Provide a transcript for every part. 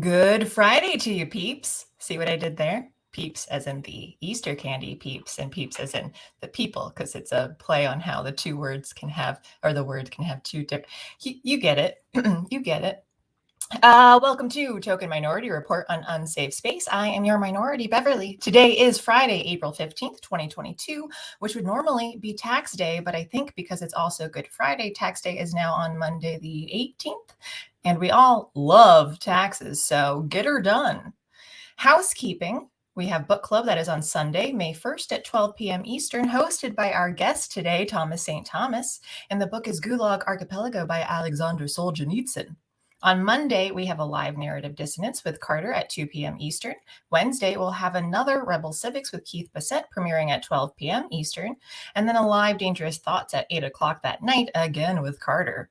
Good Friday to you, peeps. See what I did there? Peeps as in the Easter candy peeps, and peeps as in the people, because it's a play on how the two words can have, or the word can have two different. You get it. You get it. Welcome to Token Minority Report on Unsafe Space. I am your minority, Beverly. Today is Friday, April 15th, 2022, which would normally be tax day, but I think because it's also Good Friday, tax day is now on Monday the 18th, and we all love taxes, so get her done. Housekeeping. We have book club that is on Sunday, May 1st at 12 p.m. Eastern, hosted by our guest today, Thomas St. Thomas, and the book is Gulag Archipelago by Alexander Solzhenitsyn. On Monday, we have a live narrative dissonance with Carter at 2 p.m. Eastern. Wednesday, we'll have another Rebel Civics with Keith Bassett premiering at 12 p.m. Eastern, and then a live Dangerous Thoughts at 8 o'clock that night, again with Carter.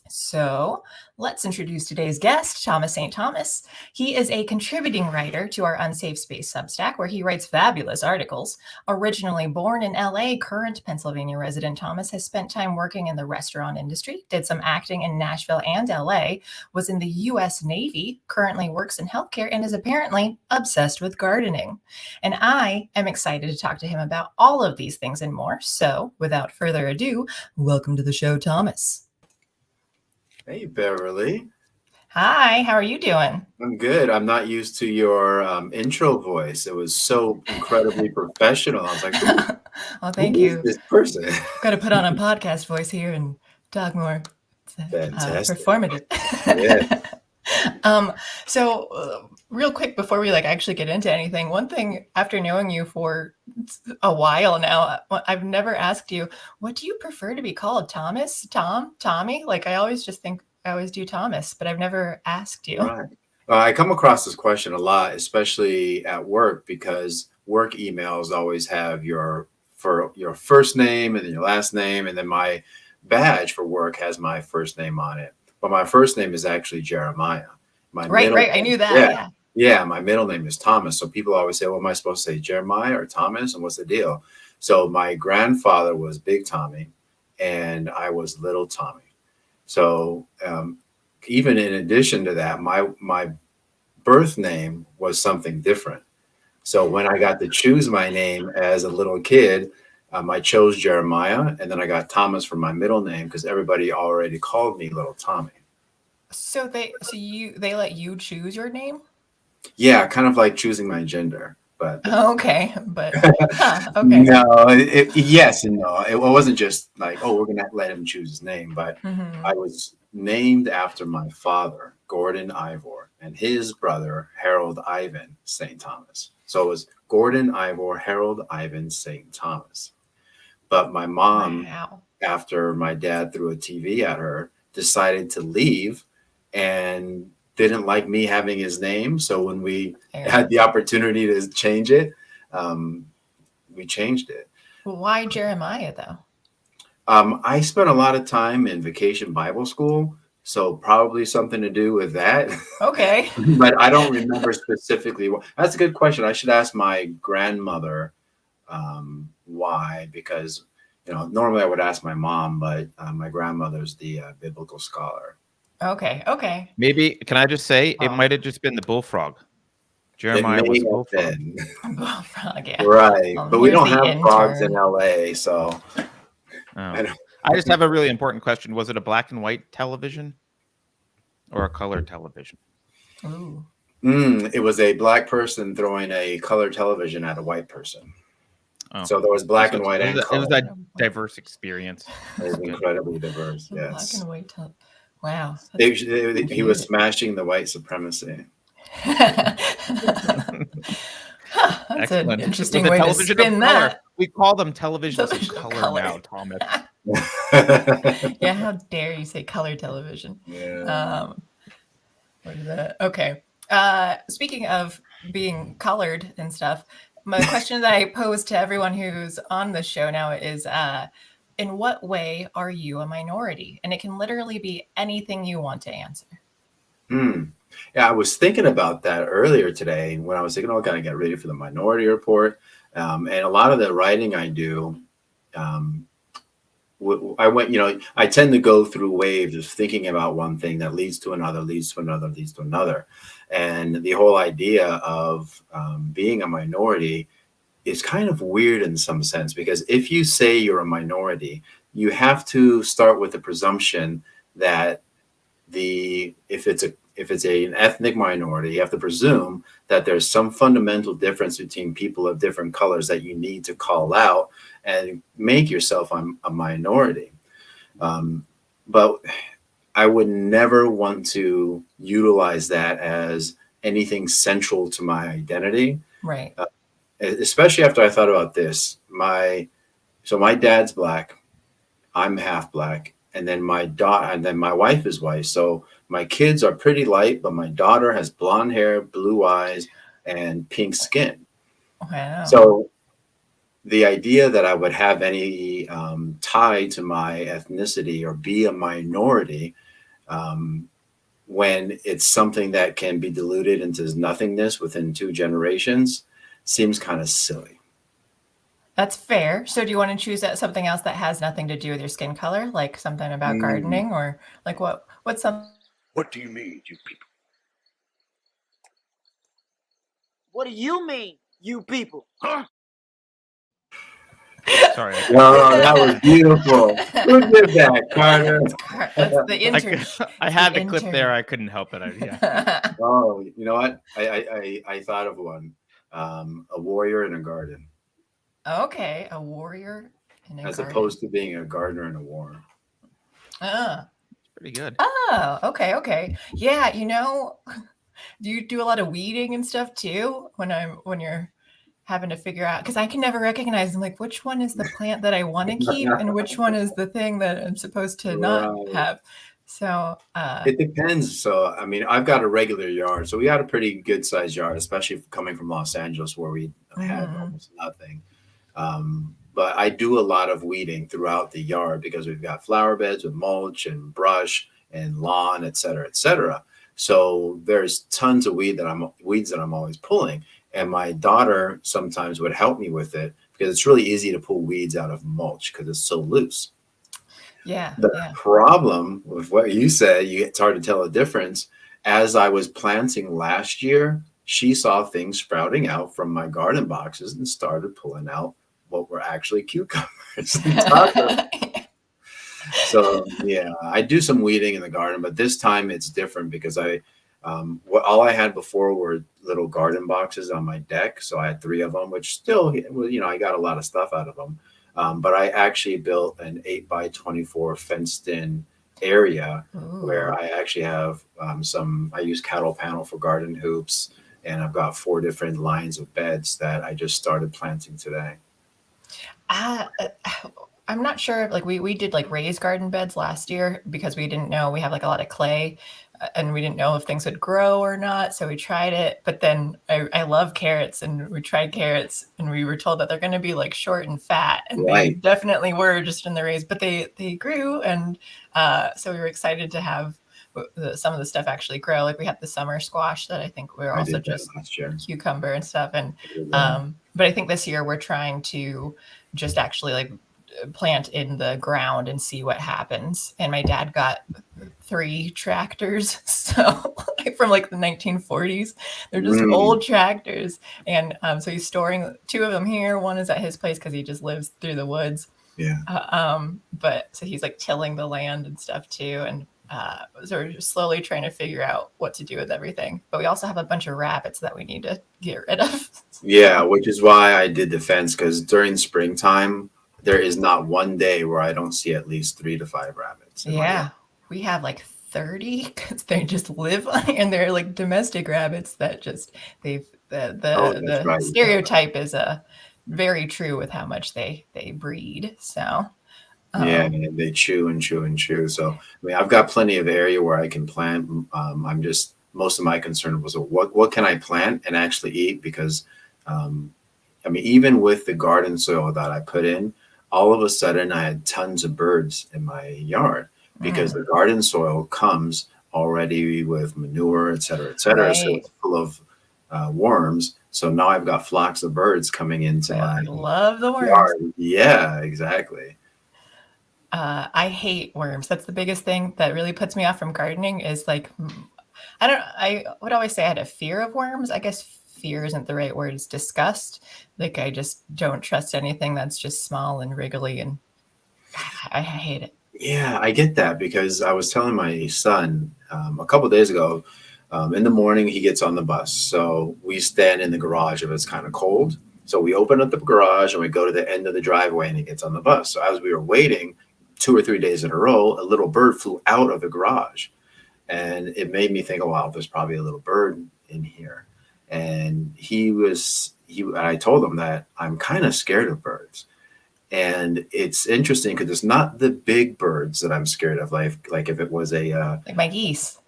So let's introduce today's guest, Thomas St. Thomas. He is a contributing writer to our Unsafe Space Substack, where he writes fabulous articles. Originally born in LA, current Pennsylvania resident Thomas has spent time working in the restaurant industry, did some acting in Nashville and LA, was in the US Navy, currently works in healthcare, and is apparently obsessed with gardening. And I am excited to talk to him about all of these things and more. So without further ado, welcome to the show, Thomas. Hey, Beverly. Hi, how are you doing? I'm good. I'm not used to your intro voice. It was so incredibly professional. I was like, well, thank you. This person. Got to put on a podcast voice here and talk more performative. Yeah. So real quick before we actually get into anything, one thing after knowing you for a while now, I've never asked you, what do you prefer to be called? Thomas, Tom, Tommy? I always just think I always do Thomas, but I've never asked you. Right. I come across this question a lot, especially at work, because work emails always have your first name and then your last name, and then my badge for work has my first name on it. But my first name is actually Jeremiah. Right. I knew that. Yeah. My middle name is Thomas. So people always say, well, am I supposed to say Jeremiah or Thomas? And what's the deal? So my grandfather was Big Tommy and I was Little Tommy. So even in addition to that, my birth name was something different. So when I got to choose my name as a little kid, I chose Jeremiah, and then I got Thomas for my middle name because everybody already called me Little Tommy. So they let you choose your name? Yeah, kind of like choosing my gender, but okay. Okay. No, yes and no. It wasn't just like, oh, we're gonna let him choose his name, but I was named after my father, Gordon Ivor, and his brother, Harold Ivan St. Thomas. So it was Gordon Ivor, Harold Ivan St. Thomas. But my mom, after my dad threw a TV at her, decided to leave and didn't like me having his name. So when we had the opportunity to change it, we changed it. Well, why Jeremiah, though? I spent a lot of time in Vacation Bible School, so probably something to do with that. Okay. But I don't remember specifically. That's a good question. I should ask my grandmother why, because normally I would ask my mom, but my grandmother's the biblical scholar. Okay. Maybe, can I just say, it might have just been the bullfrog. Jeremiah was bullfrog. Bullfrog, yeah. Right, but we don't have frogs in LA, so. I just have a really important question. Was it a black and white television or a color television? Ooh. It was a black person throwing a color television at a white person. Oh. So there was black and white and color. It was a diverse experience. It was incredibly diverse, yes. Black and white. Wow. He was smashing the white supremacy. That's an interesting way to spin that. We call them televisions of color now, Thomas. Yeah, how dare you say color television? Yeah. What is that? Okay. Speaking of being colored and stuff, my question that I pose to everyone who's on the show now is, in what way are you a minority? And it can literally be anything you want to answer. Yeah, I was thinking about that earlier today when I was thinking, oh, I got to get ready for the Minority Report. And a lot of the writing I do, I tend to go through waves of thinking about one thing that leads to another, leads to another, leads to another. And the whole idea of being a minority is kind of weird in some sense, because if you say you're a minority, you have to start with the presumption that if it's an ethnic minority, you have to presume that there's some fundamental difference between people of different colors that you need to call out and make yourself a minority. But I would never want to utilize that as anything central to my identity. Right. Especially after I thought about this. So my dad's black, I'm half black, and then my wife is white. So my kids are pretty light, but my daughter has blonde hair, blue eyes, and pink skin. Wow. So the idea that I would have any tie to my ethnicity or be a minority when it's something that can be diluted into nothingness within 2 generations seems kind of silly. That's fair. So do you want to choose something else that has nothing to do with your skin color, like something about gardening, or like what's some? What do you mean, you people? What do you mean, you people? Huh? Sorry. No, that was beautiful. Who did that, Carter? That's the intern. I had the clip there. I couldn't help it. Yeah. Oh, you know what? I thought of one. A warrior in a garden. Okay, a warrior in a as garden. opposed to being a gardener in a war. Pretty good. Oh, okay. Yeah, do you do a lot of weeding and stuff too when you're having to figure out, because I can never recognize, I'm like, which one is the plant that I want to keep and which one is the thing that I'm supposed to not have. So it depends. So I mean, I've got a regular yard, so we got a pretty good sized yard, especially coming from Los Angeles where we had almost nothing. But I do a lot of weeding throughout the yard because we've got flower beds with mulch and brush and lawn, et cetera. So there's tons of weeds that I'm always pulling. And my daughter sometimes would help me with it because it's really easy to pull weeds out of mulch because it's so loose. The problem with what you said, it's hard to tell the difference. As I was planting last year, she saw things sprouting out from my garden boxes and started pulling out what were actually cucumbers. So yeah, I do some weeding in the garden, but this time it's different because all I had before were little garden boxes on my deck. So I had 3 of them, which still, I got a lot of stuff out of them. But I actually built an 8x24 fenced in area where I actually have I use cattle panel for garden hoops, and I've got 4 different lines of beds that I just started planting today. I'm not sure. Like we did like raised garden beds last year because we didn't know, we have like a lot of clay and we didn't know if things would grow or not. So we tried it, but then I love carrots, and we tried carrots and we were told that they're going to be like short and fat, and they definitely were just in the raised, but they grew. And so we were excited to have some of the stuff actually grow. Like we had the summer squash that I think we're also just cucumber and stuff. And but I think this year we're trying to just actually like plant in the ground and see what happens. And my dad got 3 tractors, so from like the 1940s. They're just old tractors, and so he's storing 2 of them here. One is at his place because he just lives through the woods. But so he's like tilling the land and stuff too, and so we're just slowly trying to figure out what to do with everything. But we also have a bunch of rabbits that we need to get rid of. Yeah, which is why I did the fence, because during springtime there is not one day where I don't see at least 3 to 5 rabbits. Yeah, we have like 30 because they just live on, and they're like domestic rabbits that just the stereotype is very true with how much they breed. So yeah, they chew and chew and chew. So I mean, I've got plenty of area where I can plant. I'm just, most of my concern was what can I plant and actually eat, because I mean, even with the garden soil that I put in, all of a sudden I had tons of birds in my yard because the garden soil comes already with manure, et cetera, et cetera. So Right. it's full of worms. So now I've got flocks of birds coming into I my love the worms. yard. Yeah, exactly. I hate worms. That's the biggest thing that really puts me off from gardening is like, I would always say I had a fear of worms. I guess fear isn't the right word. It's disgust. Like I just don't trust anything that's just small and wriggly, and I hate it. Yeah, I get that because I was telling my son a couple of days ago, in the morning he gets on the bus. So we stand in the garage if it's kind of cold. So we open up the garage and we go to the end of the driveway and he gets on the bus. So as we were waiting 2 or 3 days in a row, a little bird flew out of the garage. And it made me think, oh, wow, there's probably a little bird in here. And I told him that I'm kind of scared of birds. And it's interesting because it's not the big birds that I'm scared of. Like if it was like my geese.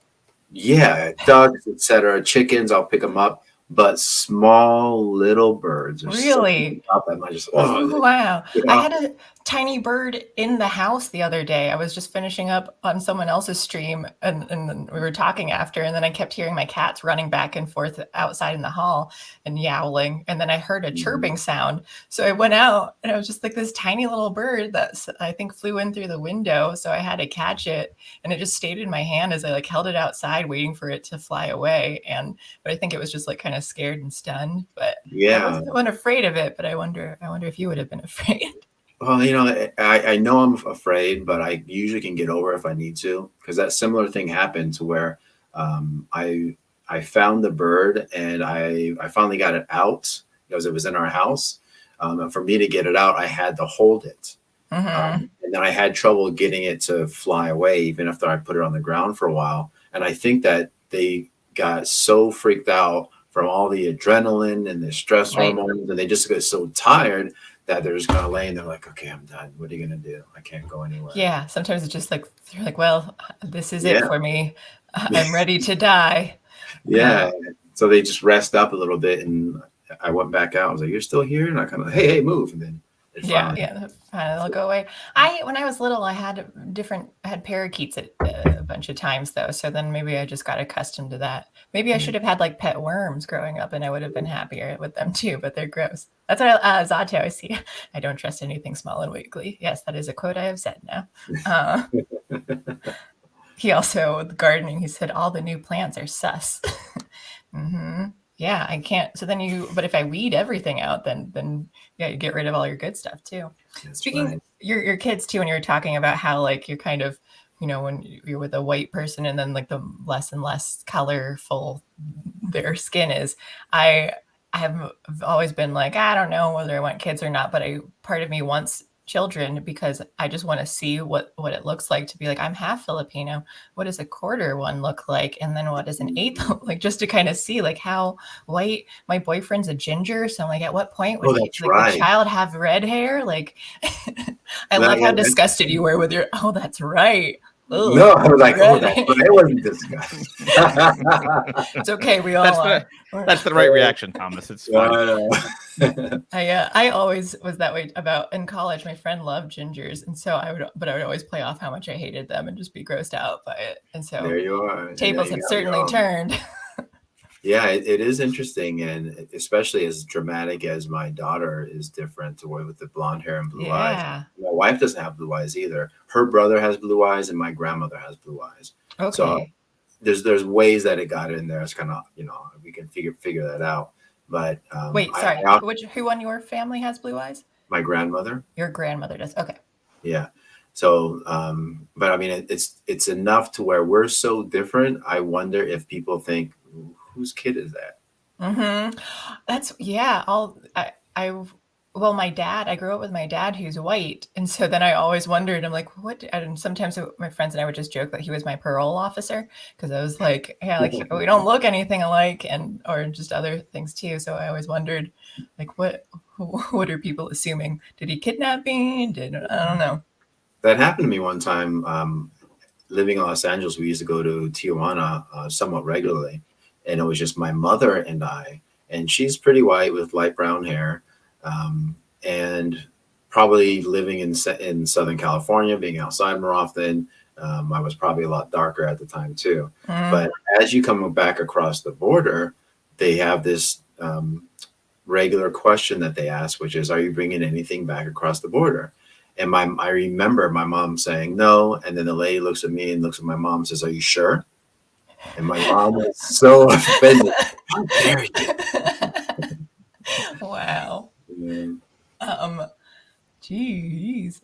Yeah, ducks, etc., chickens, I'll pick them up. But small little birds are Really? up. I just wow. I had a tiny bird in the house the other day. I was just finishing up on someone else's stream and then we were talking after, and then I kept hearing my cats running back and forth outside in the hall and yowling. And then I heard a chirping sound. So I went out and it was just like this tiny little bird that I think flew in through the window. So I had to catch it and it just stayed in my hand as I like held it outside waiting for it to fly away. But I think it was just like kind of scared and stunned, but yeah, I wasn't afraid of it, but I wonder if you would have been afraid. Well, I know I'm afraid, but I usually can get over if I need to, because that similar thing happened to where I found the bird and I finally got it out because it was in our house. And for me to get it out, I had to hold it. And then I had trouble getting it to fly away, even after I put it on the ground for a while. And I think that they got so freaked out from all the adrenaline and the stress hormones, and they just get so tired that they're just kind of laying there like, okay, I'm done. What are you going to do? I can't go anywhere. Yeah. Sometimes it's just like, you're like, well, this is it for me. I'm ready to die. Yeah. So they just rest up a little bit. And I went back out. I was like, you're still here? And I kind of, hey, move. And then they'll go away. When I was little, I had parakeets a bunch of times though. So then maybe I just got accustomed to that. Maybe I should have had like pet worms growing up and I would have been happier with them too, but they're gross. That's what Zato, I see. I don't trust anything small and wiggly. Yes, that is a quote I have said now. He also, with gardening, he said all the new plants are sus. Yeah, I can't. So then but if I weed everything out, then yeah, you get rid of all your good stuff too. That's Speaking right. your kids too, when you were talking about how like you're kind of, when you're with a white person and then like the less and less colorful their skin is, I have always been like, I don't know whether I want kids or not, but part of me wants children because I just want to see what it looks like to be like, I'm half Filipino. What does a quarter one look like? And then what does an eighth look like? Just to kind of see like how white. My boyfriend's a ginger. So I'm like, at what point would the child have red hair? Like, I love how disgusted you were with your, oh, that's right. Ugh, no, I was like, oh, that's right. It wasn't disgusting. It's okay. We all that's the right reaction, Thomas. It's fine. I always was that way in college. My friend loved gingers, and so I would always play off how much I hated them and just be grossed out by it. And so there you are. Tables have certainly turned. Yeah, it is interesting, and especially as dramatic as my daughter is different with the blonde hair and blue eyes. My wife doesn't have blue eyes either. Her brother has blue eyes, and my grandmother has blue eyes. Okay. So there's ways that it got in there. It's kind of we can figure that out. But wait, sorry, who on your family has blue eyes? My grandmother. Your grandmother does. Okay. Yeah. So, but I mean, it's enough to where we're so different. I wonder if people think, whose kid is that? That's well, my dad, I grew up with my dad who's white. And so then I always wondered, I'm like, what? And sometimes my friends and I would just joke that he was my parole officer. Cause I was like, yeah, like we don't look anything alike or just other things too. So I always wondered like, what are people assuming? Did he kidnap me? I don't know. That happened to me one time. Living in Los Angeles, we used to go to Tijuana somewhat regularly. And it was just my mother and I, and she's pretty white with light brown hair. And probably living in Southern California, being outside more often. I was probably a lot darker at the time too. But as you come back across the border, they have this regular question that they ask, which is, "Are you bringing anything back across the border?" And I remember my mom saying no, and then the lady looks at me and looks at my mom and says, "Are you sure?" And my mom was so offended. How dare you? Wow. Yeah. Geez.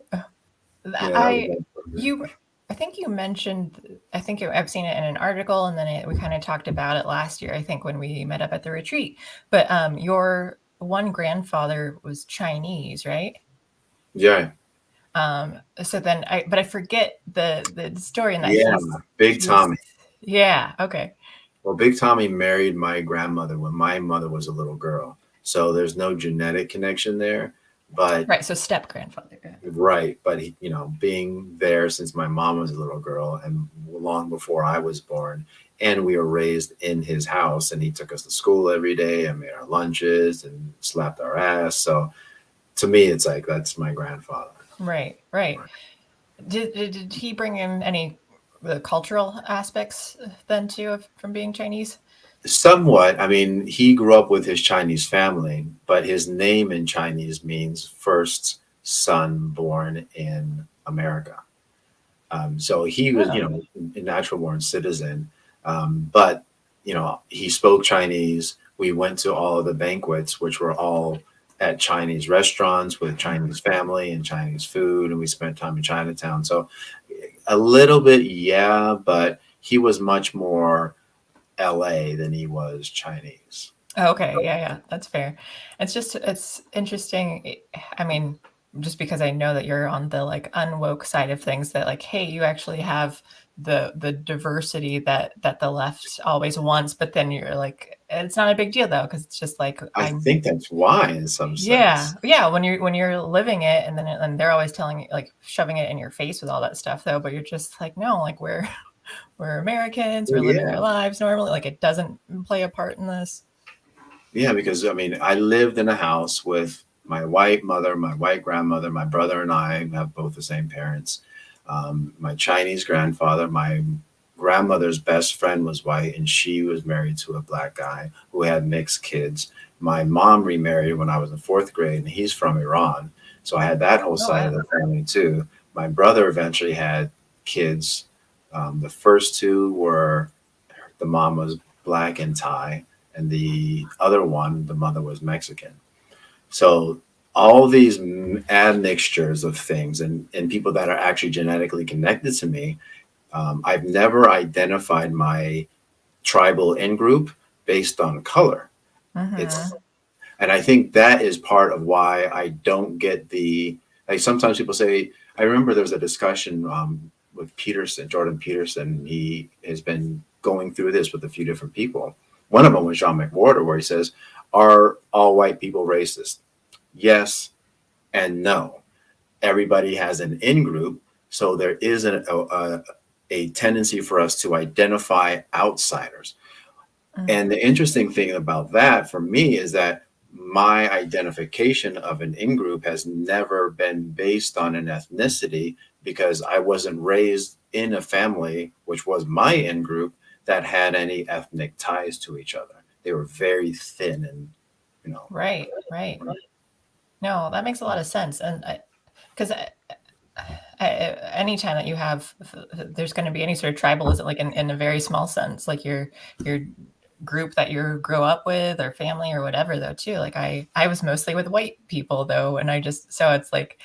Yeah, I think you mentioned, I've seen it in an article, and then we kind of talked about it last year, I think, when we met up at the retreat. But your one grandfather was Chinese, right? yeah. So then I forget the story in that Big Tommy. Yeah, okay. Well, Big Tommy married my grandmother when my mother was a little girl. So there's no genetic connection there. But right, so step grandfather. Right, but he, being there since my mom was a little girl and long before I was born, and we were raised in his house, and he took us to school every day and made our lunches and slapped our ass. So to me, it's like that's my grandfather. Right. Did he bring in any cultural aspects then too from being Chinese? Somewhat. I mean, he grew up with his Chinese family, but his name in Chinese means first son born in America. So he was, a natural born citizen. But, he spoke Chinese. We went to all of the banquets, which were all at Chinese restaurants with Chinese family and Chinese food. And we spent time in Chinatown. So a little bit, yeah, but he was much more LA than he was Chinese. Okay, yeah, that's fair. It's interesting. I mean, just because I know that you're on the like unwoke side of things, that like, hey, you actually have the diversity that the left always wants, but then you're like, it's not a big deal though, because it's just like I think that's why, in some yeah, sense. yeah. When you're living it, and they're always telling you, like, shoving it in your face with all that stuff though, but you're just like, no, like we're Americans, we're living our lives normally, like it doesn't play a part in this. Yeah, because I mean, I lived in a house with my white mother, my white grandmother, my brother and I have both the same parents. My Chinese grandfather, my grandmother's best friend was white, and she was married to a black guy who had mixed kids. My mom remarried when I was in fourth grade, and he's from Iran. So I had that whole side of the family too. My brother eventually had kids. The first two were, the mom was black and Thai, and the other one, the mother was Mexican. So all these admixtures of things and people that are actually genetically connected to me, I've never identified my tribal in-group based on color. And I think that is part of why I don't get like sometimes people say, I remember there was a discussion with Jordan Peterson. He has been going through this with a few different people. One of them was John McWhorter, where he says, are all white people racist? Yes and no. Everybody has an in-group, so there is a tendency for us to identify outsiders. And the interesting thing about that for me is that my identification of an in-group has never been based on an ethnicity, because I wasn't raised in a family, which was my in-group, that had any ethnic ties to each other. They were very thin and, Right. No, that makes a lot of sense. And because anytime that you have, there's going to be any sort of tribalism, like in a very small sense, like your group that you grew up with or family or whatever though too. Like I was mostly with white people though. And so it's like,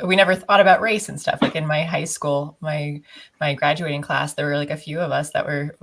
we never thought about race and stuff. Like in my high school, my graduating class, there were like a few of us that were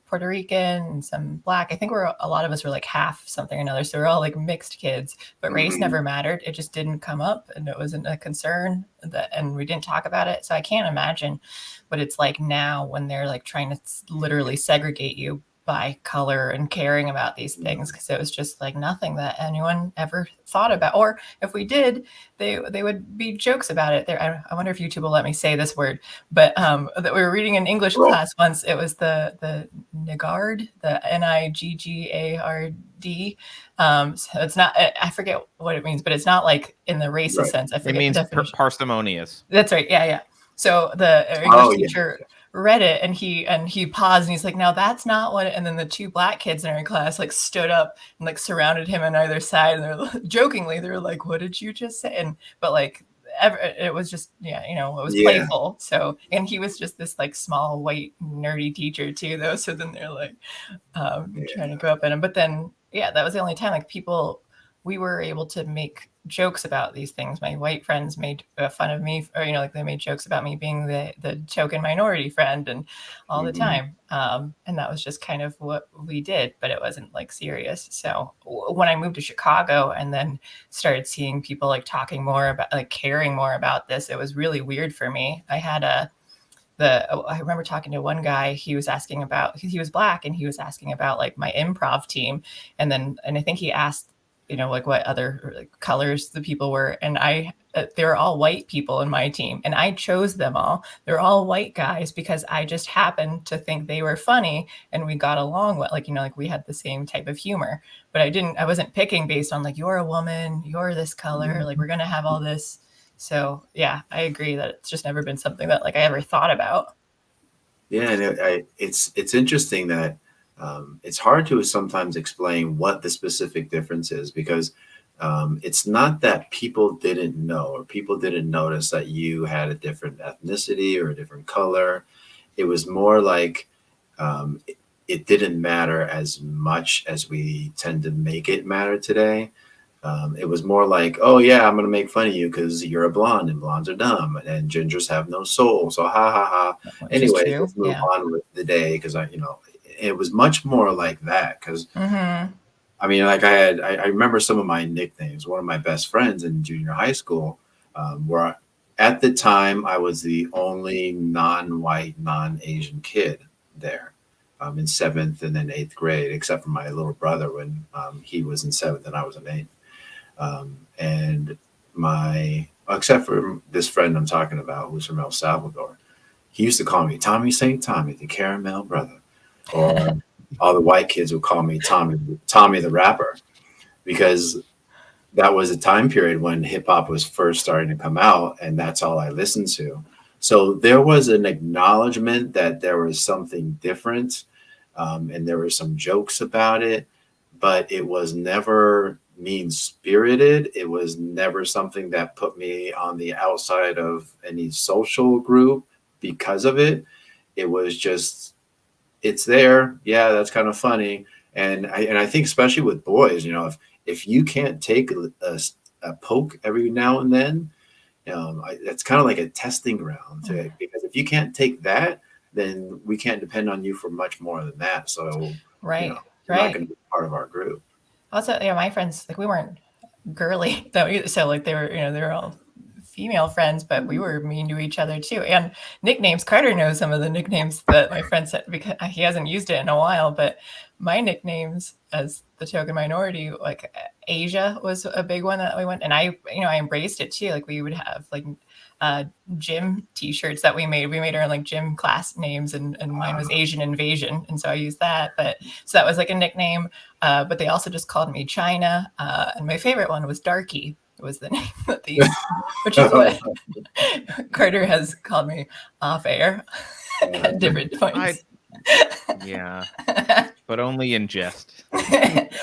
Puerto Rican and some black. I think a lot of us were like half something or another. So we're all like mixed kids, but race never mattered. It just didn't come up, and it wasn't a concern, and we didn't talk about it. So I can't imagine what it's like now when they're like trying to literally segregate you by color and caring about these things, because it was just like nothing that anyone ever thought about. Or if we did, they would be jokes about it. There, I wonder if YouTube will let me say this word, but that we were reading in English class once. It was the Niggard, the Niggard. So it's not. I forget what it means, but it's not like in the racist sense. I forget. It means the definition. parsimonious. That's right. Yeah. So the English teacher read it, and he paused, and he's like, "Now that's not what." And then the two black kids in our class like stood up and like surrounded him on either side, and they're jokingly, they were like, "What did you just say?" But like, it was just it was playful. So, and he was just this like small white nerdy teacher too, though. So then they're like trying to go up at him. But then that was the only time like we were able to make jokes about these things. My white friends made fun of me, or like they made jokes about me being the token minority friend and all the time. And that was just kind of what we did, but it wasn't like serious. So when I moved to Chicago and then started seeing people like talking more about, like caring more about this, it was really weird for me. I remember talking to one guy. He was asking about, he was black, and he was asking about like my improv team, and I think he asked like what other like colors the people were, and they were all white people in my team, and I chose them all. They're all white guys because I just happened to think they were funny, and we got along well, like we had the same type of humor. But I wasn't picking based on like, you're a woman, you're this color, like we're gonna have all this. So I agree that it's just never been something that like I ever thought about. Yeah, and it's interesting that it's hard to sometimes explain what the specific difference is, because it's not that people didn't know or people didn't notice that you had a different ethnicity or a different color. It was more like it didn't matter as much as we tend to make it matter today. It was more like, oh yeah, I'm going to make fun of you because you're a blonde and blondes are dumb and gingers have no soul. So ha ha ha. Anyway, let's move on with the day, because it was much more like that. Because I mean, like I remember some of my nicknames. One of my best friends in junior high school, where at the time I was the only non-white, non-Asian kid there. In 7th and then 8th grade, except for my little brother when he was in 7th and I was in 8th. And except for this friend I'm talking about, who's from El Salvador, he used to call me Tommy St. Tommy, the caramel brother. Or all the white kids would call me Tommy the rapper, because that was a time period when hip hop was first starting to come out, and that's all I listened to. So there was an acknowledgement that there was something different, and there were some jokes about it, but it was never mean-spirited. It was never something that put me on the outside of any social group because of it. It was just, it's there. Yeah, that's kind of funny. And I think especially with boys, if you can't take a poke every now and then, it's kind of like a testing ground to it, because if you can't take that, then we can't depend on you for much more than that. So you're not going to be part of our group. Also, my friends, like we weren't girly though either. So like they were all female friends, but we were mean to each other too. And nicknames, Carter knows some of the nicknames that my friend said, because he hasn't used it in a while, but my nicknames as the token minority, like Asia was a big one that we went, and I embraced it too. Like we would have like gym t-shirts that we made our own like gym class names, and mine was Asian Invasion, and so I used that. But so that was like a nickname, but they also just called me China, and my favorite one was Darky. It was the name that they used, which is what Carter has called me off air at different points. Yeah, but only in jest.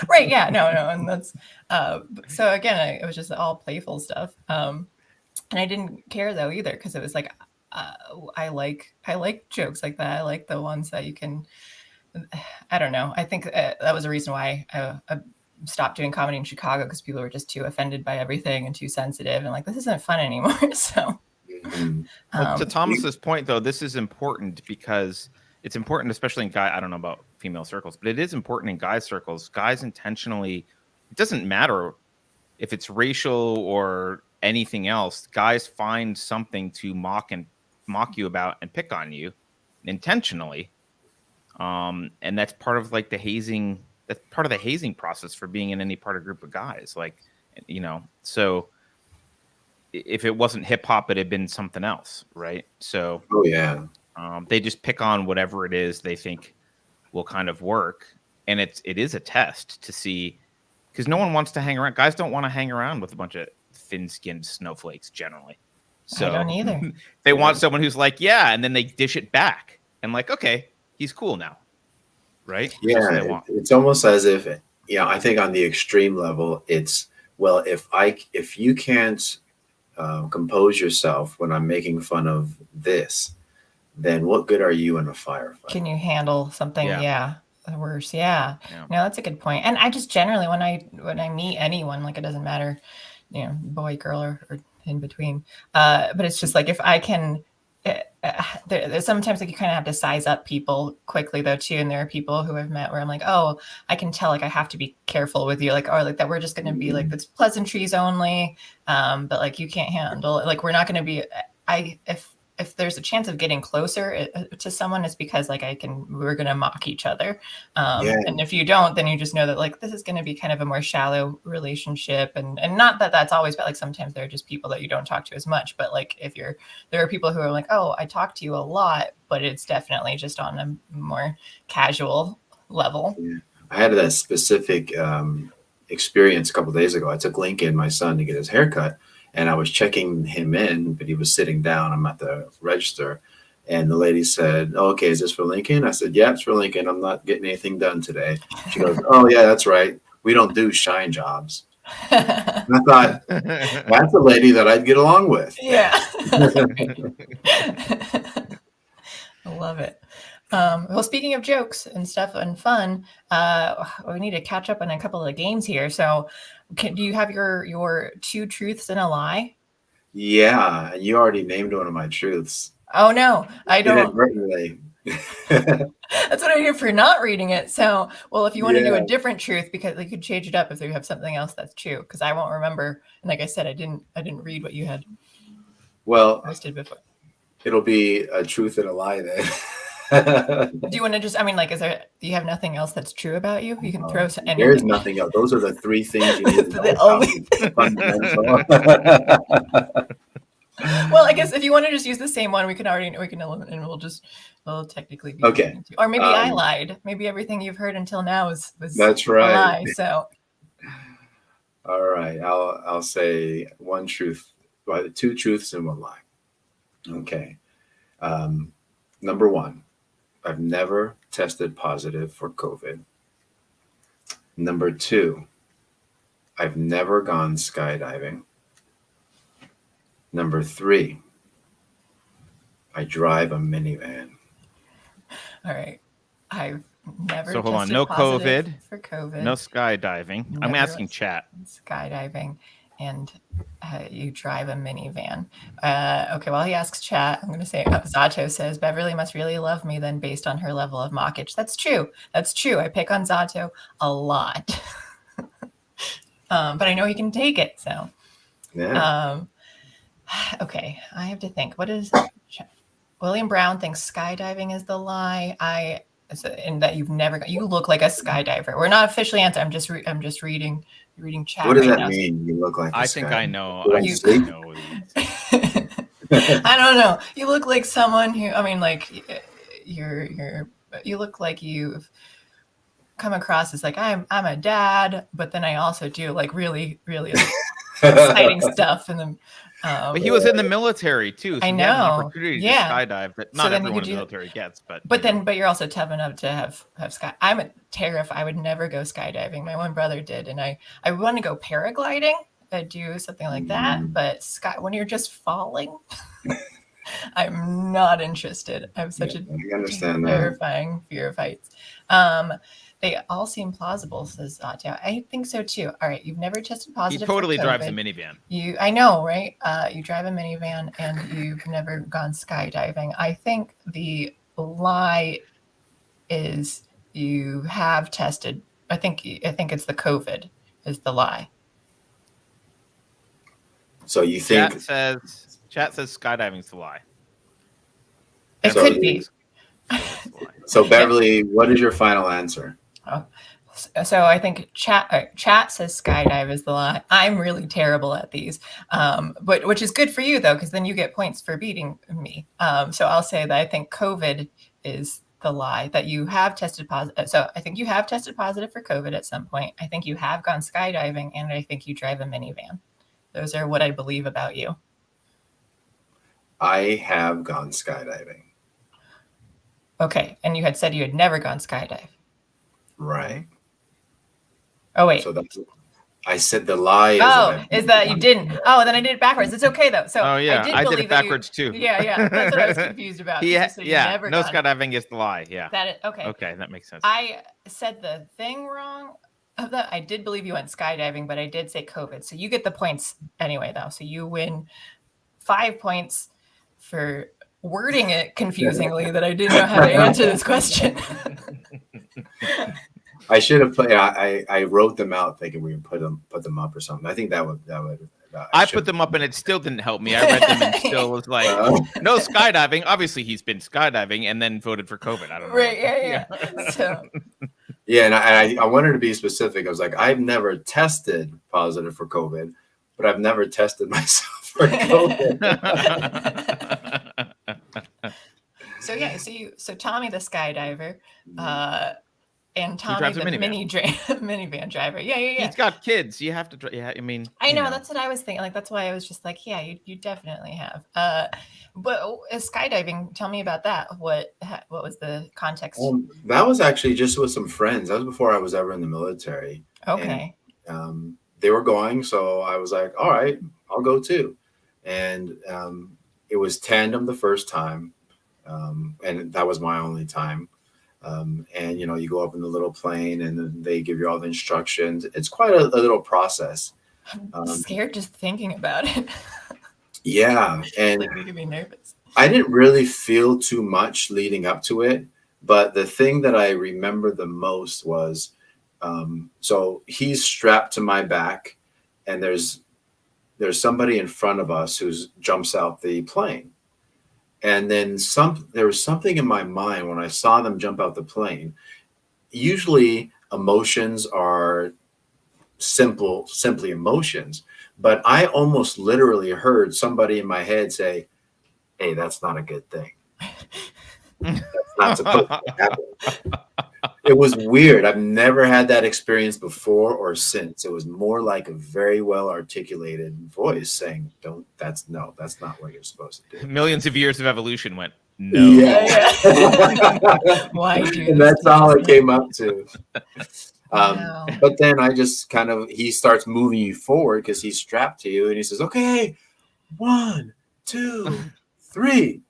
Right, yeah, no, and that's so again, it was just all playful stuff, and I didn't care though either, because it was like I like jokes like that. I like the ones that you can, I don't know, I think that was a reason why I stopped doing comedy in Chicago, because people were just too offended by everything and too sensitive, and like, this isn't fun anymore. So well, to Thomas's point though, this is important, because it's important, especially in I don't know about female circles, but it is important in guy circles. Guys intentionally, it doesn't matter if it's racial or anything else, guys find something to mock you about and pick on you intentionally. And that's part of like the hazing. That's part of the hazing process for being in any part of group of guys. Like, so if it wasn't hip hop, it had been something else, right? So, oh yeah, they just pick on whatever it is they think will kind of work, and it is a test to see, because no one wants to hang around. Guys don't want to hang around with a bunch of thin-skinned snowflakes generally. So I don't either. They want someone who's like, yeah, and then they dish it back and like, okay, he's cool now, right? Yeah, it's almost as if, I think on the extreme level, it's, well, if you can't compose yourself when I'm making fun of this, then what good are you in a firefight? Can you handle something? Yeah. Worse. Yeah. No, that's a good point. And I just generally, when I meet anyone, like, it doesn't matter, boy, girl, or in between. But it's just like, if I can, there's sometimes like you kind of have to size up people quickly though too. And there are people who I've met where I'm like, oh, I can tell, like, I have to be careful with you, like, or like that we're just going to be like, that's pleasantries only. But like, you can't handle it. Like, we're not going to be, if there's a chance of getting closer to someone, it's because like we're going to mock each other. And if you don't, then you just know that like, this is going to be kind of a more shallow relationship. And not that that's always, but like, sometimes there are just people that you don't talk to as much. But like, there are people who are like, oh, I talk to you a lot, but it's definitely just on a more casual level. Yeah. I had that specific experience a couple of days ago. I took Lincoln, my son, to get his haircut. And I was checking him in, but he was sitting down. I'm at the register. And the lady said, oh, okay, is this for Lincoln? I said, yeah, it's for Lincoln. I'm not getting anything done today. She goes, oh, yeah, that's right. We don't do shine jobs. And I thought, that's a lady that I'd get along with. Yeah. I love it. Well, speaking of jokes and stuff and fun, we need to catch up on a couple of games here. So do you have your 2 truths and a lie? Yeah, you already named one of my truths. Oh no, I don't. That's what I do for not reading it. So, well, if you want to do a different truth, because you could change it up if you have something else that's true, because I won't remember. And like I said, I didn't read what you had. Posted before. It'll be a truth and a lie then. Do you want to just, like, do you have nothing else that's true about you? You can throw anything. There's nothing else. Those are the 3 things you need to know. Well, I guess if you want to just use the same one, we can eliminate, and we'll technically be okay. Or maybe I lied. Maybe everything you've heard until now was that's right. A lie. So all right, I'll say 1 truth, 2 truths and 1 lie. Okay. Number 1, I've never tested positive for COVID. Number 2, I've never gone skydiving. Number 3, I drive a minivan. All right. I've never. So hold on. No COVID. For COVID. No skydiving. I'm asking chat. Skydiving, and you drive a minivan. Okay. While he asks chat, I'm going to say Zato says Beverly must really love me then, based on her level of mockage. That's true. I pick on Zato a lot, but I know he can take it. So. Yeah. Okay, I have to think. What is William Brown thinks skydiving is the lie. And that you've never. You look like a skydiver. We're not officially answering. I'm just reading chat. What does that mean? You look like. I think I know. I know. I don't know. You look like someone who. Like you look like you've come across as like I'm a dad, but then I also do like really really exciting stuff and then. But he was in the military too. So I know. He had an opportunity to skydive that not everyone in the military gets. But you're also tough enough to have sky. I'm terrified. I would never go skydiving. My one brother did, and I want to go paragliding. I'd do something like that. But when you're just falling, I'm not interested. I have such a terrifying fear of heights. They all seem plausible, says Atya. I think so too. All right, you've never tested positive. He totally drives a minivan. I know, right? You drive a minivan and you've never gone skydiving. I think the lie is you have tested. I think it's the COVID is the lie. So you think chat says skydiving's the lie. It could be. COVID's the lie. So Beverly, what is your final answer? Oh. So I think chat says skydive is the lie. I'm really terrible at these, but which is good for you though, because then you get points for beating me. So I'll say that I think COVID is the lie, that you have tested positive. So I think you have tested positive for COVID at some point. I think you have gone skydiving, and I think you drive a minivan. Those are what I believe about you. I have gone skydiving. Okay, and you had said you had never gone skydive. Right. Oh wait. So I said the lie is that you didn't. Oh, then I did it backwards. It's okay though. So yeah, I did it backwards too. Yeah, that's what I was confused about. No skydiving is the lie. Yeah. Okay, that makes sense. I said the thing wrong. I did believe you went skydiving, but I did say COVID. So you get the points anyway, though. So you win 5 points for wording it confusingly that I didn't know how to answer this question. I should have put. I wrote them out thinking we would put them up or something. I think that would. I put them up and it still didn't help me. I read them and still was like, no skydiving. Obviously, he's been skydiving and then voted for COVID. I don't know. Right? Yeah. So. Yeah, and I wanted to be specific. I was like, I've never tested positive for COVID, but I've never tested myself for COVID. So Tommy the skydiver, and Tommy the minivan driver. Yeah. He's got kids. You have to. Yeah, I mean. I know, that's what I was thinking. Like, that's why I was just like, yeah, you definitely have. But skydiving, tell me about that. What was the context? That was actually just with some friends. That was before I was ever in the military. Okay. And, they were going, so I was like, all right, I'll go too. And it was tandem the first time, and that was my only time. And you go up in the little plane, and then they give you all the instructions. It's quite a little process. I'm scared just thinking about it. Yeah, and like, making me nervous. I didn't really feel too much leading up to it, but the thing that I remember the most was, so he's strapped to my back, and there's somebody in front of us who jumps out the plane. And then there was something in my mind when I saw them jump out the plane. Usually emotions are simply emotions, but I almost literally heard somebody in my head say, "Hey, that's not a good thing. That's not supposed to happen." It was weird. I've never had that experience before or since. It was more like a very well articulated voice saying, that's not what you're supposed to do. Millions of years of evolution went, no. Yeah. Why do And that's all it came up to. Wow. But then I just he starts moving you forward because he's strapped to you, and he says, okay, 1, 2, 3.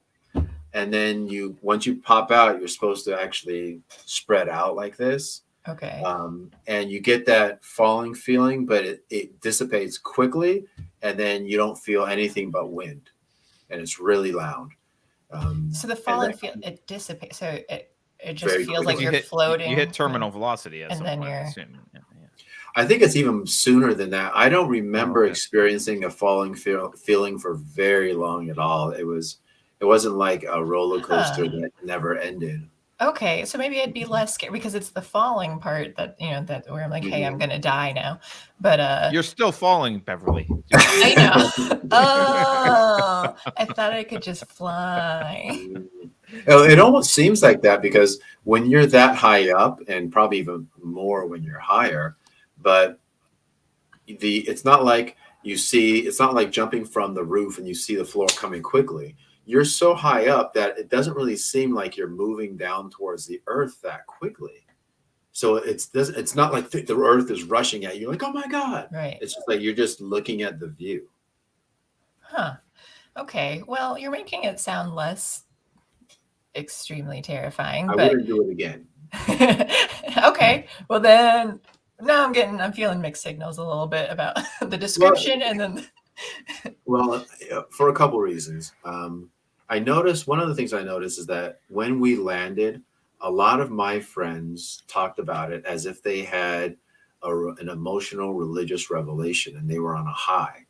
And then once you pop out, you're supposed to actually spread out like this. Okay. And you get that falling feeling, but it dissipates quickly, and then you don't feel anything but wind, and it's really loud. So the falling feel, it dissipates. So it just feels like you're floating. You hit terminal velocity, and then you're. I think it's even sooner than that. I don't remember experiencing a falling feeling for very long at all. It wasn't like a roller coaster that never ended. Okay, so maybe I'd be less scared because it's the falling part that that where I'm like, hey, I'm gonna die now. But you're still falling, Beverly. I know. Oh, I thought I could just fly. It almost seems like that because when you're that high up, and probably even more when you're higher, but it's not like it's not like jumping from the roof and you see the floor coming quickly. You're so high up that it doesn't really seem like you're moving down towards the earth that quickly. So it's not like the earth is rushing at you like, oh my God. Right. It's just like you're just looking at the view. Huh. Okay. Well, you're making it sound less extremely terrifying. I wouldn't do it again. Okay. Well then, now I'm feeling mixed signals a little bit about the description and then. Well, for a couple reasons. One of the things I noticed is that when we landed, a lot of my friends talked about it as if they had an emotional religious revelation and they were on a high.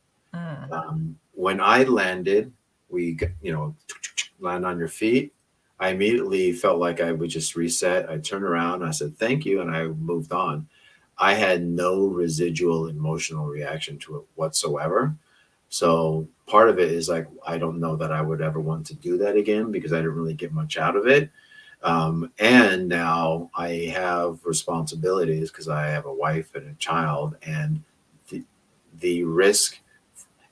When I landed, we land on your feet. I immediately felt like I would just reset. I turned around, I said, thank you. And I moved on. I had no residual emotional reaction to it whatsoever. So part of it is like, I don't know that I would ever want to do that again because I didn't really get much out of it. And now I have responsibilities because I have a wife and a child, and the risk,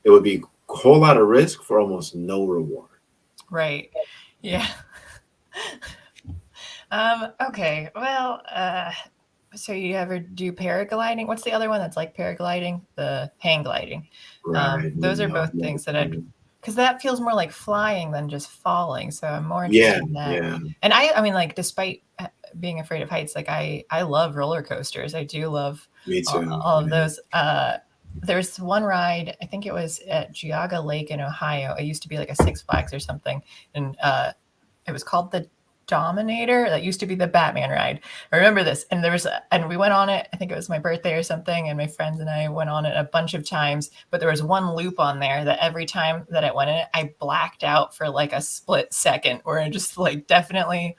it would be a whole lot of risk for almost no reward. Right. Yeah. Okay. Well, so you ever do paragliding? What's the other one that's like paragliding? The hang gliding. Right. Those are both things that because that feels more like flying than just falling. So I'm more interested in that. Yeah. And I mean, like, despite being afraid of heights, like I love roller coasters. I do love Me too. all of those. There's one ride, I think it was at Geauga Lake in Ohio. It used to be like a Six Flags or something. And it was called the Dominator. That used to be the Batman ride. I remember this. And and we went on it. I think it was my birthday or something. And my friends and I went on it a bunch of times. But there was one loop on there that every time that I went in it, I blacked out for like a split second, where I just like definitely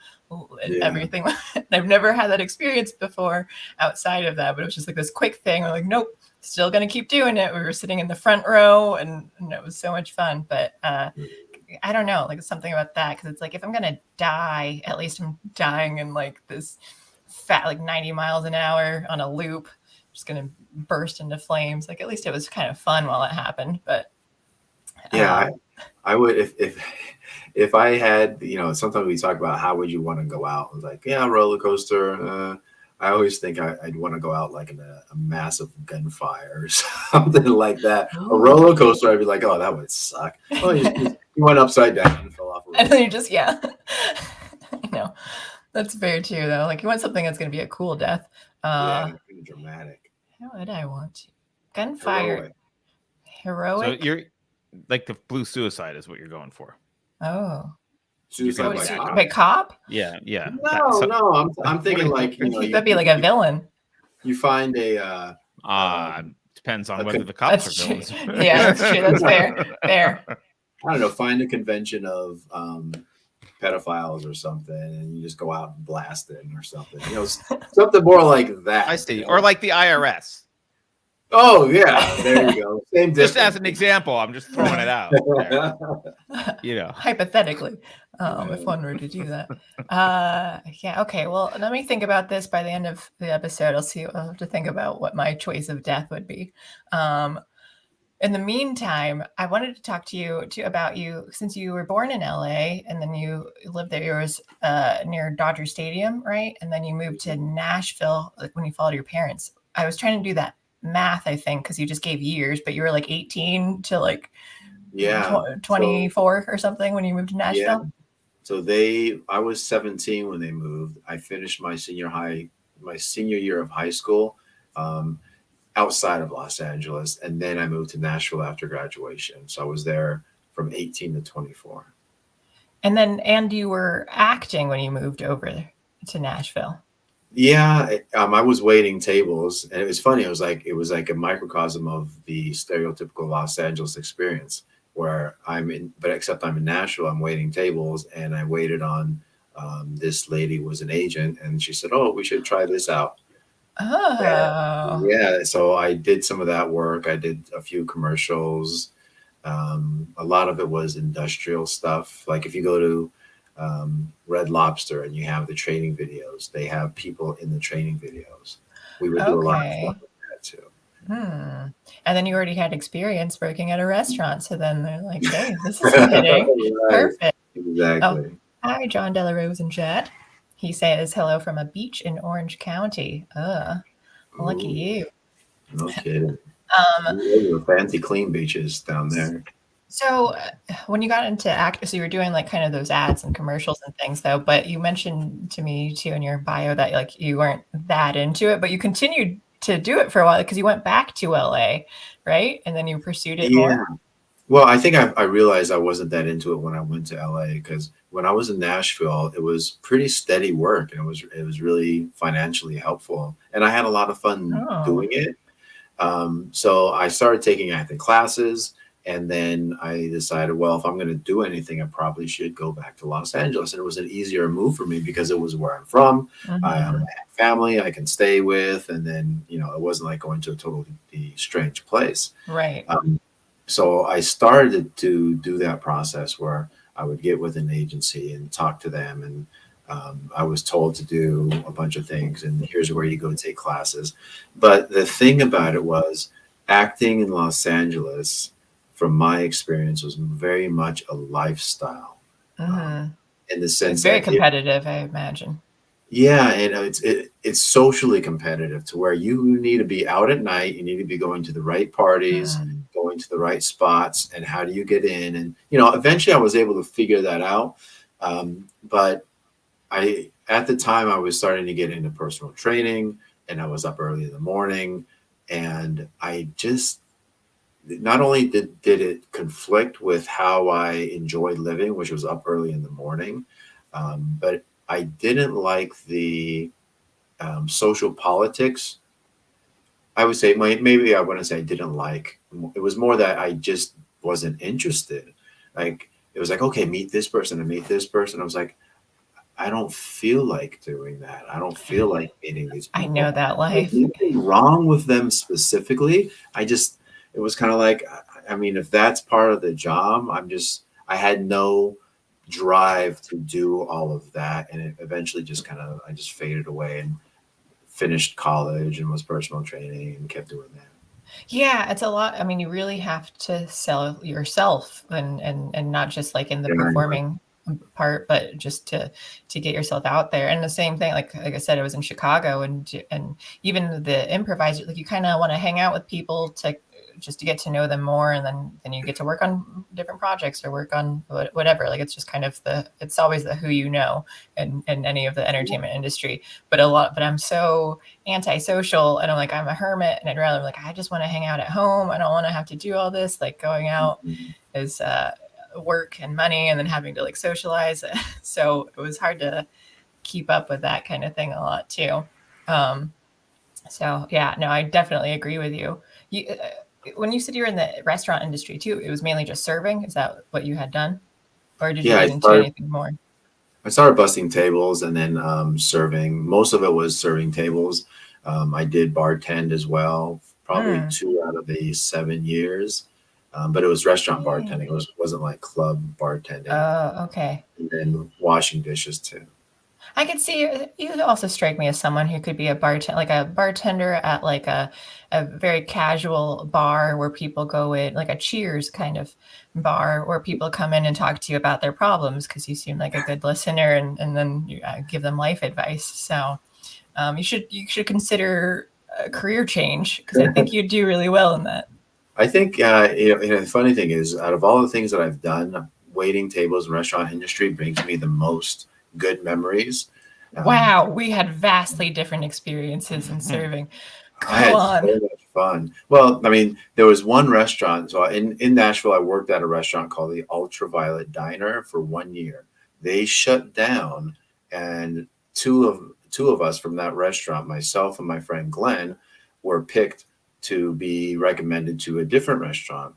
everything. I've never had that experience before outside of that. But it was just like this quick thing. We're like, nope. Still going to keep doing it. We were sitting in the front row and it was so much fun. But I don't know, like something about that. Cause it's like, if I'm going to die, at least I'm dying in like this fat, like 90 miles an hour on a loop, just going to burst into flames. Like, at least it was kind of fun while it happened. But yeah, I would, if I had, sometimes we talk about how would you want to go out? I was like, yeah, roller coaster. I always think I'd want to go out like in a massive gunfire or something like that. A roller coaster, I'd be like, oh, that would suck. Oh, you went upside down and fell off. And then you just, yeah. No, that's fair too, though. Like, you want something that's going to be a cool death. Yeah, dramatic. How would I want to? Gunfire. Heroic. So you're like the blue suicide is what you're going for. Oh. Suicide by cop? Yeah. No, I'm thinking like, that'd be like a villain. You find a depends on whether the cops are villains. Yeah, that's true. That's fair. I don't know, find a convention of pedophiles or something, and you just go out and blast it or something. Something more like that. I see. Or like the IRS. Oh yeah, there you go. Same just as an example, I'm just throwing it out there. Hypothetically, if one were to do that. Yeah. Okay. Well, let me think about this by the end of the episode. I'll have to think about what my choice of death would be. In the meantime, I wanted to talk to you about you, since you were born in LA and then you lived there. You was near Dodger Stadium, right? And then you moved to Nashville when you followed your parents. I was trying to do that math, I think, because you just gave years, but you were like 18 to like 24 or something when you moved to Nashville. Yeah. So I was 17 when they moved. I finished my senior year of high school outside of Los Angeles, and then I moved to Nashville after graduation. So I was there from 18 to 24. And you were acting when you moved over to Nashville. Yeah, I was waiting tables, and it was funny. It was like a microcosm of the stereotypical Los Angeles experience, where I'm in Nashville. I'm waiting tables, and I waited on this lady was an agent, and she said, "Oh, we should try this out." Oh, yeah. So I did some of that work. I did a few commercials. A lot of it was industrial stuff. Like if you go to Red Lobster and you have the training videos, they have people in the training videos. We would do a lot of stuff like that too. And then you already had experience working at a restaurant, so then they're like, hey, this is fitting. Right. Perfect. Exactly. Hi, John Delarose in chat. He says hello from a beach in Orange County. Lucky you. No kidding. Fancy clean beaches down there. So when you got into acting, so you were doing like kind of those ads and commercials and things though, but you mentioned to me too in your bio that like you weren't that into it, but you continued to do it for a while because you went back to LA, right? And then you pursued it more. Well, I think I realized I wasn't that into it when I went to LA, because when I was in Nashville, it was pretty steady work, and it was really financially helpful, and I had a lot of fun doing it. So I started taking acting classes. And then I decided, well, if I'm going to do anything, I probably should go back to Los Angeles. And it was an easier move for me because it was where I'm from. I had family I can stay with. And then, you know, it wasn't like going to a totally strange place. Right. So I started to do that process where I would get with an agency and talk to them. And I was told to do a bunch of things. And here's where you go take classes. But the thing about it was acting in Los Angeles, from my experience, was very much a lifestyle in the sense it's very competitive, I imagine. Yeah, and it's socially competitive to where you need to be out at night, you need to be going to the right parties, going to the right spots, and how do you get in? And you know, eventually I was able to figure that out, but at the time I was starting to get into personal training, and I was up early in the morning, and I just not only did it conflict with how I enjoyed living, which was up early in the morning, but I didn't like the social politics. I would say maybe I wouldn't say I didn't like. It was more that I just wasn't interested. Like it was like, okay, meet this person and meet this person. I was like, I don't feel like doing that. I don't feel like meeting these people. I know that life. There's nothing wrong with them specifically. It was kind of like, I mean, if that's part of the job, I had no drive to do all of that. And it eventually I just faded away and finished college and was personal training and kept doing that. Yeah, it's a lot. I mean, you really have to sell yourself and not just like in the performing part, but just to get yourself out there. And the same thing, like I said, I was in Chicago and even the improviser, like you kind of want to hang out with people to get to know them more, and then you get to work on different projects or work on whatever. Like it's just kind of it's always the who you know in any of the entertainment industry. But I'm so antisocial, and I'm a hermit, and I'd rather I just want to hang out at home. I don't want to have to do all this. Like going out is work and money, and then having to socialize. So it was hard to keep up with that kind of thing a lot too. So yeah, no, I definitely agree with you. When you said you were in the restaurant industry too, it was mainly just serving. Is that what you had done? Or did you get into anything more? I started busting tables and then serving. Most of it was serving tables. I did bartend as well, probably 2 out of the 7 years. But it was restaurant bartending. It wasn't like club bartending. Oh, okay. And then washing dishes too. I could see you also strike me as someone who could be a bartender at like a very casual bar where people go in, like a Cheers kind of bar where people come in and talk to you about their problems because you seem like a good listener, and then you give them life advice. So you should consider a career change because I think you'd do really well in that. I think the funny thing is, out of all the things that I've done, waiting tables in the restaurant industry brings me the most good memories. Wow, we had vastly different experiences in serving. I had so much fun. Well, I mean, there was one restaurant. So in Nashville, I worked at a restaurant called the Ultraviolet Diner for 1 year. They shut down, and two of us from that restaurant, myself and my friend Glenn, were picked to be recommended to a different restaurant.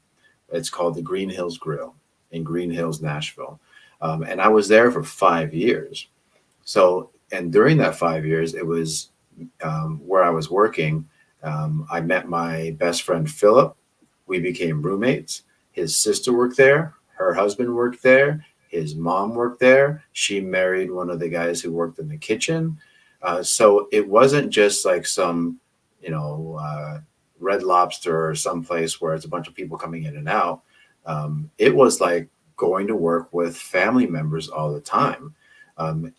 It's called the Green Hills Grill in Green Hills, Nashville. And I was there for 5 years. So, and during that 5 years, it was where I was working. I met my best friend, Philip. We became roommates. His sister worked there. Her husband worked there. His mom worked there. She married one of the guys who worked in the kitchen. So it wasn't just like some, Red Lobster or someplace where it's a bunch of people coming in and out. It was like going to work with family members all the time.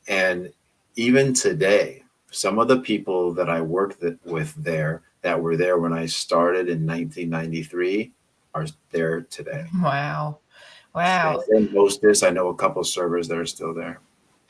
And even today, some of the people that I worked with there that were there when I started in 1993 are there today. Wow. Wow. And hostess, I know a couple of servers that are still there.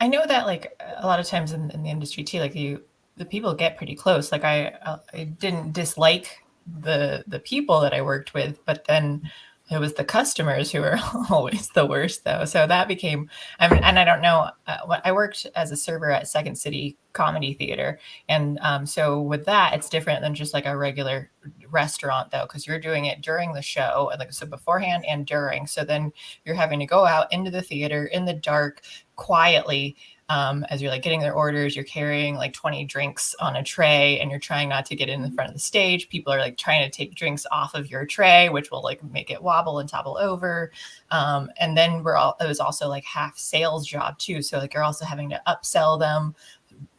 I know that like a lot of times in the industry too, like the people get pretty close. Like I didn't dislike the people that I worked with, but then it was the customers who were always the worst though. So that became, and I don't know, I worked as a server at Second City Comedy Theater. And so with that, it's different than just like a regular restaurant though, because you're doing it during the show, and like so beforehand and during. So then you're having to go out into the theater in the dark, quietly. As you're like getting their orders, you're carrying like 20 drinks on a tray, and you're trying not to get in the front of the stage. People are like trying to take drinks off of your tray, which will like make it wobble and topple over. And then it was also like half sales job too. So like you're also having to upsell them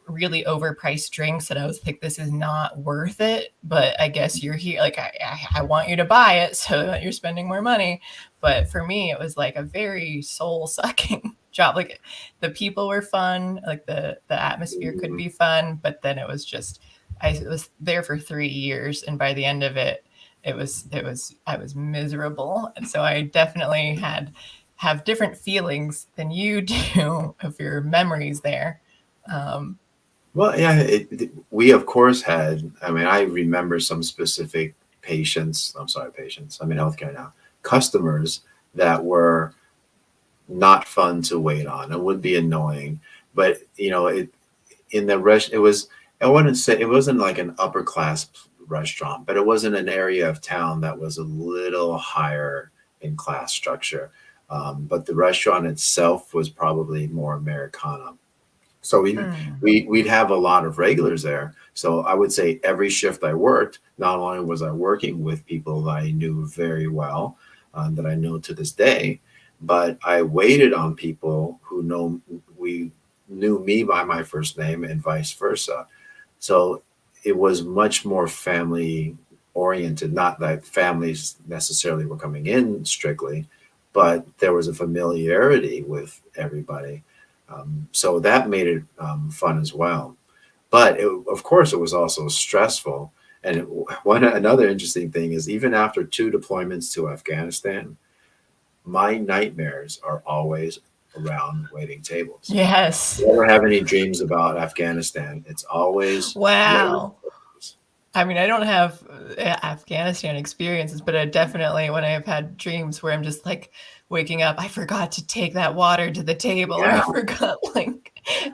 really overpriced drinks. And I was like, this is not worth it, but I guess you're here. Like I want you to buy it so that you're spending more money. But for me, it was like a very soul sucking job. Like the people were fun, like the atmosphere could be fun, but then it was just, I was there for 3 years, and by the end of it, I was miserable. And so I definitely have different feelings than you do of your memories there. Well, yeah, we of course had, I mean, I remember some specific patients, I'm in healthcare now, customers that were not fun to wait on. It would be annoying, but you know, I wouldn't say it wasn't like an upper class restaurant, but it was in an area of town that was a little higher in class structure. But the restaurant itself was probably more Americana. So we'd have a lot of regulars there. So I would say every shift I worked, not only was I working with people that I knew very well, that I know to this day, but I waited on people who knew me by my first name and vice versa. So it was much more family oriented. Not that families necessarily were coming in strictly, but there was a familiarity with everybody. So that made it fun as well. But of course, it was also stressful. And another interesting thing is, even after 2 deployments to Afghanistan, my nightmares are always around waiting tables. Yes. If you ever have any dreams about Afghanistan, it's always wow. I mean, I don't have Afghanistan experiences, but I definitely, when I've had dreams where I'm just like waking up, I forgot to take that water to the table, or I forgot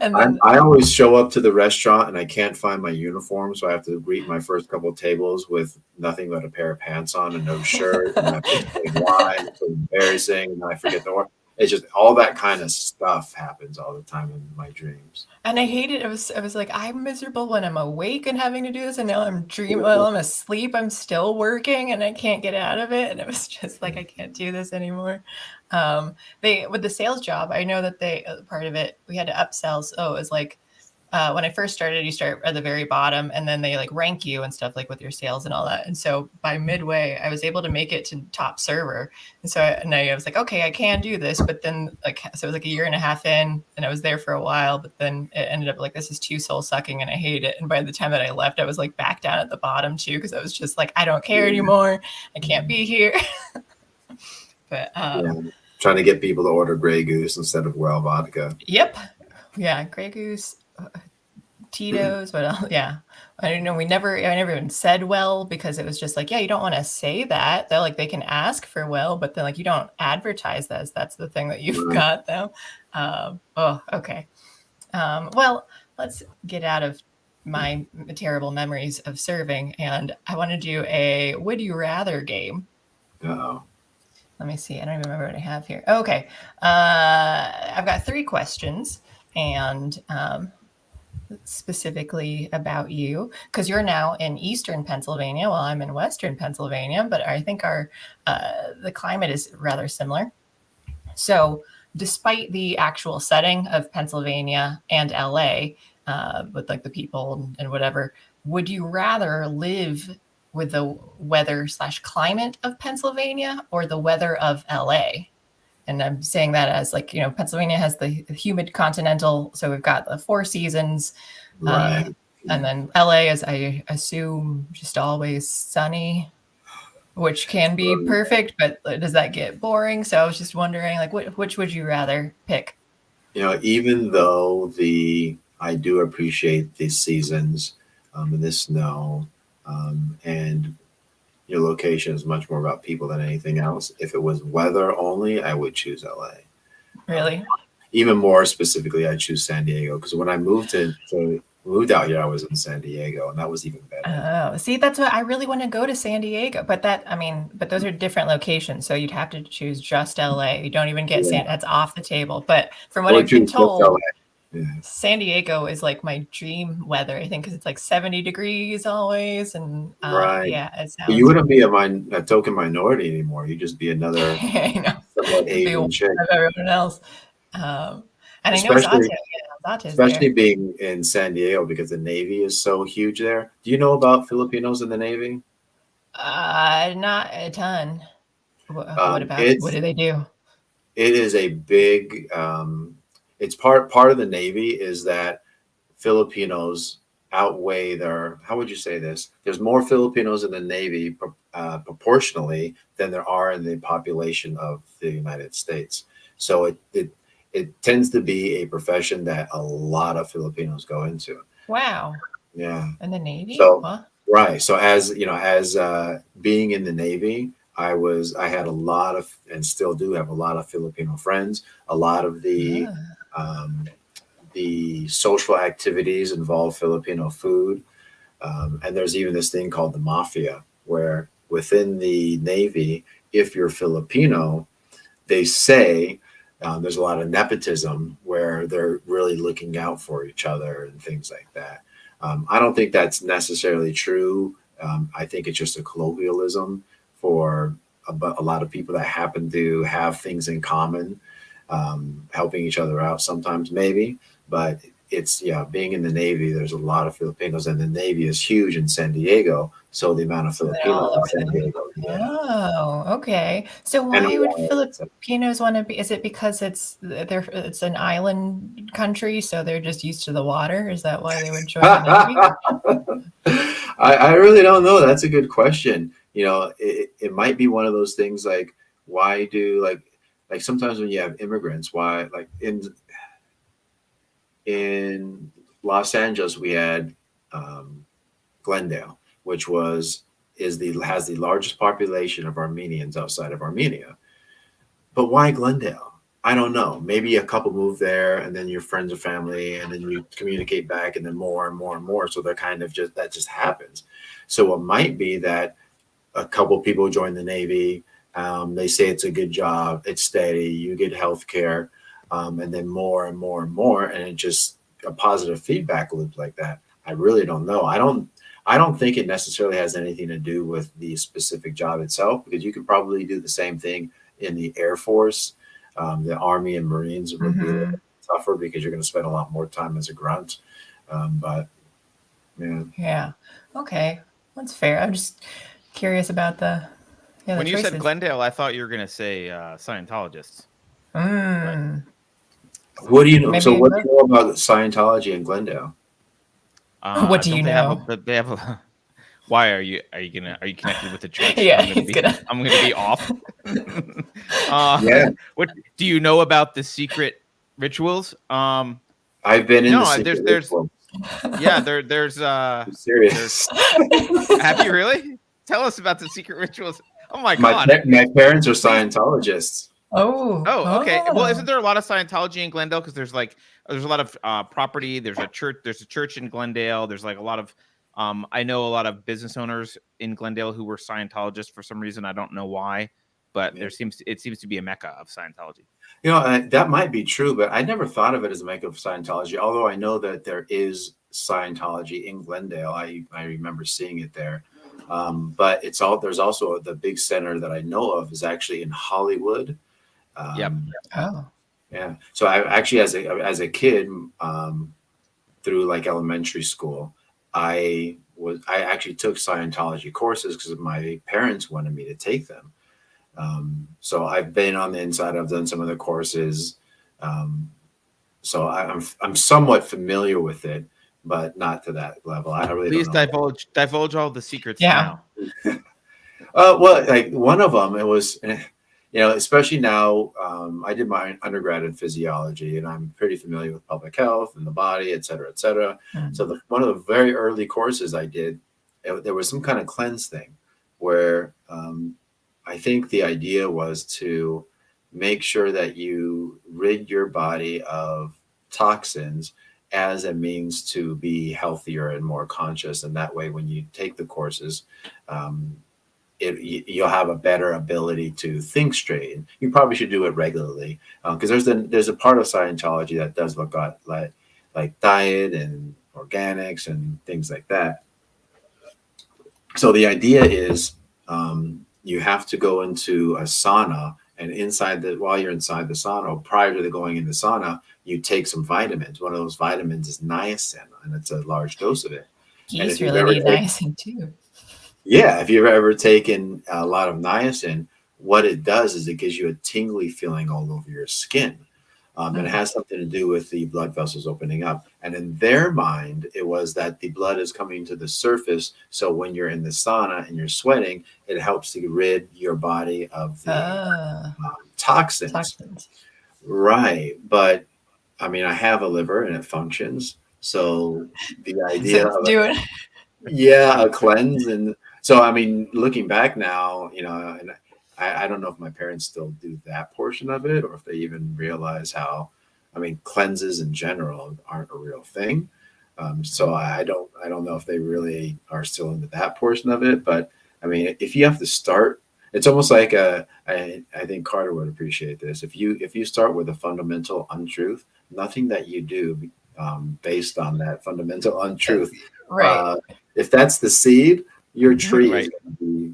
and then I always show up to the restaurant and I can't find my uniform, so I have to greet my first couple of tables with nothing but a pair of pants on and no shirt, and I have to explain why. It's so embarrassing, and I forget the order. It's just all that kind of stuff happens all the time in my dreams. And I hate it. I was like, I'm miserable when I'm awake and having to do this, and now I'm dreaming while I'm asleep. I'm still working and I can't get out of it. And it was just like, I can't do this anymore. With the sales job, I know that part of it, we had to upsell. So it was like, when I first started, you start at the very bottom, and then they like rank you and stuff, like with your sales and all that. And so by midway, I was able to make it to top server. And so I was like, okay, I can do this. But then so it was like 1.5 years in, and I was there for a while, but then it ended up like, this is too soul sucking and I hate it. And by the time that I left, I was like back down at the bottom too, because I was just like, I don't care anymore. I can't be here. But trying to get people to order Grey Goose instead of Well vodka. Yep. Yeah, Grey Goose. Tito's, but yeah, I don't know. I never even said well, because it was just like, yeah, you don't want to say that. They're like, they can ask for well, but then like you don't advertise that. That's the thing that you've got though. Okay. Well, let's get out of my terrible memories of serving, and I want to do a would you rather game. Uh-oh. Let me see. I don't even remember what I have here. Okay. I've got 3 questions, and specifically about you, because you're now in Eastern Pennsylvania while I'm in Western Pennsylvania, but I think the climate is rather similar. So despite the actual setting of Pennsylvania and LA, with like the people and whatever, would you rather live with the weather/climate of Pennsylvania or the weather of LA? And I'm saying that as like, Pennsylvania has the humid continental. So we've got the 4 seasons. Right. And then LA is, I assume, just always sunny, which can be perfect, but does that get boring? So I was just wondering, like, which would you rather pick? Even though I do appreciate the seasons and the snow, and your location is much more about people than anything else. If it was weather only, I would choose LA. Really? Even more specifically, I choose San Diego, because when I moved to moved out here, I was in San Diego, and that was even better. Oh, see, that's what I really want to go to San Diego, but but those are different locations. So you'd have to choose just LA. You don't even get that's off the table. But from what I've been told, San Diego is like my dream weather, I think, because it's like 70 degrees always. And yeah, it sounds. But you wouldn't be a token minority anymore. You'd just be another Asian chick. Everyone else. And especially, I know especially being in San Diego because the Navy is so huge there. Do you know about Filipinos in the Navy? Not a ton. What about what do they do? It is a big. It's part of the Navy is that Filipinos outweigh their. How would you say this? There's more Filipinos in the Navy proportionally than there are in the population of the United States. So it tends to be a profession that a lot of Filipinos go into. Wow. Yeah. In the Navy? So, right. So as being in the Navy, I had a lot of, and still do have a lot of Filipino friends. A lot of the social activities involve Filipino food. And there's even this thing called the mafia, where within the Navy, if you're Filipino, they say there's a lot of nepotism where they're really looking out for each other and things like that. I don't think that's necessarily true. I think it's just a colloquialism for a lot of people that happen to have things in common, helping each other out sometimes maybe. But it's, being in the Navy, there's a lot of Filipinos, and the Navy is huge in San Diego. So the amount of Filipinos in San Diego. Oh, okay. So why would Filipinos want to be? Is it because it's an island country, so they're just used to the water? Is that why they would join the Navy? I really don't know. That's a good question. It might be one of those things like, why do like sometimes when you have immigrants, why like in Los Angeles we had Glendale, which has the largest population of Armenians outside of Armenia. But why Glendale? I don't know. Maybe a couple move there, and then your friends or family, and then you communicate back, and then more and more and more. So they're kind of that just happens. So it might be that a couple people join the Navy. They say it's a good job, it's steady, you get health care, and then more and more and more, and it just a positive feedback loop like that. I really don't know. I don't think it necessarily has anything to do with the specific job itself, because you could probably do the same thing in the Air Force. The Army and Marines would be a little tougher because you're going to spend a lot more time as a grunt. But yeah, okay, that's fair. I'm just curious about the when you choices. said Glendale, I thought you were going to say Scientologists. Right. What do you know? Maybe so what do you know about Scientology and Glendale? What do you know? They have a. Why are you connected with the church? Yeah, I'm gonna be off. What do you know about the secret rituals? I've been in the secret rituals. Yeah, there's I'm serious. Have you really? Tell us about the secret rituals. Oh my God. My parents are Scientologists. Oh, okay. Well, isn't there a lot of Scientology in Glendale? Because there's a lot of property. There's a church in Glendale. There's like a lot of I know a lot of business owners in Glendale who were Scientologists for some reason. I don't know why, but it seems to be a mecca of Scientology. That might be true, but I never thought of it as a mecca of Scientology. Although I know that there is Scientology in Glendale. I remember seeing it there. But there's also the big center that I know of is actually in Hollywood. Oh. Yeah. So I actually, as a kid, through like elementary school, I actually took Scientology courses because my parents wanted me to take them. So I've been on the inside. I've done some of the courses. So I'm somewhat familiar with it, but not to that level. I really Please don't know. divulge all the secrets now. Well, like one of them, it was, especially now, I did my undergrad in physiology, and I'm pretty familiar with public health and the body, et cetera, et cetera. So one of the very early courses I did, there was some kind of cleanse thing where I think the idea was to make sure that you rid your body of toxins as a means to be healthier and more conscious. And that way, when you take the courses, you'll have a better ability to think straight. And you probably should do it regularly, because there's a part of Scientology that does look at like diet and organics and things like that. So the idea is you have to go into a sauna, and while you're inside the sauna, prior to going in the sauna, you take some vitamins. One of those vitamins is niacin, and it's a large dose of it. Geese really need niacin too. Yeah, if you've ever taken a lot of niacin, what it does is it gives you a tingly feeling all over your skin. And it has something to do with the blood vessels opening up. And in their mind, it was that the blood is coming to the surface. So when you're in the sauna and you're sweating, it helps to rid your body of the toxins. Right. But I mean, I have a liver and it functions. So the idea of a cleanse. And so, I mean, looking back now, and I don't know if my parents still do that portion of it, or if they even realize how, I mean, cleanses in general aren't a real thing. So I don't know if they really are still into that portion of it. But I mean, if you have to start, it's almost like I think Carter would appreciate this. If you start with a fundamental untruth, nothing that you do based on that fundamental untruth, right? If that's the seed, your tree is going to be.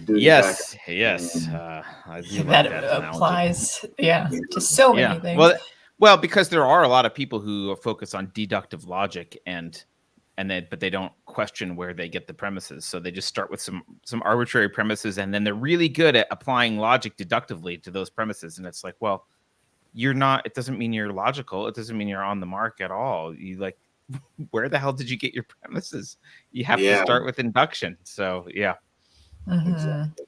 Yes. I do that applies, to so many things. Well, because there are a lot of people who focus on deductive logic but they don't question where they get the premises. So they just start with some arbitrary premises, and then they're really good at applying logic deductively to those premises. And it's like, well, you're not. It doesn't mean you're logical. It doesn't mean you're on the mark at all. Where the hell did you get your premises? You have to start with induction. So Exactly.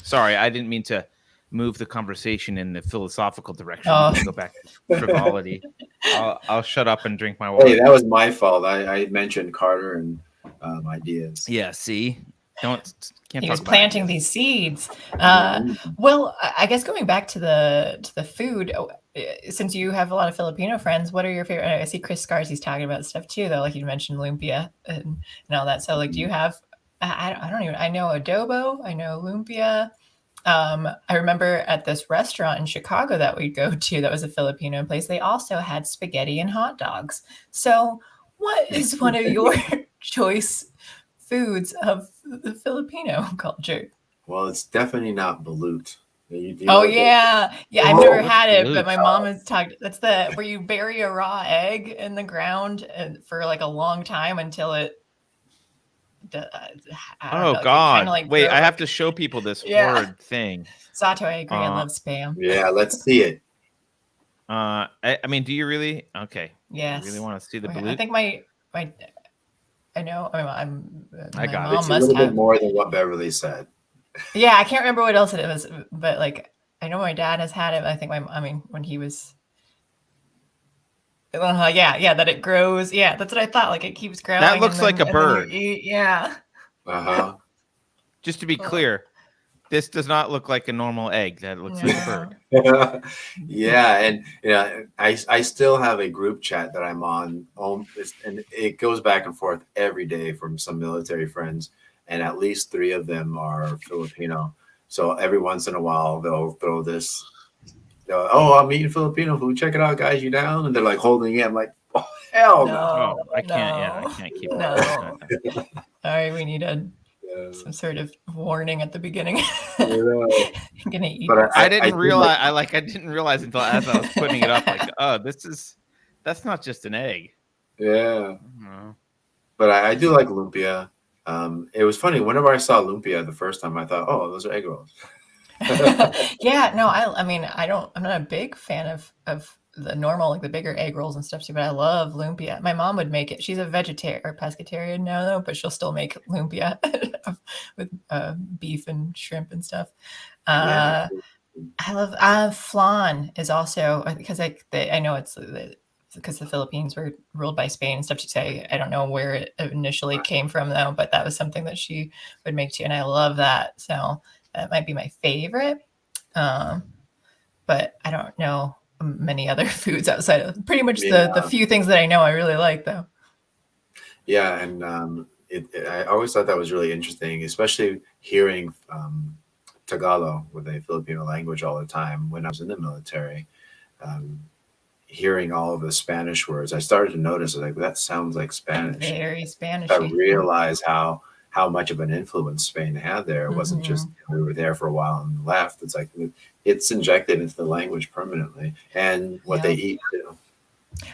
Sorry, I didn't mean to move the conversation in the philosophical direction. Go back to frivolity. I'll shut up and drink my water. Hey, that was my fault. I mentioned Carter and ideas. Yeah, see, he was planting these seeds. Well, I guess going back to the food, since you have a lot of Filipino friends, what are your favorite? I see Chris Scarsi's talking about stuff too, though. Like you mentioned lumpia and all that. So, like, do you have? I know adobo. I know lumpia. I remember at this restaurant in Chicago that we'd go to, that was a Filipino place, they also had spaghetti and hot dogs. So what is one of your choice foods of the Filipino culture? Well, it's definitely not balut. I've never had it, but my mom has talked. That's where you bury a raw egg in the ground for like a long time until it. God! Wait, I have to show people this horrid thing. Sato, I agree. I love spam. Yeah, let's see it. I mean, do you really? Okay. Yes. You really want to see the balut? I think my. I know. I got it. It's a little bit more than what Beverly said. Yeah, I can't remember what else it was, but like I know my dad has had it. I think when he was. That it grows. Yeah, that's what I thought. Like it keeps growing. That looks like a bird. Yeah. Just to be clear, this does not look like a normal egg. That looks like a bird. And I still have a group chat that I'm on, and it goes back and forth every day from some military friends, and at least 3 of them are Filipino. So every once in a while they'll throw this. I'm eating Filipino food. Check it out, guys. You down? And they're like holding it. I'm like, oh, hell no. I can't. Yeah, I can't keep it. No. All right, we need some sort of warning at the beginning. I'm gonna eat. But I didn't realize. I didn't realize until as I was putting it up. Like, that's not just an egg. Yeah. But I do like lumpia. It was funny. Whenever I saw lumpia the first time, I thought, oh, those are egg rolls. I'm not a big fan of the normal, like the bigger egg rolls and stuff too, but I love lumpia. My mom would make it. She's a vegetarian or pescatarian now though, but she'll still make lumpia with beef and shrimp and stuff. I love flan is also because I know it's because the Philippines were ruled by Spain and stuff. To say I don't know where it initially came from though, but that was something that she would make too, and I love that. So that might be my favorite, but I don't know. many other foods outside of pretty much Yeah. the few things that I know I really like, though. Yeah, and I always thought that was really interesting, especially hearing Tagalog with the Filipino language all the time when I was in the military. Um, Hearing all of the Spanish words, I started to notice like that sounds like Spanish. Very Spanish. I realized how much of an influence Spain had there. It wasn't just we were there for a while and left. It's like it's injected into the language permanently, and what they eat too.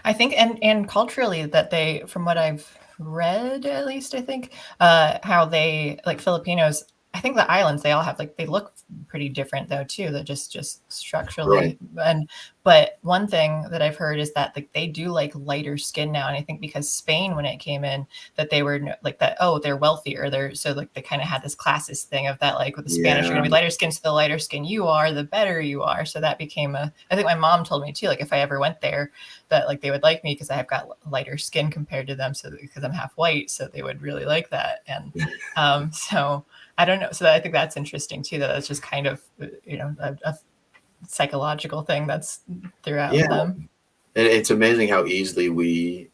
I think, and culturally, that they, from what I've read, at least, I think, how they, like Filipinos, I think the islands, they all have, like, they look pretty different though too. They're just structurally. Right. But one thing that I've heard is that like they do like lighter skin now, and I think because Spain, when it came in, that they were like that. Oh, they're wealthier. They're so like they kind of had this classist thing of that, like with the Spanish, you're gonna be lighter skin. So the lighter skin you are, the better you are. So that became I think my mom told me too, like if I ever went there, that like they would like me because I have got lighter skin compared to them. So because I'm half white, so they would really like that. And so. I don't know. So I think that's interesting too, that that's just kind of, a psychological thing that's throughout them. And it's amazing how easily we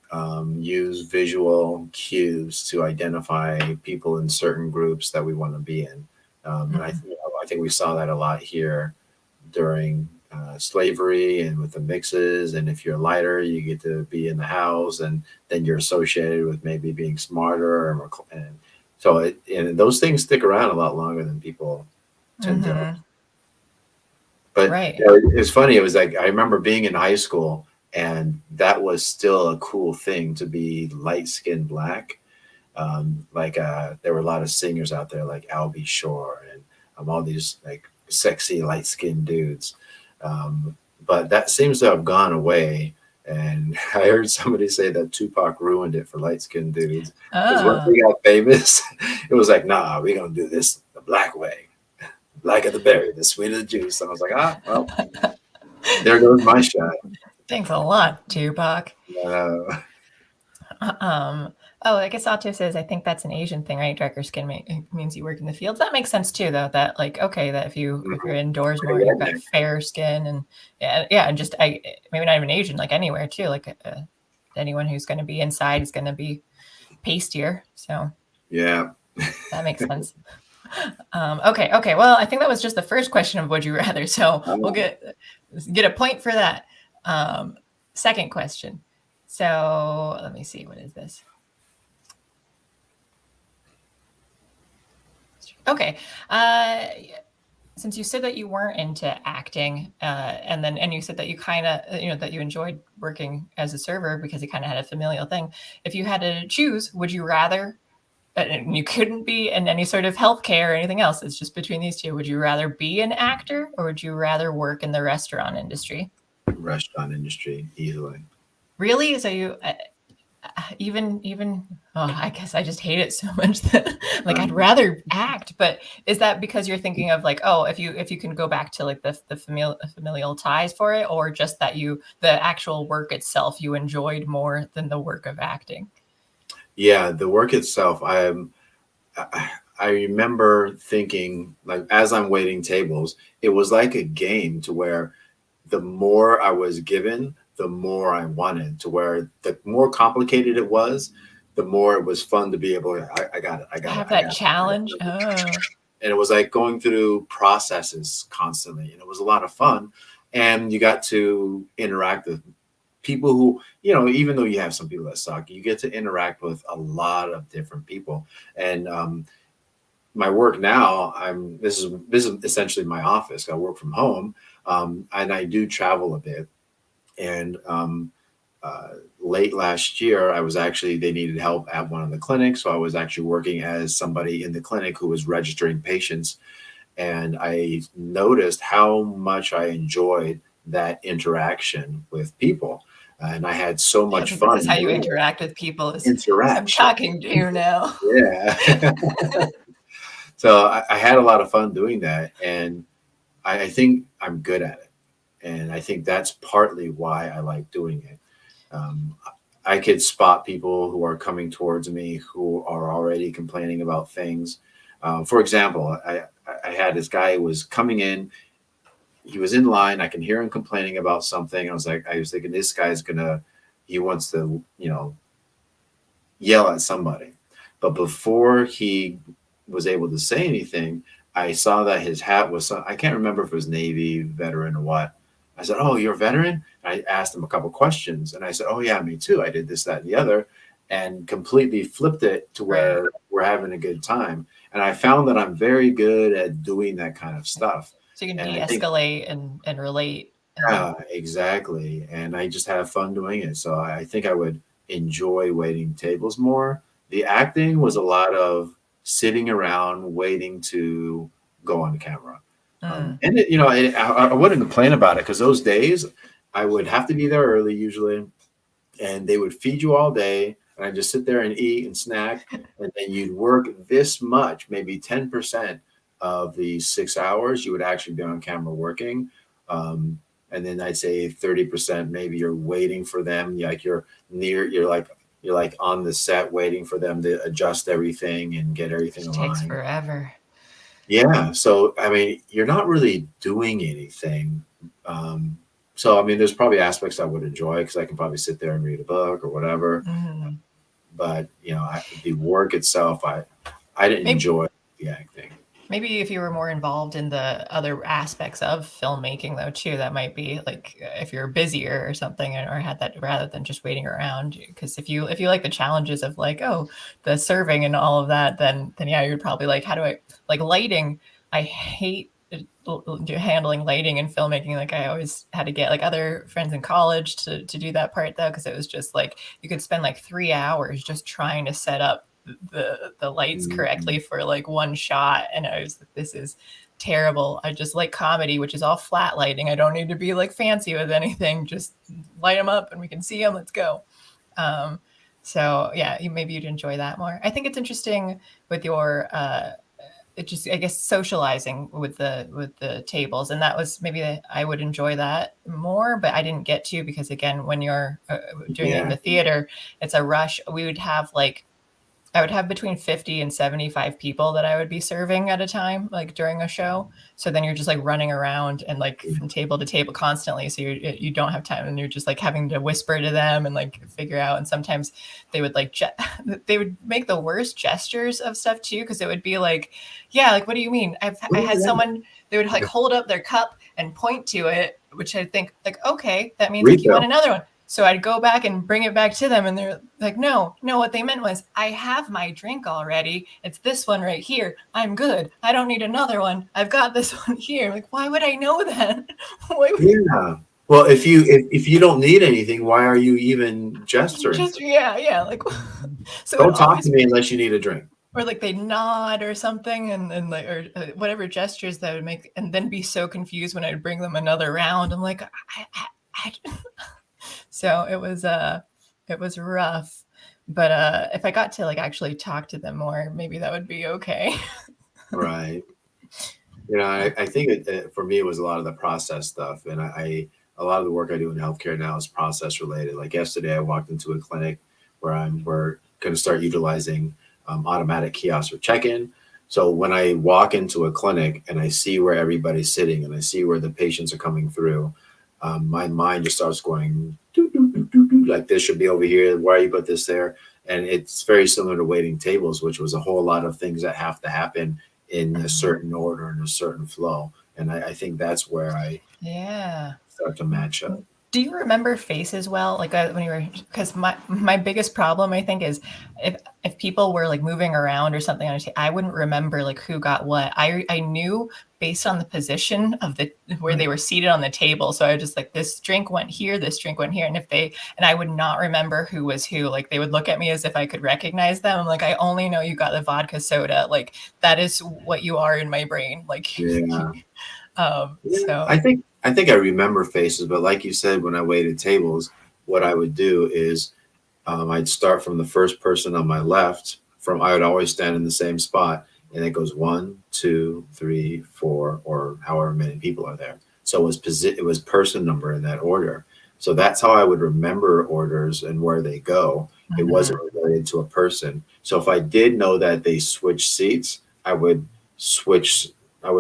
use visual cues to identify people in certain groups that we want to be in. And I think we saw that a lot here during slavery and with the mixes. And if you're lighter, you get to be in the house, and then you're associated with maybe being smarter and so and those things stick around a lot longer than people tend to. But it's funny. It was like I remember being in high school, and that was still a cool thing to be light-skinned Black. There were a lot of singers out there like Albie Shore and all these like sexy light-skinned dudes. But that seems to have gone away. And I heard somebody say that Tupac ruined it for light-skinned dudes. Because once they got famous, it was like, nah, we're going to do this the Black way. Black of the berry, the sweet of the juice. And I was like, well, there goes my shot. Thanks a lot, Tupac. I guess Otto says, I think that's an Asian thing, right? Darker skin means you work in the fields. That makes sense too, though. That like, okay, that if you're indoors more, you've got fair skin, and and just maybe not even Asian, like anywhere too. Like anyone who's going to be inside is going to be pastier. So that makes sense. Okay. Well, I think that was just the first question of would you rather. So we'll get a point for that. Second question. So let me see. What is this? Okay. Since you said that you weren't into acting, and you said that you kind of, that you enjoyed working as a server because you kind of had a familial thing. If you had to choose, would you rather, and you couldn't be in any sort of healthcare or anything else, it's just between these two, would you rather be an actor or would you rather work in the restaurant industry? Restaurant industry, easily. Really? So you... I guess I just hate it so much that like I'd rather act. But is that because you're thinking of like, oh, if you can go back to like the familial ties for it, or just that the actual work itself you enjoyed more than the work of acting? Yeah, the work itself. I remember thinking, like, as I'm waiting tables, it was like a game to where the more I was given, the more I wanted, to where the more complicated it was, the more it was fun to be able to, I got it. I got have it, that challenge. And it was like going through processes constantly. And it was a lot of fun. And you got to interact with people who, even though you have some people that suck, you get to interact with a lot of different people. And my work now, this is essentially my office. I work from home, and I do travel a bit. And late last year, they needed help at one of the clinics. So I was actually working as somebody in the clinic who was registering patients. And I noticed how much I enjoyed that interaction with people. And I had so much fun. That's how you interact with people. I'm talking to you now. Yeah. So I had a lot of fun doing that. And I think I'm good at it. And I think that's partly why I like doing it. I could spot people who are coming towards me who are already complaining about things. For example, I had this guy who was coming in. he was in line. I can hear him complaining about something. I was thinking, this guy's he wants to, yell at somebody. But before he was able to say anything, I saw that his hat was, I can't remember if it was Navy veteran or what. I said, "Oh, you're a veteran?" I asked him a couple questions, and I said, "Oh yeah, me too. I did this, that, and the other," and completely flipped it to where we're having a good time. And I found that I'm very good at doing that kind of stuff. So you can de-escalate and relate. Yeah, exactly. And I just have fun doing it. So I think I would enjoy waiting tables more. The acting was a lot of sitting around waiting to go on camera. And I wouldn't complain about it, because those days I would have to be there early usually, and they would feed you all day, and I just sit there and eat and snack, and then you'd work this much, maybe 10% of the 6 hours you would actually be on camera working. And then I'd say 30% maybe you're waiting for them, like you're like on the set waiting for them to adjust everything and get everything aligned. Takes forever. Yeah. So, I mean, you're not really doing anything. So, I mean, there's probably aspects I would enjoy, because I can probably sit there and read a book or whatever. But, the work itself, I didn't enjoy the acting. Maybe if you were more involved in the other aspects of filmmaking, though, too, that might be like if you're busier or something, or had that rather than just waiting around. Because if you like the challenges of like, the serving and all of that, then yeah, you'd probably like, how do I like lighting? I hate handling lighting and filmmaking. Like I always had to get like other friends in college to do that part, though, because it was just like you could spend like 3 hours just trying to set up the lights correctly for like one shot, and I was like, this is terrible. I just like comedy, which is all flat lighting. I don't need to be like fancy with anything, just light them up and we can see them, let's go. So yeah, maybe you'd enjoy that more. I think it's interesting with your I guess socializing with the tables, and that was maybe I would enjoy that more, but I didn't get to, because again, when you're doing it in the theater, it's a rush. I would have between 50 and 75 people that I would be serving at a time, like during a show. So then you're just like running around and like from table to table constantly. So you don't have time, and you're just like having to whisper to them and like figure out. And sometimes they would like, they would make the worst gestures of stuff too. Cause it would be like, yeah, like, what do you mean? I had someone, they would like hold up their cup and point to it, which I think like, okay, that means like you want another one. So I'd go back and bring it back to them, and they're like, no, what they meant was, I have my drink already. It's this one right here. I'm good. I don't need another one. I've got this one here. Like, why would I know that? Yeah. Well, if you don't need anything, why are you even gesturing? Yeah. Like, so don't talk to me unless you need a drink. Or like they nod or something, and like, or whatever gestures that would make, and then be so confused when I'd bring them another round. I'm like, I So it was rough, but if I got to like actually talk to them more, maybe that would be okay. Right. I think for me, it was a lot of the process stuff, and a lot of the work I do in healthcare now is process related. Like yesterday, I walked into a clinic where we're going to start utilizing automatic kiosks for check-in. So when I walk into a clinic and I see where everybody's sitting and I see where the patients are coming through, my mind just starts going, doo, doo, doo, doo, doo, like this should be over here. Why you put this there? And it's very similar to waiting tables, which was a whole lot of things that have to happen in a certain order and a certain flow. And I think that's where I start to match up. Do you remember faces well? Like when you were, because my biggest problem, I think, is if people were like moving around or something on a table, I wouldn't remember like who got what. I knew based on the position of where they were seated on the table. So I was just like, this drink went here, this drink went here. And I would not remember who was who. Like they would look at me as if I could recognize them. I'm like, I only know you got the vodka soda. Like that is what you are in my brain. Like, So I think I remember faces, but like you said, when I waited tables, what I would do is I'd start from the first person on my left. I would always stand in the same spot, and it goes 1, 2, 3, 4, or however many people are there. So it was person number in that order. So that's how I would remember orders and where they go. It wasn't related to a person. So if I did know that they switched seats, I would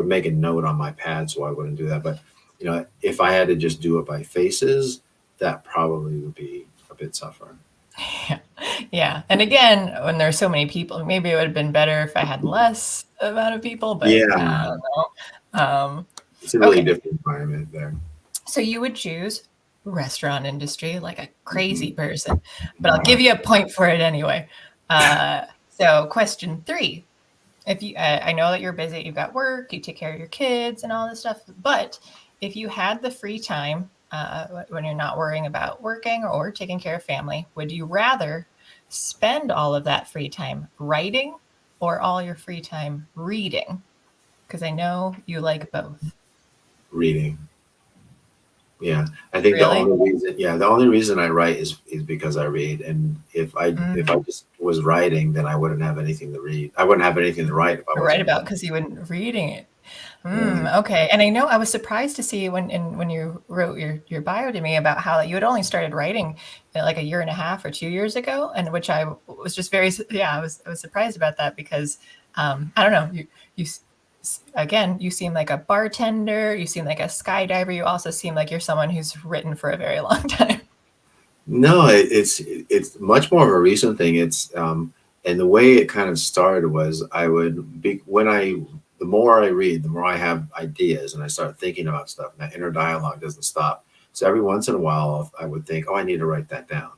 make a note on my pad so I wouldn't do that. But you know, if I had to just do it by faces, that probably would be a bit tougher. Yeah. And again, when there's so many people, maybe it would have been better if I had less amount of people, but Yeah. I don't know. It's a really different environment there. So you would choose restaurant industry like a crazy person, but I'll give you a point for it anyway. So question 3, if you, I know that you're busy, you've got work, you take care of your kids and all this stuff, but if you had the free time when you're not worrying about working or taking care of family, would you rather spend all of that free time writing or all your free time reading? Because I know you like both. Reading. Yeah, I think Really? the only reason I write is because I read. And if I just was writing, then I wouldn't have anything to read. I wouldn't have anything to write if I write about, because you wouldn't reading it. Yeah. Okay. And I know I was surprised to see when you wrote your bio to me about how you had only started writing like a year and a half or 2 years ago, and which I was just very, I was surprised about that because I don't know, you again, you seem like a bartender, you seem like a skydiver, you also seem like you're someone who's written for a very long time. No, it's much more of a recent thing. It's and the way it kind of started was I would be the more I read, the more I have ideas and I start thinking about stuff. And that inner dialogue doesn't stop. So every once in a while, I would think, oh, I need to write that down.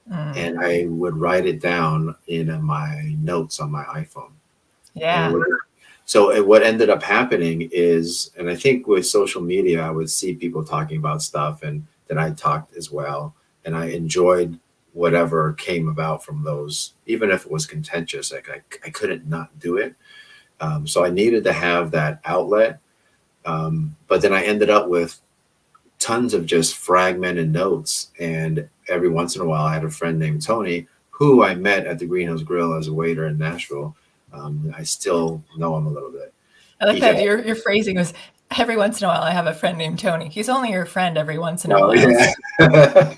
And I would write it down in my notes on my iPhone. Yeah. So what ended up happening is, and I think with social media, I would see people talking about stuff, and then I talked as well. And I enjoyed whatever came about from those, even if it was contentious. Like I couldn't not do it. So I needed to have that outlet. But then I ended up with tons of just fragmented notes. And every once in a while, I had a friend named Tony, who I met at the Greenhouse Grill as a waiter in Nashville. I still know him a little bit. I like that your phrasing was, every once in a while I have a friend named Tony. He's only your friend every once in a while. Yeah.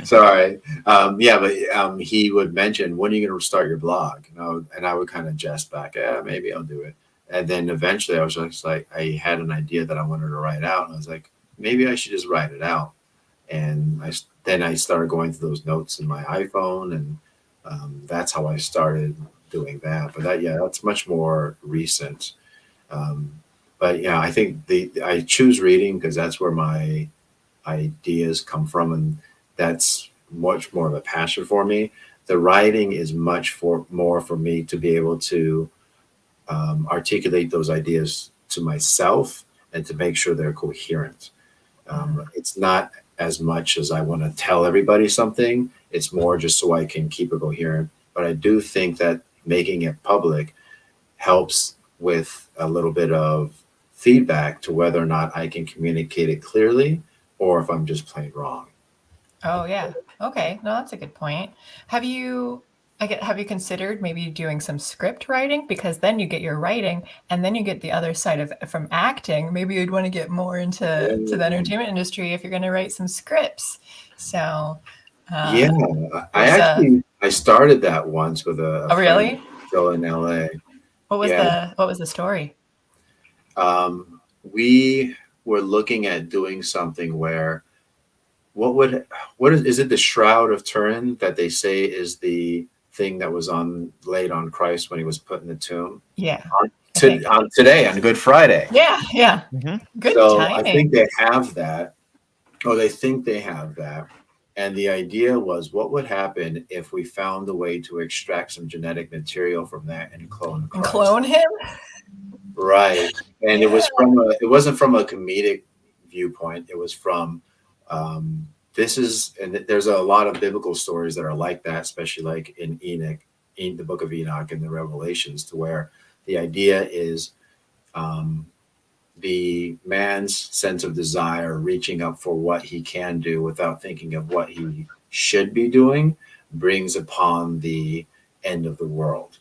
Sorry. But he would mention, when are you going to start your blog? And I would kind of jest back, yeah, maybe I'll do it. And then eventually I was just like, I had an idea that I wanted to write out. And I was like, maybe I should just write it out. And then I started going through those notes in my iPhone, and that's how I started doing that. But that's much more recent. But yeah, I think I choose reading because that's where my ideas come from, and that's much more of a passion for me. The writing is much more for me to be able to articulate those ideas to myself and to make sure they're coherent. It's not as much as I want to tell everybody something. It's more just so I can keep it coherent. But I do think that making it public helps with a little bit of feedback to whether or not I can communicate it clearly or if I'm just plain wrong. Oh yeah. Okay. No, that's a good point. Have you considered maybe doing some script writing? Because then you get your writing and then you get the other side from acting. Maybe you'd want to get more into the entertainment industry if you're going to write some scripts. So I started that once with a oh, really? still in LA. What was the story? We were looking at doing something where is it the Shroud of Turin that they say is the thing that was laid on Christ when he was put in the tomb? Yeah. On today, on Good Friday. Yeah. Mm-hmm. Good timing. I think they have that. Or they think they have that. And the idea was, what would happen if we found a way to extract some genetic material from that and clone Christ? Clone him? Right. And it wasn't from a comedic viewpoint. It was from and there's a lot of biblical stories that are like that, especially like in the book of Enoch and the Revelations, to where the idea is the man's sense of desire reaching up for what he can do without thinking of what he should be doing brings upon the end of the world.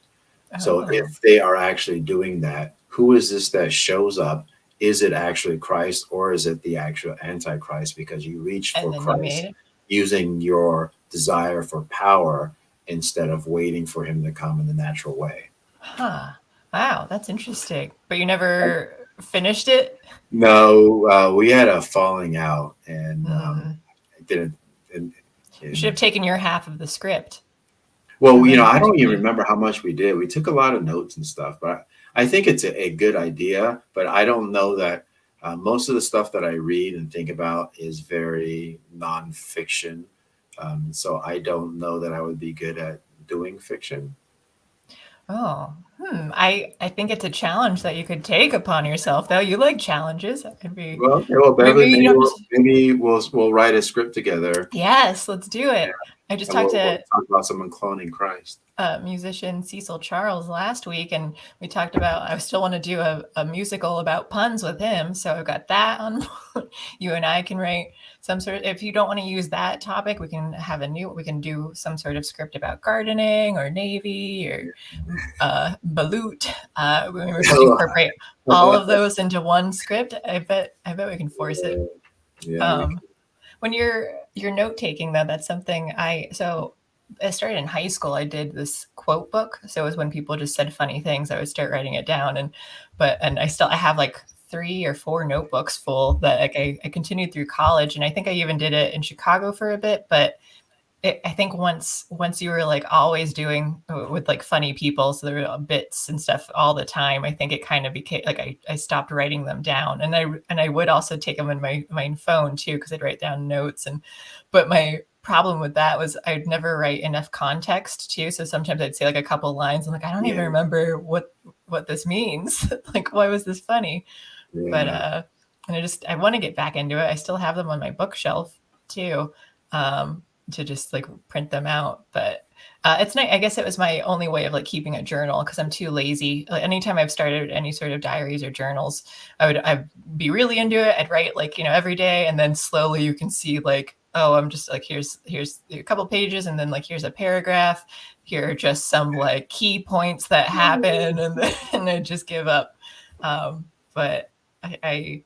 So if they are actually doing that, who is this that shows up? Is it actually Christ, or is it the actual Antichrist? Because you reach for Christ using your desire for power instead of waiting for him to come in the natural way. Huh. Wow, that's interesting. But you never finished it? No, we had a falling out, and it didn't. You should have taken your half of the script. Well, I don't even remember how much we did. We took a lot of notes and stuff, but I think it's a good idea. But I don't know that most of the stuff that I read and think about is very nonfiction. So I don't know that I would be good at doing fiction. Oh, I think it's a challenge that you could take upon yourself, though. You like challenges. Well, Beverly, maybe we'll write a script together. Yes, let's do it. Yeah. I just talked we'll talk about someone cloning Christ. Musician Cecil Charles last week, and we talked about I still want to do a musical about puns with him, so I've got that on. You and I can write some sort of, if you don't want to use that topic, we can do some sort of script about gardening or Navy or balut. We just incorporate all of those into one script. I bet we can force it. Yeah. When you're note taking, though, that's something I started in high school. I did this quote book. So it was when people just said funny things, I would start writing it down. And I have like 3 or 4 notebooks full that I continued through college. And I think I even did it in Chicago for a bit. But I think once you were like always doing with like funny people, so there were bits and stuff all the time, I think it kind of became like I stopped writing them down. And I would also take them in my phone too, because I'd write down notes. But my problem with that was I'd never write enough context too. So sometimes I'd say like a couple lines. I'm like, I don't even remember what this means. Like, why was this funny? Yeah. But and I want to get back into it. I still have them on my bookshelf too, to just like print them out. But it's nice. I guess it was my only way of like keeping a journal, because I'm too lazy. Like, anytime I've started any sort of diaries or journals, I'd be really into it. I'd write like, every day, and then slowly you can see like, oh, I'm just like, here's a couple pages, and then like here's a paragraph. Here are just some like key points that happen, and then I just give up. But I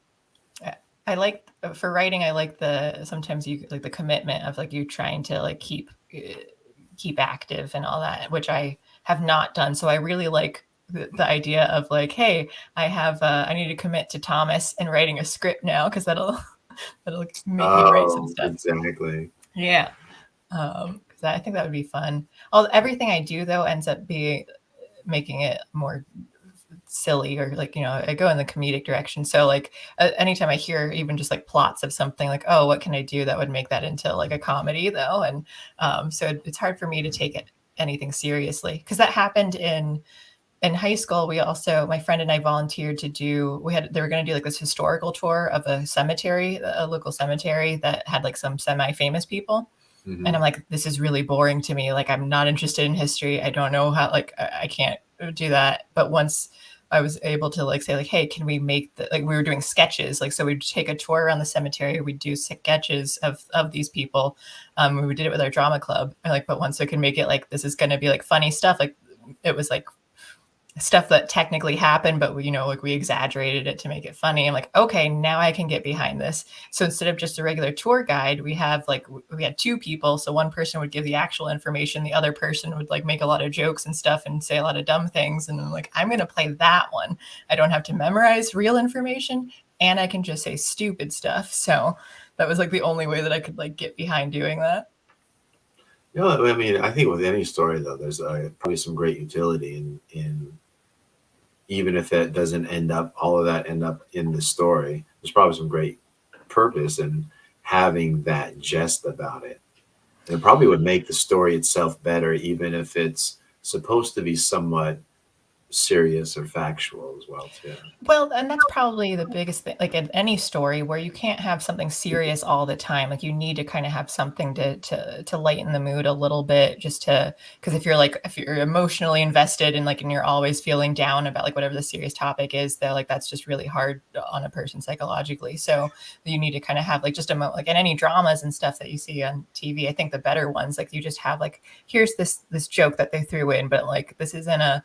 like, for writing, I like sometimes you like the commitment of like you trying to like keep active and all that, which I have not done. So I really like the idea of like, hey, I need to commit to Thomas and writing a script now, because that'll make me write some stuff. Exactly. Yeah. Because I think that would be fun. Everything I do though ends up making it more silly, or like, I go in the comedic direction. So like anytime I hear even just like plots of something, like, oh, what can I do that would make that into like a comedy though? And so it's hard for me to take anything seriously, because that happened in high school. My friend and I volunteered to they were going to do like this historical tour of a local cemetery that had like some semi-famous people. Mm-hmm. And I'm like, this is really boring to me. Like, I'm not interested in history. I don't know how, like, I can't do that. But once I was able to like say like, hey, can we make we were doing sketches, like, so we'd take a tour around the cemetery, we'd do sketches of these people. We did it with our drama club. But once I could make it like, this is going to be like funny stuff, like it was like stuff that technically happened, but we exaggerated it to make it funny. I'm like, okay, now I can get behind this. So instead of just a regular tour guide, we had 2 people. So one person would give the actual information, the other person would like make a lot of jokes and stuff and say a lot of dumb things. And I'm like, I'm going to play that one. I don't have to memorize real information, and I can just say stupid stuff. So that was like the only way that I could like get behind doing that. I mean, I think with any story though, there's probably some great utility in even if that doesn't all of that end up in the story, there's probably some great purpose in having that jest about it. And it probably would make the story itself better, even if it's supposed to be somewhat serious or factual as well too. Well, and that's probably the biggest thing, like in any story where you can't have something serious all the time. Like, you need to kind of have something to lighten the mood a little bit, because if you're emotionally invested and you're always feeling down about like whatever the serious topic is, though, like that's just really hard on a person psychologically. So you need to kind of have like just like in any dramas and stuff that you see on TV, I think the better ones, like you just have like, here's this joke that they threw in, but like this isn't a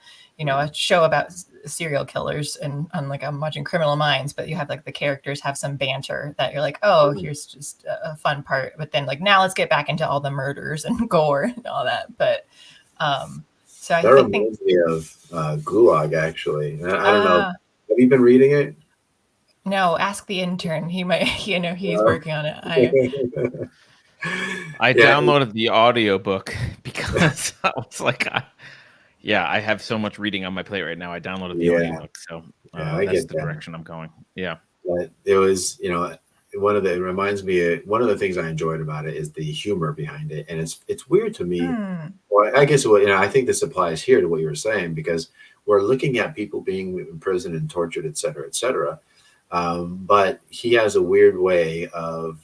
show about serial killers and like I'm watching Criminal Minds, but you have like the characters have some banter that you're like, oh, here's just a fun part. But then like, now let's get back into all the murders and gore and all that. But so that reminds me of Gulag, actually. I don't know. Have you been reading it? No, ask the intern. He might, he's working on it. I downloaded the audiobook because I was like, I have so much reading on my plate right now. I downloaded the audiobook, so that's the direction I'm going. Yeah. But it was, it reminds me, one of the things I enjoyed about it is the humor behind it. And it's weird to me. Well, I guess, I think this applies here to what you were saying, because we're looking at people being imprisoned and tortured, et cetera, et cetera. But he has a weird way of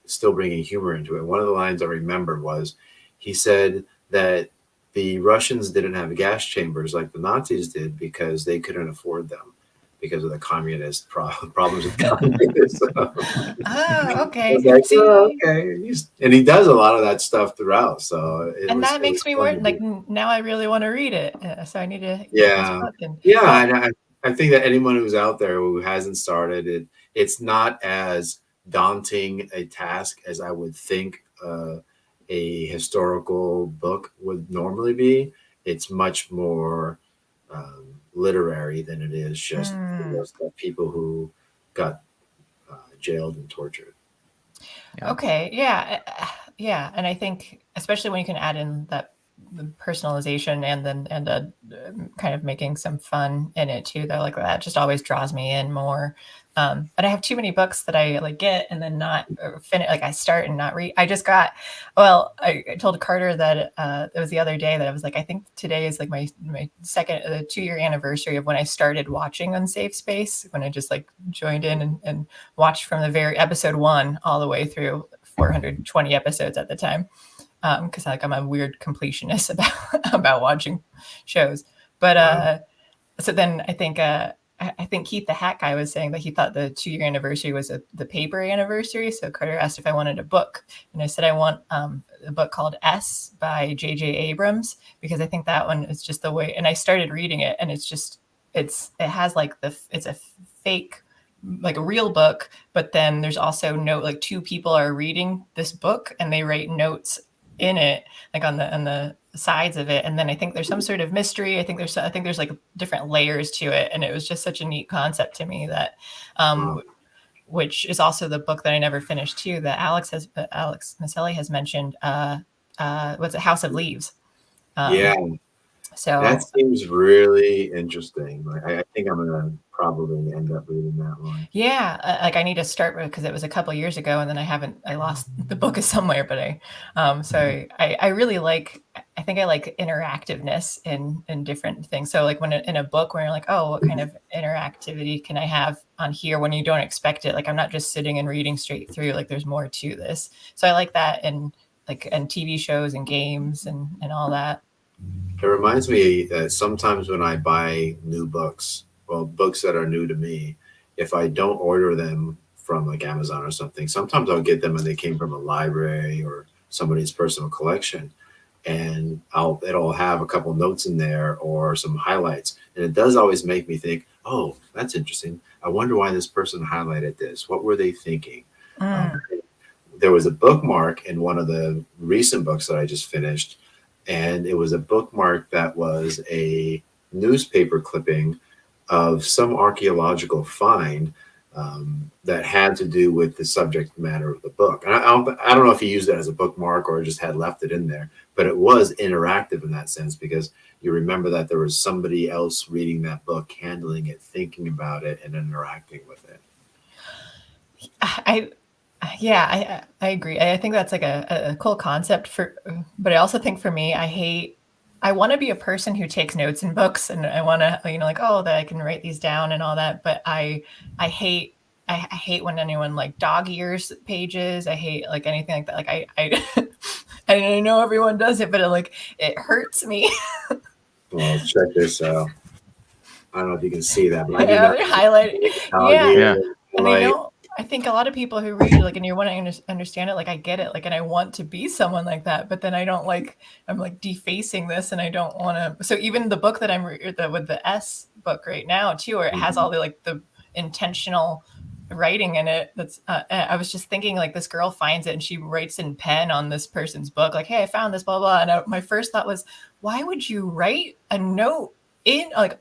still bringing humor into it. One of the lines I remembered was, he said that the Russians didn't have gas chambers like the Nazis did because they couldn't afford them because of the communist problems with communists. Oh, okay. Like, okay. And he does a lot of that stuff throughout. So that makes me more like, now I really want to read it. So I need to. And I think that anyone who's out there who hasn't started it, it's not as daunting a task as I would think a historical book would normally be. It's much more literary than it is just people who got jailed and tortured. Okay. Yeah. And I think, especially when you can add in that personalization and kind of making some fun in it too, though, like that just always draws me in more. But I have too many books that I like get and then not finish. Like I start and not read. I I told Carter that it was the other day that I was like, I think today is like my second 2-year anniversary of when I started watching Unsafe Space, when I just like joined in and watched from the very episode 1 all the way through 420 episodes at the time. Because I'm a weird completionist about watching shows. But so then I think Keith the Hat Guy was saying that he thought the 2-year anniversary was the paper anniversary. So Carter asked if I wanted a book, and I said I want a book called S by J.J. Abrams, because I think that one is just the way. And I started reading it, and it has like it's a fake, like a real book, but then there's also like 2 people are reading this book and they write notes in it, like on the sides of it, and then I think there's some sort of mystery. I think there's like different layers to it, and it was just such a neat concept to me that, which is also the book that I never finished too, that Alex Maselli has mentioned. What's it, House of Leaves? So that seems really interesting. Like, I think I'm gonna probably end up reading that one. Yeah, like I need to start because it was a couple years ago, and then I lost the book is somewhere. But I really like. I think I like interactiveness in different things. So like when in a book where you're like, oh, what kind of interactivity can I have on here when you don't expect it? Like I'm not just sitting and reading straight through. Like there's more to this. So I like that in TV shows and games and all that. It reminds me that sometimes when I buy new books, books that are new to me, if I don't order them from like Amazon or something, sometimes I'll get them and they came from a library or somebody's personal collection, and it'll have a couple notes in there or some highlights, and it does always make me think, oh, that's interesting. I wonder why this person highlighted this. What were they thinking? There was a bookmark in one of the recent books that I just finished, and it was a bookmark that was a newspaper clipping of some archaeological find that had to do with the subject matter of the book. And I don't know if he used it as a bookmark or just had left it in there, but it was interactive in that sense, because you remember that there was somebody else reading that book, handling it, thinking about it, and interacting with it. I agree. I think that's like a cool concept but I also think for me, I want to be a person who takes notes in books, and I want to, like, oh, that I can write these down and all that. But I hate when anyone like dog ears pages. I hate like anything like that. Like I know everyone does it, but it hurts me. Well, check this out. I don't know if you can see that, but they're highlighted. Yeah. And I think a lot of people who read and you want to understand it, like I get it, like, and I want to be someone like that, but then I'm like defacing this, and I don't want to. So even the book that I'm with the S book right now too, where it has all the like the intentional writing in it. That's I was just thinking, like, this girl finds it and she writes in pen on this person's book, like, hey, I found this, blah blah. And my first thought was, why would you write a note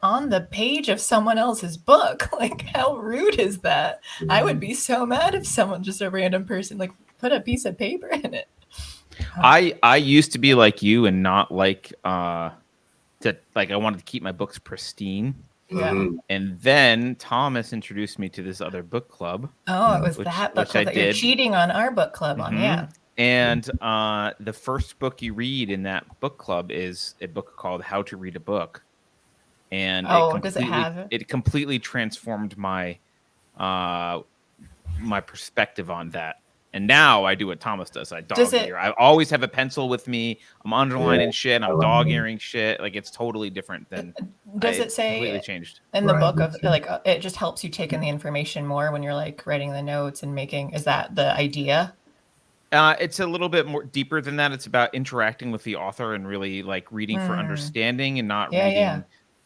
on the page of someone else's book. Like, how rude is that? I would be so mad if someone, just a random person, like put a piece of paper in it. I used to be like you and not like I wanted to keep my books pristine. Yeah. And then Thomas introduced me to this other book club. Oh, it was that book club that you're cheating on our book club on, yeah. And the first book you read in that book club is a book called How to Read a Book. And does it have it? It completely transformed my my perspective on that. And now I do what Thomas does. I dog ear. I always have a pencil with me. I'm underlining shit. I'm dog earing shit. Like, it's totally different than. Does it say completely changed in the book of like it just helps you take in the information more when you're like writing the notes and making? Is that the idea? It's a little bit more deeper than that. It's about interacting with the author and really like reading for understanding and not reading.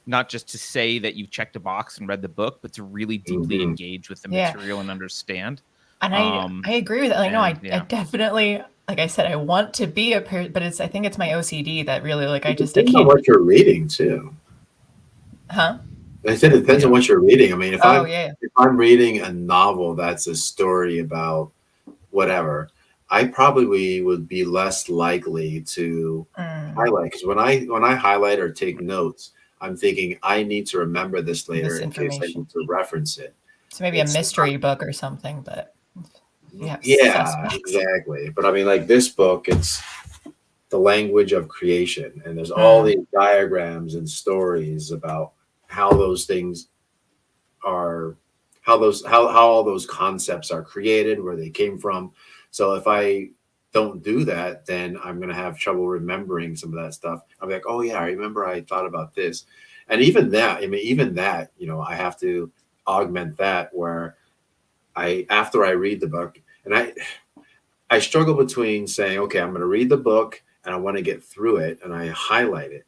Not just to say that you've checked a box and read the book, but to really deeply engage with the material and understand. And I agree with that. Like, I definitely, like I said, I want to be a parent, but I think it's my OCD that really, like, I can't. On what you're reading too. Huh? I said it depends on what you're reading. I mean, if I'm reading a novel that's a story about whatever, I probably would be less likely to highlight, because when I highlight or take notes, I'm thinking I need to remember this later in case I need to reference it. So maybe a mystery book or something, but exactly. But I mean, like this book, it's the language of creation, and there's all these diagrams and stories about how those things are, how all those concepts are created, where they came from. So if I don't do that, then I'm going to have trouble remembering some of that stuff. I'll be like, oh yeah, I remember I thought about this. And even that, I have to augment that, where after I read the book, and I struggle between saying, okay, I'm going to read the book and I want to get through it and I highlight it.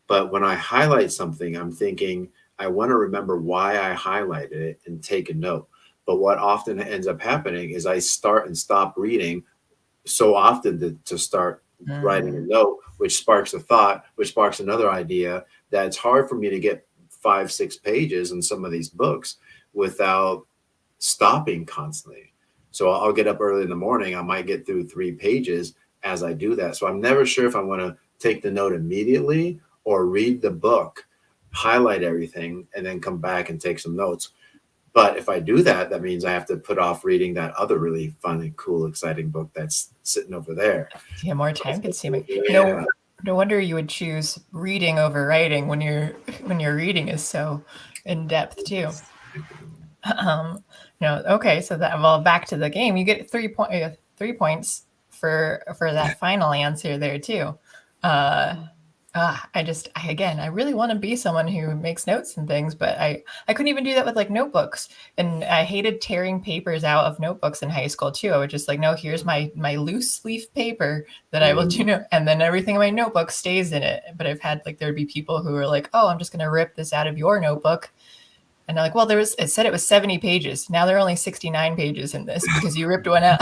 But when I highlight something, I'm thinking, I want to remember why I highlighted it and take a note. But what often ends up happening is I start and stop reading so often to start writing a note, which sparks a thought, which sparks another idea, that it's hard for me to get 5-6 pages in some of these books without stopping constantly. So I'll get up early in the morning. I might get through 3 pages as I do that. So I'm never sure if I want to take the note immediately or read the book, highlight everything, and then come back and take some notes. But if I do that, that means I have to put off reading that other really fun and cool, exciting book that's sitting over there. Yeah, more time consuming. Yeah. No wonder you would choose reading over writing when your reading is so in depth too. Okay, so back to the game. You get 3 points for that final answer there too. I really want to be someone who makes notes and things, but I couldn't even do that with like notebooks. And I hated tearing papers out of notebooks in high school too. I would just like, no, here's my loose leaf paper that I will do, and then everything in my notebook stays in it. But I've had there'd be people who were like, oh, I'm just going to rip this out of your notebook. And they're like, well, it said it was 70 pages. Now there are only 69 pages in this because you ripped one out.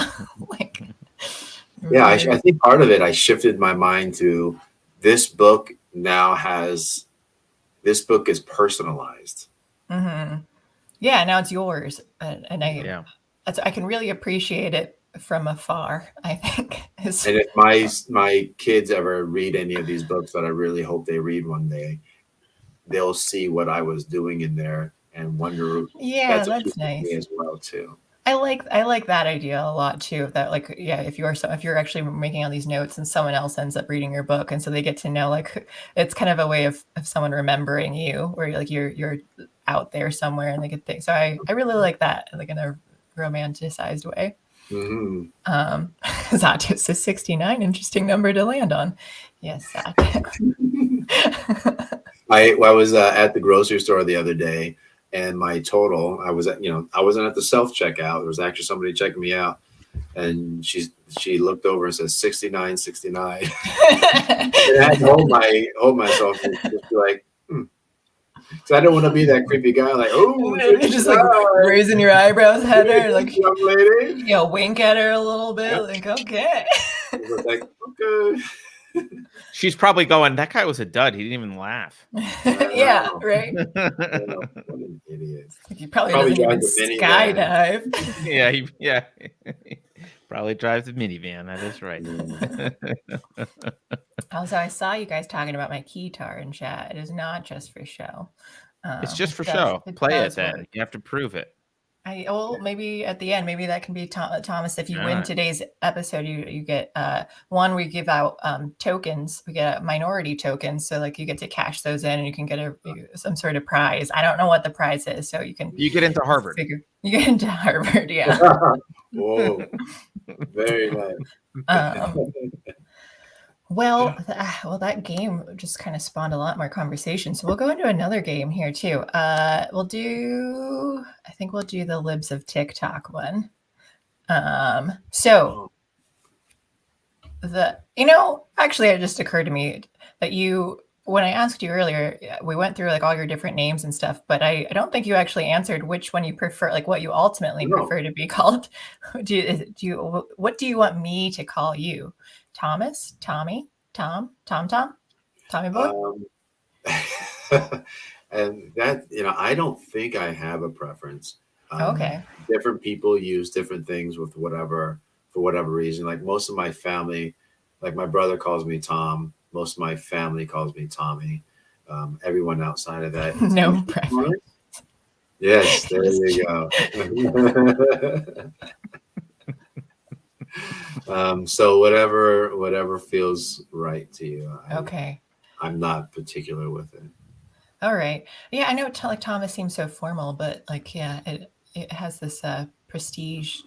I think part of it, I shifted my mind to, this book is personalized. Mm-hmm. Yeah, now it's yours, and I can really appreciate it from afar, I think. And if my kids ever read any of these books that I really hope they read one day, they'll see what I was doing in there and wonder. Yeah, that's nice as well too. I like that idea a lot too. That if you're actually making all these notes and someone else ends up reading your book, and so they get to know, it's kind of a way of someone remembering you, where you're out there somewhere and they get things. So I really like that, like in a romanticized way. Zatus is 69, interesting number to land on. Yes, I was at the grocery store the other day. And my total, I wasn't at the self-checkout. There was actually somebody checking me out. And she looked over and said 69, 69. And I had to hold myself and just be like, So I don't want to be that creepy guy, like, oh, you're just like raising your eyebrows at her, like, young lady. Wink at her a little bit, like, okay. I was like, okay. She's probably going, that guy was a dud. He didn't even laugh. Yeah, right. What an idiot. He probably doesn't even skydive. Yeah, probably drives a minivan. That is right. Also, I saw you guys talking about my keytar in chat. It is not just for show. It's just for show. Play it then. Work. You have to prove it. Maybe at the end, maybe that can be Thomas. If you win today's episode, you get one. We give out tokens. We get minority tokens, so like you get to cash those in, and you can get some sort of prize. I don't know what the prize is, so you get into Harvard. You get into Harvard, yeah. Whoa, very nice. Well, that game just kind of spawned a lot more conversation. So we'll go into another game here too. I think we'll do the Libs of TikTok one. Actually, it just occurred to me that when I asked you earlier, we went through like all your different names and stuff, but I don't think you actually answered which one you prefer, like what you ultimately prefer to be called. What do you want me to call you? Thomas, Tommy, Tom, Tommy boy? And that, I don't think I have a preference. Okay. Different people use different things for whatever reason. Like most of my family, like my brother calls me Tom. Most of my family calls me Tommy. Everyone outside of that. No preference. Yes, there you go. So whatever feels right to you. Okay. I'm not particular with it. All right. Yeah, I know like Thomas seems so formal, but like, yeah, it has this prestige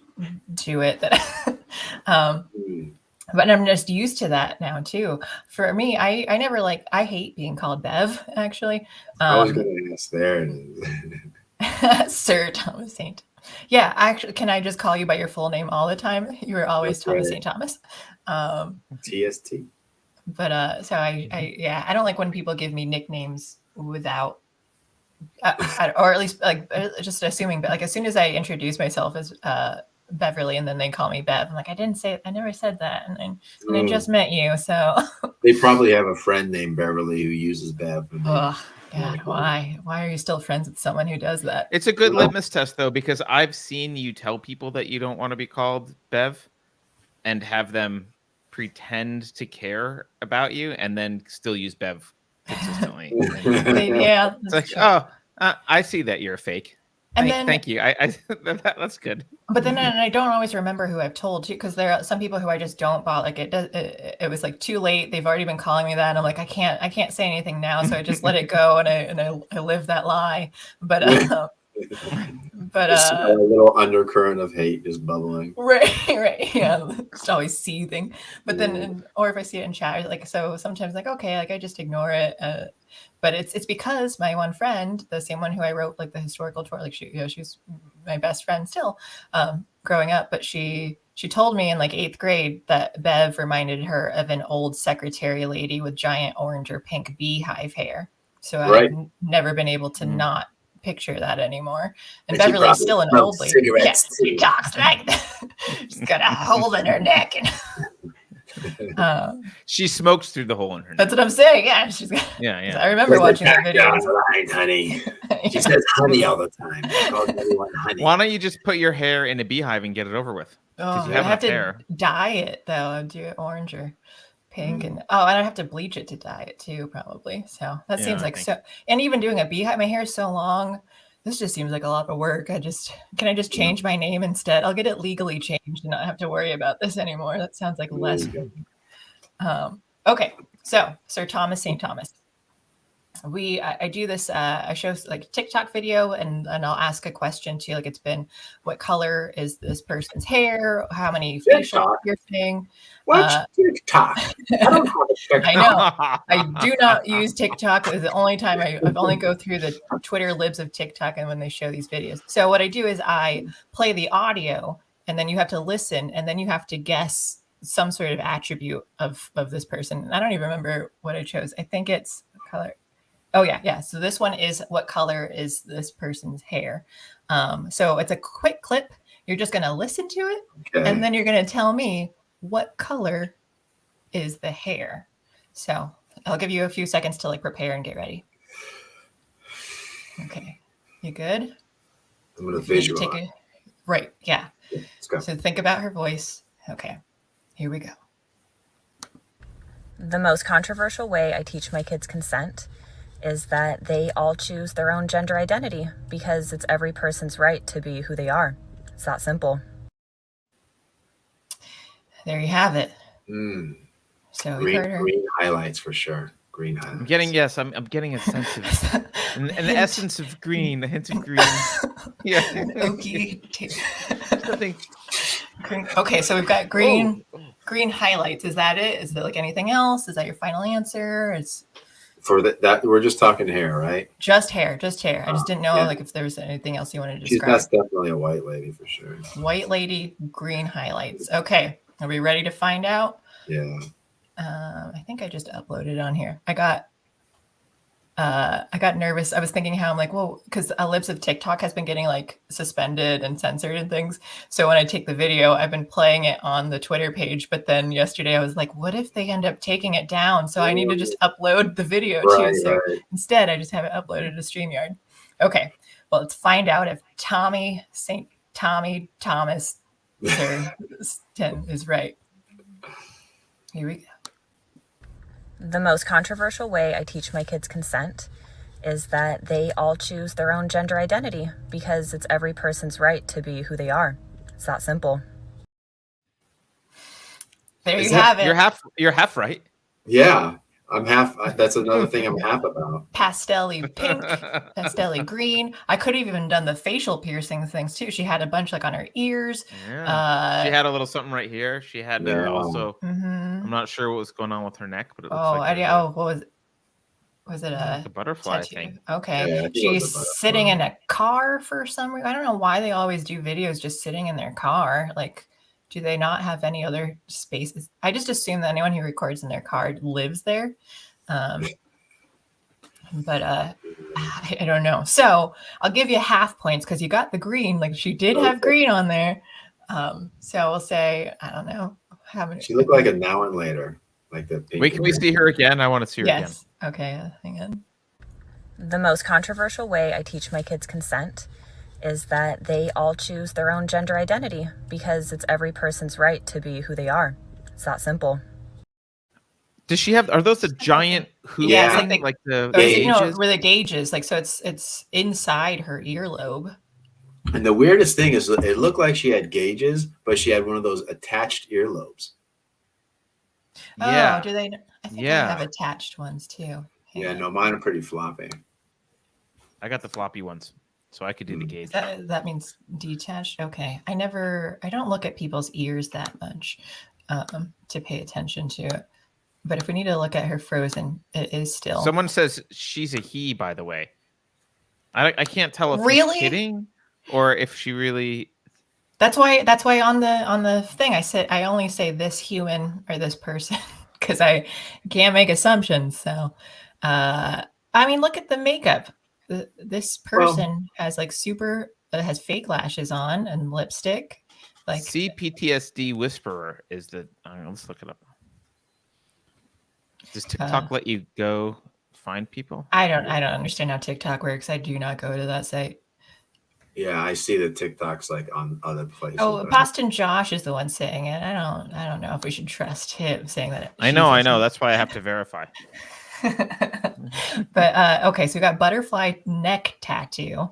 to it that but I'm just used to that now too. For me, I never I hate being called Bev, actually. I was gonna ask there. Sir Thomas Saint. Yeah, actually, can I just call you by your full name all the time? You were always Thomas St. Thomas. TST. But so I don't like when people give me nicknames without, or at least like just assuming. But like as soon as I introduce myself as Beverly, and then they call me Bev, I'm like, I never said that, and I just met you, so. They probably have a friend named Beverly who uses Bev. Oh God, why are you still friends with someone who does that? It's a good litmus test though, because I've seen you tell people that you don't want to be called Bev, and have them pretend to care about you, and then still use Bev consistently. Yeah, it's like, I see that you're a fake. And then, thank you. That's good. But then I don't always remember who I've told to, because there are some people who I just don't bother. Like it was like too late. They've already been calling me that. And I'm like, I can't say anything now, so I just let it go, and I live that lie. But a little undercurrent of hate is bubbling. Right, yeah, it's always seething. But then, or if I see it in chat, like so sometimes like okay, like I just ignore it. But it's because my one friend, the same one who I wrote like the historical tour, like she's my best friend still, growing up. But she told me in like 8th grade that Bev reminded her of an old secretary lady with giant orange or pink beehive hair. So I've never been able to not picture that anymore. And Beverly's still an old lady. Yes, she talks like that. She's got a hole in her neck, and she smokes through the hole in her neck. That's what I'm saying. Yeah, she's got. Yeah. I remember watching that video. Line, honey. She says honey all the time. She calls everyone honey. Why don't you just put your hair in a beehive and get it over with? Oh, you have I have to hair. dye it though. I'd do it orange or pink, and I have to bleach it to dye it too, probably. So that seems like so. And even doing a beehive, my hair is so long. This just seems like a lot of work. Can I just change my name instead? I'll get it legally changed and not have to worry about this anymore. That sounds like less. Okay, so Sir Thomas St. Thomas. I do this. I show like TikTok video, and I'll ask a question too. Like it's been, what color is this person's hair? How many facial piercing? What's TikTok? I don't have a TikTok. I know. I do not use TikTok. It's the only time I've only go through the Twitter libs of TikTok, and when they show these videos. So what I do is I play the audio, and then you have to listen, and then you have to guess some sort of attribute of this person. And I don't even remember what I chose. I think it's color. Oh yeah. So this one is, what color is this person's hair? So it's a quick clip. You're just going to listen to it, and then you're going to tell me what color is the hair. So I'll give you a few seconds to like prepare and get ready. Okay. You good? I'm going to visualize. Right. Yeah. Let's go. So think about her voice. Okay. Here we go. The most controversial way I teach my kids consent is that they all choose their own gender identity because it's every person's right to be who they are. It's that simple. There you have it. So green highlights for sure. Green highlights. I'm getting a sense of an essence of green, a hint of green. Yeah. Oaky. Something. Okay, so we've got green highlights. Is that it? Is there like anything else? Is that your final answer? For that we're just talking hair, right? Just hair. I just didn't know like if there was anything else you wanted to describe. That's definitely a white lady for sure. White lady, green highlights. Okay, are we ready to find out? Yeah. I think I just uploaded on here. I got nervous. I was thinking how I'm like, well, because Libs of TikTok has been getting like suspended and censored and things. So when I take the video, I've been playing it on the Twitter page. But then yesterday I was like, what if they end up taking it down? So I need to just upload the video too. So instead, I just have it uploaded to StreamYard. Okay. Well, let's find out if St. Tommy Thomas is right. Here we go. The most controversial way I teach my kids consent is that they all choose their own gender identity because it's every person's right to be who they are. It's that simple. There you have it. You're half right. Yeah, I'm half. That's another thing I'm half about. Pastel-y pink, pastel-y green. I could have even done the facial piercing things too. She had a bunch like on her ears. Yeah. She had a little something right here. She had also. I'm not sure what was going on with her neck, but it looks like. What was it? Was it a butterfly tattoo? thing? Okay. Yeah, she's sitting in a car for some reason. I don't know why they always do videos just sitting in their car. Like, do they not have any other spaces? I just assume that anyone who records in their car lives there. But I don't know. So I'll give you half points because you got the green. Like she did have green on there. So we'll say, I don't know. How many? She looked like a now and later. Like the pink. Wait, can we see her again? I want to see her again. Yes. Okay. Hang on. The most controversial way I teach my kids consent is that they all choose their own gender identity because it's every person's right to be who they are. It's that simple. Does she have? Are those the giant hoops? Yeah, like the gauges? No, where the gauges. Like so, it's inside her earlobe. And the weirdest thing is, it looked like she had gauges, but she had one of those attached earlobes. Yeah. Oh, do they? I think I have attached ones too. Yeah, no, mine are pretty floppy. I got the floppy ones, so I could do the gauge. That means detached. Okay, I don't look at people's ears that much to pay attention to it. But if we need to look at her frozen, it is still. Someone says she's a he, by the way. I can't tell if really he's kidding or if she really. That's why on the thing I said I only say this human or this person because I can't make assumptions. So, I mean, look at the makeup. This person has like has fake lashes on and lipstick. Like CPTSD whisperer is the. Let's look it up. Does TikTok let you go find people? I don't understand how TikTok works. I do not go to that site. Yeah, I see the TikToks like on other places. Oh, Boston Josh is the one saying it. I don't know if we should trust him saying that. I know. That's why I have to verify. But okay, so we got butterfly neck tattoo.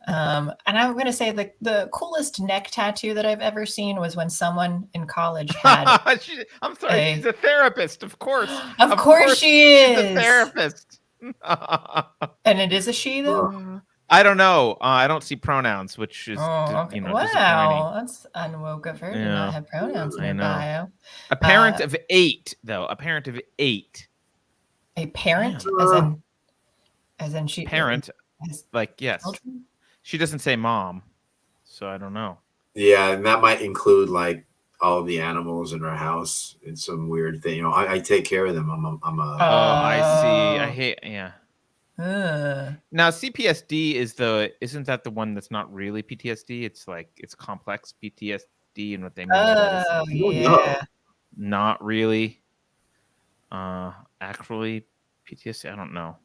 And I'm going to say the coolest neck tattoo that I've ever seen was when someone in college had. I'm sorry, she's a therapist, of course. Of course she is. She's a therapist. And it is a she, though? I don't know. I don't see pronouns, which is okay. Wow, that's unwoke of her to not have pronouns in her bio. A parent of 8, though. A parent of 8. A parent, as in she. Parent, like yes. Children? She doesn't say mom, so I don't know. Yeah, and that might include like all the animals in her house. It's some weird thing. You know, I take care of them. I see. I hate. Yeah. Now CPSD isn't that the one that's not really PTSD? It's like it's complex PTSD, and what they mean by that is yeah, not really. Actually, PTSD, I don't know.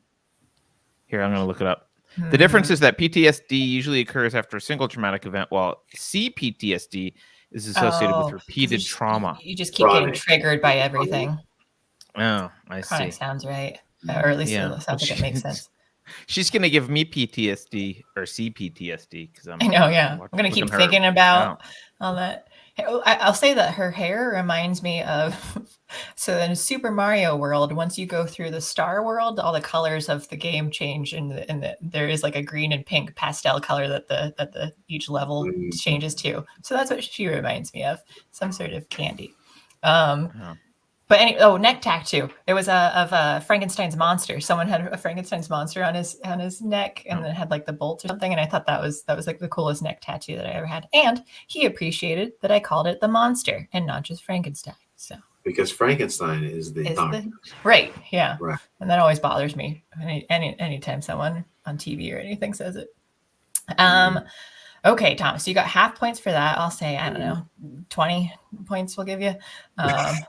Here, I'm going to look it up. The difference is that PTSD usually occurs after a single traumatic event, while CPTSD is associated with repeated trauma. You just keep getting triggered by everything. Oh, I Chronic see. sounds right. Or at least it sounds like it makes sense. She's going to give me PTSD or CPTSD because I know, yeah. I'm going to keep thinking about all that. I'll say that her hair reminds me of, so in Super Mario World, once you go through the Star World, all the colors of the game change, and there is like a green and pink pastel color that the each level changes to. So that's what she reminds me of, some sort of candy. But neck tattoo. It was of Frankenstein's monster. Someone had a Frankenstein's monster on his neck, and then had like the bolts or something. And I thought that was like the coolest neck tattoo that I ever had. And he appreciated that I called it the monster and not just Frankenstein. So because Frankenstein is the right, yeah. Right. And that always bothers me anytime someone on TV or anything says it. Okay, Thomas, you got half points for that. I'll say, I don't know, 20 points we'll give you. I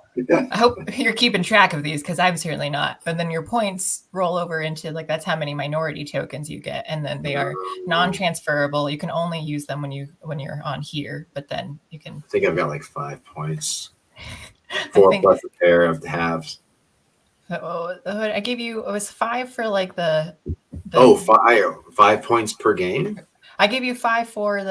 hope you're keeping track of these because I'm certainly not. And then your points roll over into like, that's how many minority tokens you get. And then they are non-transferable. You can only use them when you're on here, but then you can. I think I've got like 5 points. 4 plus a pair of halves. I gave you, it was 5 for like the 5 points per game? I gave you 5 for it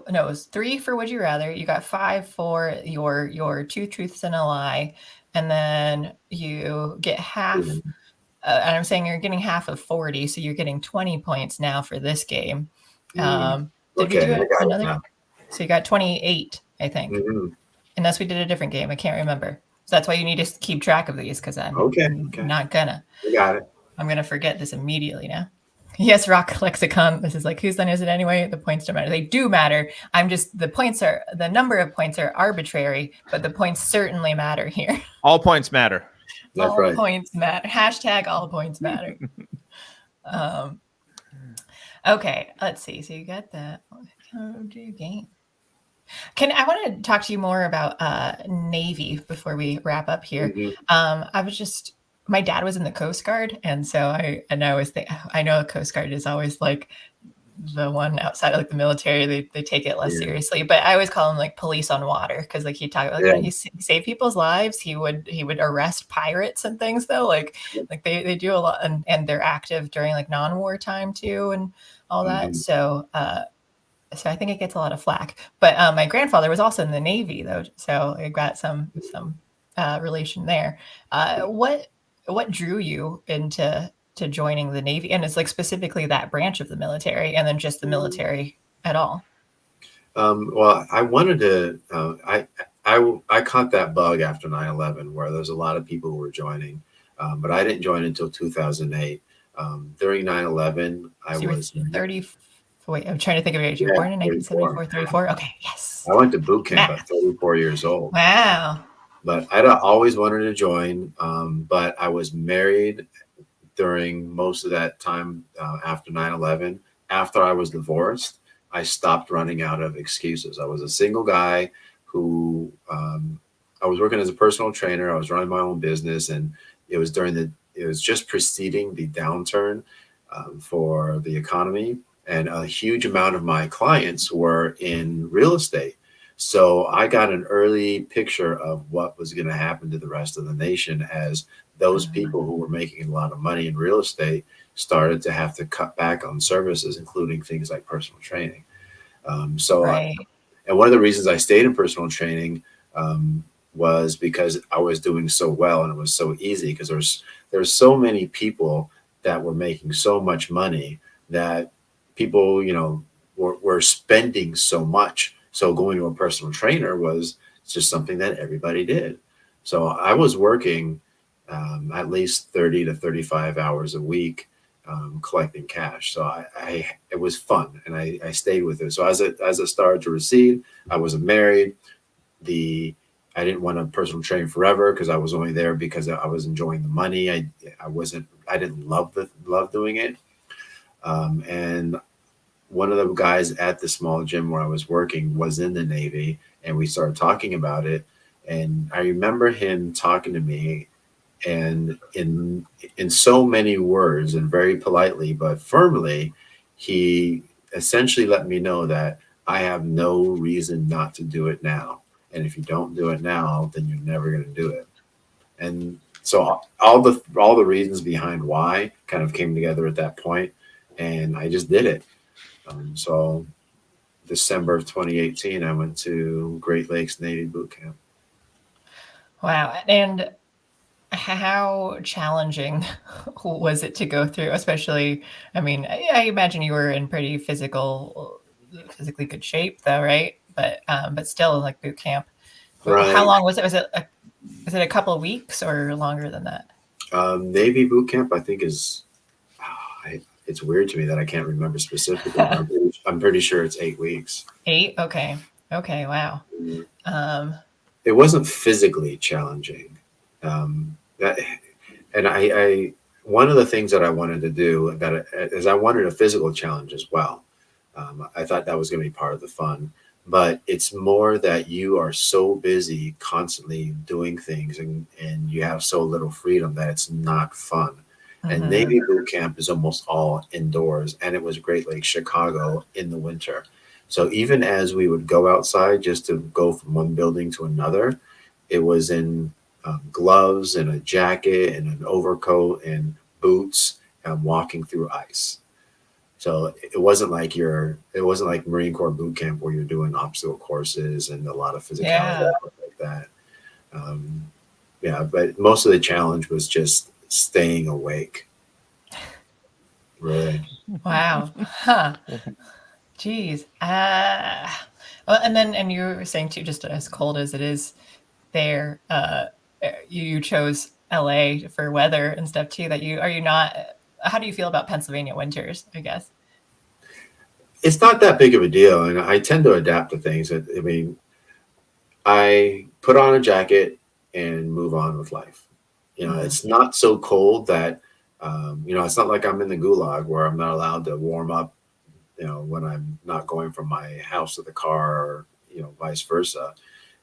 was 3 for Would You Rather. You got 5 for your 2 truths and a lie. And then you get half. And I'm saying you're getting half of 40. So you're getting 20 points now for this game. Did we do another? So you got 28, I think. Unless we did a different game. I can't remember. So that's why you need to keep track of these because I'm not gonna. You got it. I'm going to forget this immediately now. Yes, Rock Lexicon. This is like, whose line is it anyway? The points don't matter. They do matter. The number of points are arbitrary, but the points certainly matter here. All points matter. That's right. All points matter. Hashtag all points matter. Okay, let's see. So you got that. How do you game? I want to talk to you more about Navy before we wrap up here. My dad was in the Coast Guard, and so I know the Coast Guard is always like the one outside of like the military. They take it less seriously, but I always call him like police on water because like he talked about when he saved people's lives. He would arrest pirates and things though. Like they do a lot, and they're active during like non-war time too, and all that. So I think it gets a lot of flack. But my grandfather was also in the Navy though, so I got some relation there. What drew you into joining the Navy? And it's like specifically that branch of the military and then just the military at all? Well, I wanted to, I caught that bug after 9/11 where there's a lot of people who were joining, but I didn't join until 2008. During 9/11, I was 30. Wait, I'm trying to think of your age. You were born in 1974, 34. Okay, yes. I went to boot camp at 34 years old. Wow. But I'd always wanted to join, but I was married during most of that time after 9/11. After I was divorced, I stopped running out of excuses. I was a single guy who I was working as a personal trainer. I was running my own business, and it was just preceding the downturn for the economy, and a huge amount of my clients were in real estate. So I got an early picture of what was going to happen to the rest of the nation as those people who were making a lot of money in real estate started to have to cut back on services, including things like personal training. And one of the reasons I stayed in personal training was because I was doing so well and it was so easy because there's so many people that were making so much money that people, were spending so much. So going to a personal trainer was just something that everybody did. So I was working at least 30 to 35 hours a week collecting cash. So it was fun, and I stayed with it. So as it started to recede, I wasn't married. I didn't want to personal train forever because I was only there because I was enjoying the money. I didn't love doing it. And one of the guys at the small gym where I was working was in the Navy, and we started talking about it. And I remember him talking to me And in so many words and very politely but firmly, he essentially let me know that I have no reason not to do it now. And if you don't do it now, then you're never going to do it. And so all the reasons behind why kind of came together at that point, and I just did it. So December of 2018, I went to Great Lakes Navy boot camp. Wow. And how challenging was it to go through? Especially, I mean, I imagine you were in pretty physically good shape, though, right? But still, like boot camp. Right. How long was it? Was it a couple of weeks or longer than that? Navy boot camp, I think, is. It's weird to me that I can't remember specifically. I'm pretty sure it's 8 weeks. 8? Okay. Wow. It wasn't physically challenging. I one of the things that I wanted to do is I wanted a physical challenge as well. I thought that was going to be part of the fun, but it's more that you are so busy constantly doing things and you have so little freedom that it's not fun. And Navy boot camp is almost all indoors, and it was Great Lakes, Chicago in the winter. So even as we would go outside just to go from one building to another, it was in gloves and a jacket and an overcoat and boots and walking through ice. So it wasn't like Marine Corps boot camp where you're doing obstacle courses and a lot of physicality like that. But most of the challenge was just staying awake. Really. Wow. Huh. Jeez. Well, and you were saying too, just as cold as it is there, you chose LA for weather and stuff too. How do you feel about Pennsylvania winters, I guess? It's not that big of a deal, and I tend to adapt to things. I mean, I put on a jacket and move on with life. It's not so cold that, it's not like I'm in the gulag where I'm not allowed to warm up, when I'm not going from my house to the car or, vice versa.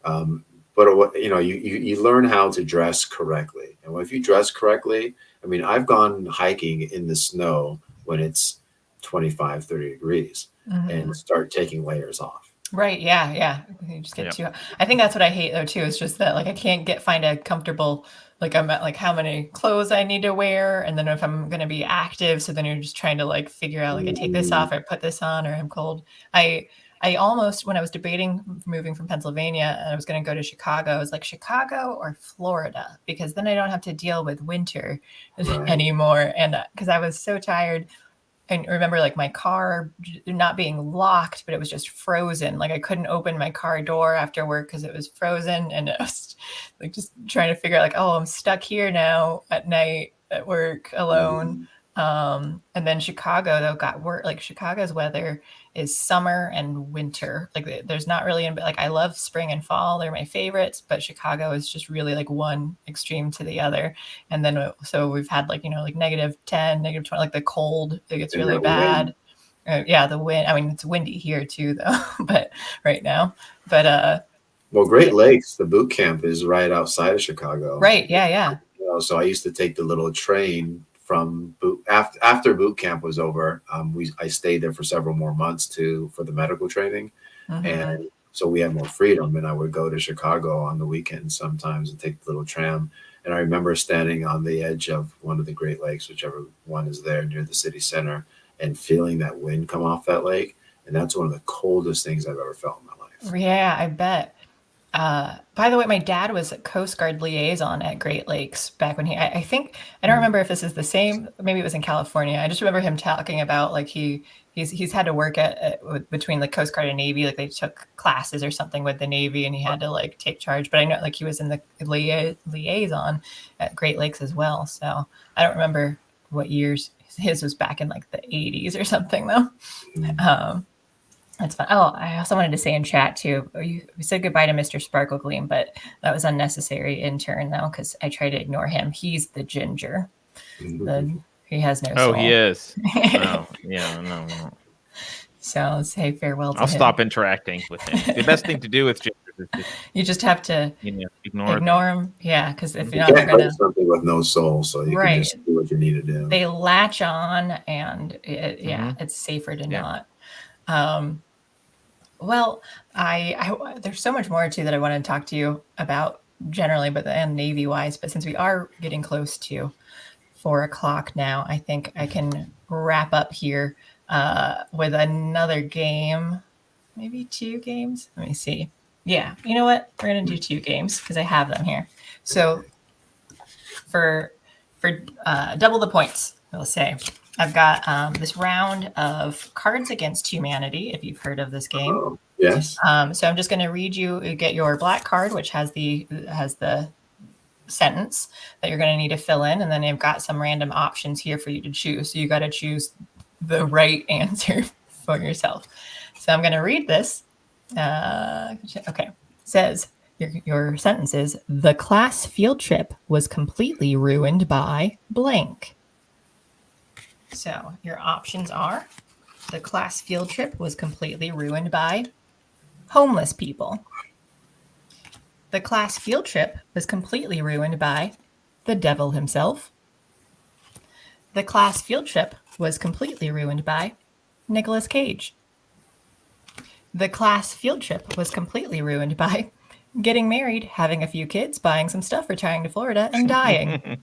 But you learn how to dress correctly. And if you dress correctly, I mean, I've gone hiking in the snow when it's 25, 30 degrees and start taking layers off. Right. Yeah. You just get too. I think that's what I hate though too. It's just that I can't find a comfortable, I'm at how many clothes I need to wear, and then if I'm going to be active, so then you're just trying to figure out I take this off, I put this on, or I'm cold. I almost, when I was debating moving from Pennsylvania and I was going to go to Chicago, I was like, Chicago or Florida, because then I don't have to deal with winter anymore. And because I was so tired. And remember my car not being locked, but it was just frozen. I couldn't open my car door after work because it was frozen. And it was just trying to figure out I'm stuck here now at night at work alone. And then Chicago though got worse. Chicago's weather is summer and winter. There's not really, I love spring and fall. They're my favorites, but Chicago is just really one extreme to the other. And then, so we've had -10, -20, the cold, it gets really bad. The wind. I mean, it's windy here too though, but right now, well, Great Lakes, the boot camp is right outside of Chicago. Right. Yeah. So I used to take the little train from after boot camp was over. I stayed there for several more months for the medical training, and so we had more freedom. And I would go to Chicago on the weekends sometimes and take the little tram. And I remember standing on the edge of one of the Great Lakes, whichever one is there near the city center, and feeling that wind come off that lake. And that's one of the coldest things I've ever felt in my life. Yeah, I bet. By the way, my dad was a Coast Guard liaison at Great Lakes back when I think, I don't remember if this is the same, maybe it was in California. I just remember him talking about he's had to work between the Coast Guard and Navy. They took classes or something with the Navy and he had to take charge, but I know he was in the liaison at Great Lakes as well. So I don't remember what years his was, back in the 80s or something though. That's fun. Oh, I also wanted to say in chat too, we said goodbye to Mr. Sparkle Gleam, but that was unnecessary intern though, because I tried to ignore him. He's the ginger. He has no soul. Oh, he is. Oh, yeah, no. So I'll say farewell to him. I'll stop interacting with him. The best thing to do with ginger You just have to ignore them. Yeah, because if You you're not, they're can't gonna cook something with no soul, so you can just do what you need to do. They latch on, and it's safer to not. Well, I there's so much more too that I want to talk to you about generally, but and Navy wise. But since we are getting close to 4 o'clock now, I think I can wrap up here with another game, maybe 2 games. Let me see. Yeah, you know what? We're gonna do 2 games because I have them here. So for double the points, we'll say I've got this round of Cards Against Humanity, if you've heard of this game. Yes. So I'm just going to read you get your black card, which has the sentence that you're going to need to fill in, and then I've got some random options here for you to choose. So you got to choose the right answer for yourself. So I'm going to read this. Okay. It says your sentence is, the class field trip was completely ruined by blank. So your options are, the class field trip was completely ruined by homeless people. The class field trip was completely ruined by the devil himself. The class field trip was completely ruined by Nicolas Cage. The class field trip was completely ruined by getting married, having a few kids, buying some stuff, retiring to Florida, and dying.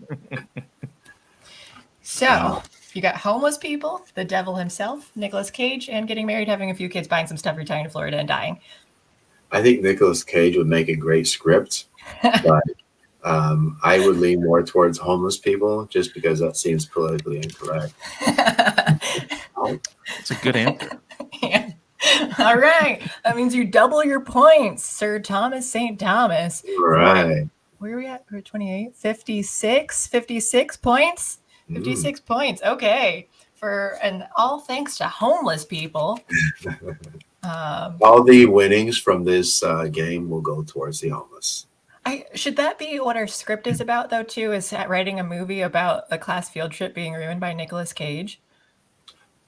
So you got homeless people, the devil himself, Nicolas Cage, and getting married, having a few kids, buying some stuff, retiring to Florida, and dying. I think Nicolas Cage would make a great script, but I would lean more towards homeless people just because that seems politically incorrect. It's a good answer. Yeah. All right. That means you double your points, Sir Thomas St. Thomas. Right. Where are we at? We're 28, 56 points. 56 points. Okay. And all thanks to homeless people. All the winnings from this game will go towards the homeless. Should that be what our script is about, though, too, is writing a movie about a class field trip being ruined by Nicolas Cage?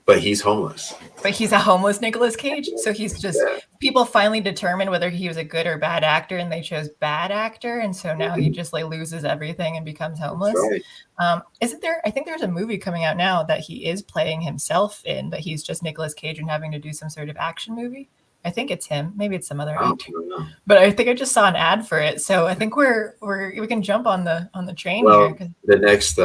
But he's homeless. But he's a homeless Nicolas Cage? So he's just, people finally determined whether he was a good or bad actor, and they chose bad actor, and so now he just loses everything and becomes homeless. Right. Isn't there, I think there's a movie coming out now that he is playing himself in, but he's just Nicolas Cage and having to do some sort of action movie. I think it's him. Maybe it's some other actor. But I think I just saw an ad for it, so I think we can jump on the train here. The next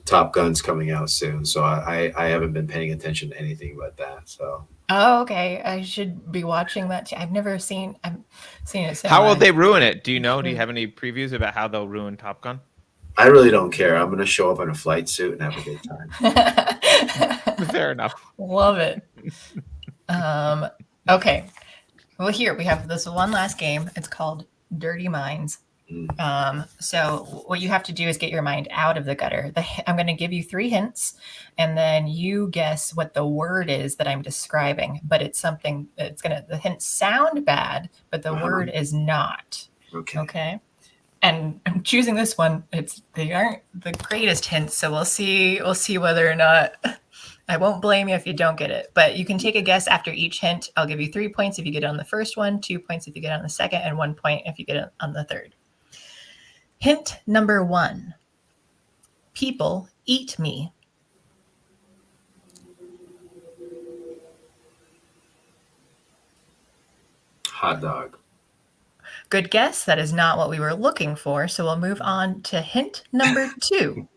Top Gun's coming out soon, so I haven't been paying attention to anything but that. So. Oh, okay. I should be watching that too. I've seen it. So how will they ruin it? Do you know? Do you have any previews about how they'll ruin Top Gun? I really don't care. I'm going to show up in a flight suit and have a good time. Fair enough. Love it. Okay. Well, here we have this one last game. It's called Dirty Minds. So what you have to do is get your mind out of the gutter. I'm going to give you 3 hints, and then you guess what the word is that I'm describing. But it's something the hints sound bad, but the word is not. Okay. And I'm choosing this one. They aren't the greatest hints, so we'll see whether or not. I won't blame you if you don't get it, but you can take a guess after each hint. I'll give you 3 points if you get it on the first one, 2 points if you get it on the second, and 1 point if you get it on the third. Hint number 1. People eat me. Hot dog. Good guess. That is not what we were looking for. So we'll move on to hint number 2.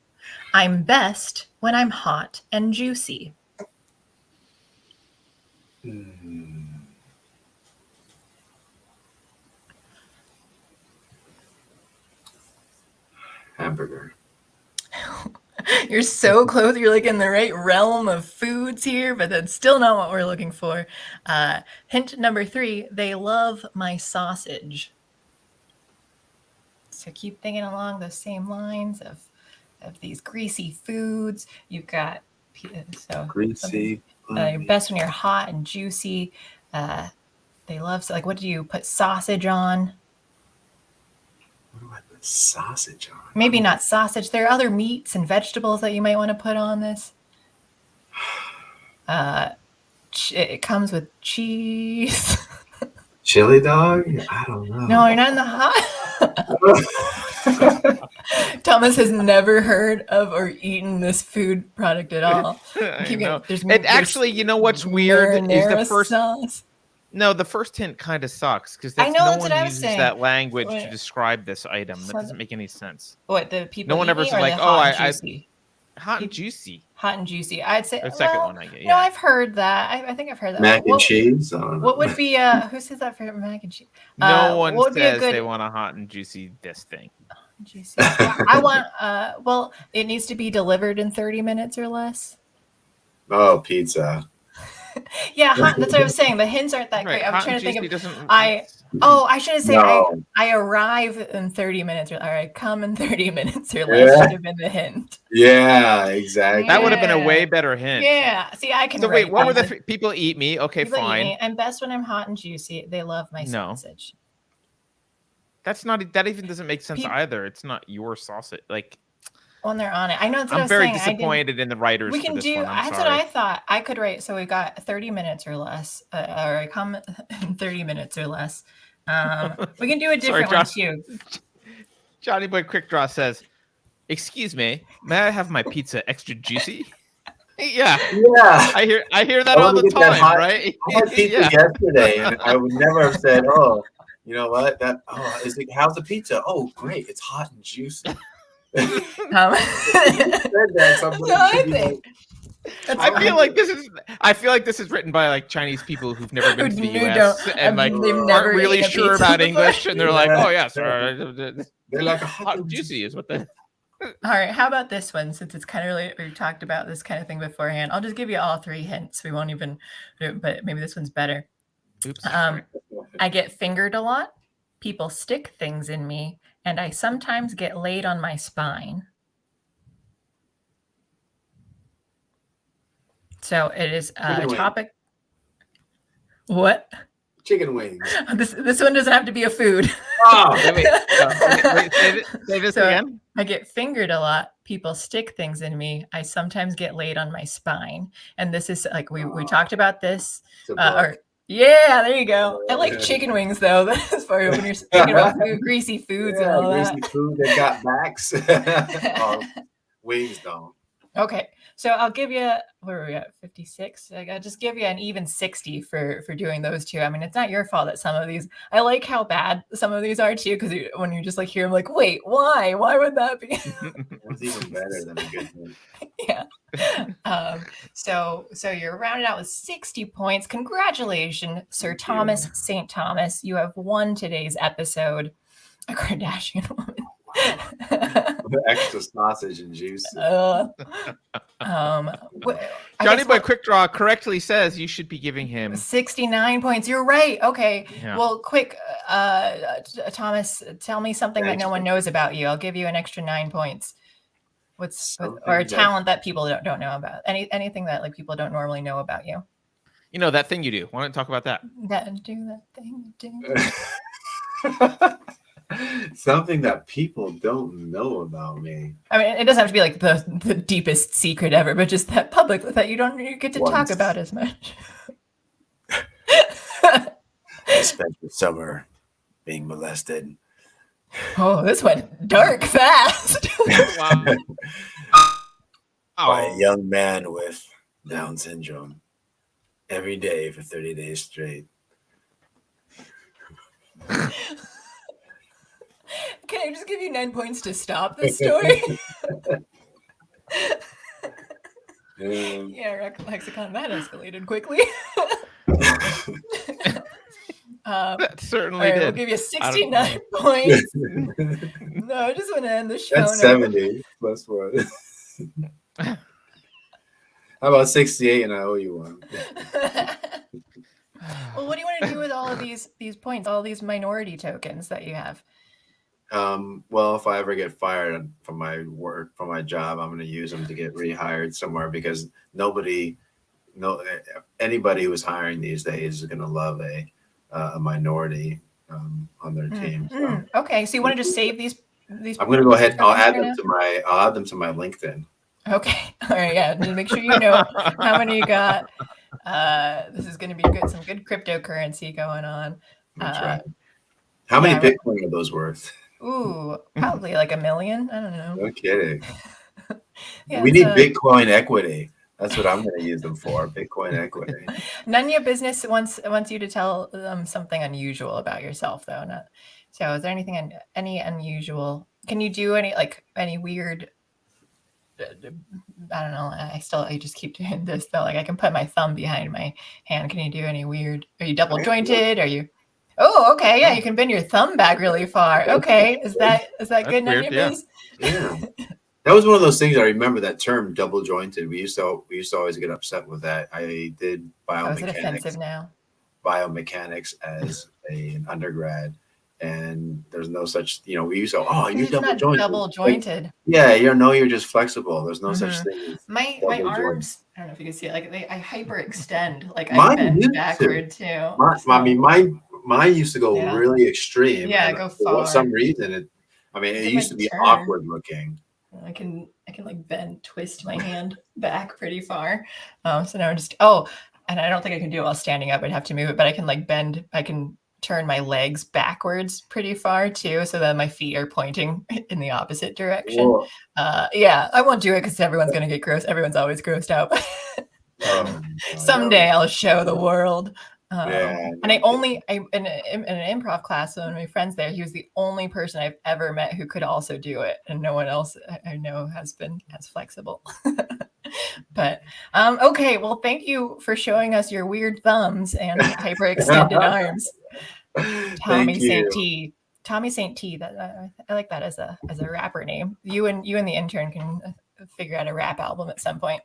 I'm best when I'm hot and juicy. Hamburger. You're so close. You're like in the right realm of foods here, but that's still not what we're looking for. Hint number 3, they love my sausage. So keep thinking along those same lines of these greasy foods. You've got greasy. You're best when you're hot and juicy. They love, what do you put sausage on? What do I put sausage on? Maybe not sausage. There are other meats and vegetables that you might want to put on this. It comes with cheese. Chili dog? I don't know. No, you're not in the hot. Thomas has never heard of or eaten this food product at all. I know. There's Actually, you know what's weird is the first. Sauce. No, the first hint kind of sucks because I know, no that's one what I was uses saying. that language to describe this item. That doesn't make any sense. What, the people? No one ever said like, hot I hot and juicy. Hot and juicy. I'd say the second one I get. Yeah. No, I've heard that. I think I've heard that. Mac and cheese. I don't know. What would be who says that for mac and cheese? No one says they want a hot and juicy this thing. Juicy. I want well, it needs to be delivered in 30 minutes or less. Oh, pizza. Yeah, that's what I was saying. The hints aren't that great. I'm trying to think of I should have said I arrive in 30 minutes or I come in 30 minutes or less should have been the hint. Yeah, exactly. That would have been a way better hint. Yeah. See, I can. So wait, what were the people eat me? Okay, people fine. Eat me. I'm best when I'm hot and juicy. They love my sausage. That's not. That even doesn't make sense either. It's not your sausage. Like when they're on it, I know. That's what I'm very disappointed in the writers. We can do. That's what I thought. I could write. So we've got 30 minutes or less, or I come in 30 minutes or less. We can do a different one too. Johnny Boy Quick Draw says, "Excuse me, may I have my pizza extra juicy?" Yeah. I hear that all the time, right? I had pizza yesterday, and I would never have said, "Oh, you know what? How's the pizza? Oh, great! It's hot and juicy." I feel like this is written by like Chinese people who've never been to the U.S. and like aren't really sure about English, and they're like, "Oh yeah, sorry." They're like hot and juicy is what they. All right, how about this one? Since it's kind of really, we talked about this kind of thing beforehand. I'll just give you all three hints. We won't even, but maybe this one's better. Oops. I get fingered a lot. People stick things in me, and I sometimes get laid on my spine. So it is a topic. What? Chicken wings. This one doesn't have to be a food. Oh, wait, say this again. I get fingered a lot. People stick things in me. I sometimes get laid on my spine. And this is like we talked about this. Yeah, there you go. I like chicken wings though. That's for when you're thinking about greasy foods and all that. Greasy food that got backs. Wings don't. Okay. So I'll give you, where are we at? 56. I'll just give you an even 60 for doing those two. I mean, it's not your fault that some of these, I like how bad some of these are too, because when you just like hear them like, wait, why? Why would that be? It's even better than a good one. Yeah. So you're rounded out with 60 points. Congratulations, Sir Thomas St. Thomas. You have won today's episode. A Kardashian woman. Extra sausage and juice. Johnny Boy Quick Draw correctly says you should be giving him 69 points. You're right. Okay. Yeah. Well, quick, Thomas, tell me something that no one knows about you. I'll give you an extra 9 points. Or a talent that people don't know about. Anything that like people don't normally know about you. You know that thing you do. Why don't you talk about that? Do that thing you do. Something that people don't know about me. I mean, it doesn't have to be like the deepest secret ever, but just that public that you get to talk about as much. I spent the summer being molested. Oh, this went dark fast. By a young man with Down syndrome every day for 30 days straight. Can I just give you 9 points to stop this story? Yeah, lexicon, that escalated quickly. That certainly did. We'll give you 69 points. No, I just want to end the show. That's 70 plus 1. How about 68 and I owe you one? Well, what do you want to do with all of these points, all these minority tokens that you have? Well, if I ever get fired from my job, I'm going to use them to get rehired somewhere because anybody who's hiring these days is going to love a minority on their team. So. Okay, so you want to just save these? I'm going to go ahead. I'll add them to my LinkedIn. Okay, all right, yeah. Make sure you know how many you got. This is going to be good. Some good cryptocurrency going on. That's right. How many Bitcoin are those worth? Ooh, probably like $1 million. I don't know. No kidding. Yeah, we need Bitcoin equity. That's what I'm going to use them for. Bitcoin equity. None of your business wants you to tell them something unusual about yourself, though. So, is there anything any unusual? Can you do any weird? I don't know. I just keep doing this though. Like I can put my thumb behind my hand. Can you do any weird? Are you double jointed? Are you? Oh, okay. Yeah, you can bend your thumb back really far. Okay, is that good? None of your business? Yeah. That was one of those things I remember, that term double jointed. We used to always get upset with that. I did biomechanics. Is it offensive now? Biomechanics as an undergrad, and there's no such, we used to, you're double jointed. Double jointed. Like, yeah, you're just flexible. There's no such thing as my arms. I don't know if you can see it. Like I hyperextend. Like mine I bend backward too. Mine used to go really extreme. Yeah, go far. For some reason, it used to be awkward looking. I can like twist my hand back pretty far. So now and I don't think I can do it while standing up. I'd have to move it, but I can I can turn my legs backwards pretty far too, so that my feet are pointing in the opposite direction. I won't do it because everyone's going to get gross. Everyone's always grossed out. Someday I'll show the world. And in an improv class, one of my friends there, he was the only person I've ever met who could also do it, and no one else I know has been as flexible. But okay, well, thank you for showing us your weird thumbs and hyperextended arms, Tommy St. T. Tommy St. T. That I like that as a rapper name. You and the intern can figure out a rap album at some point.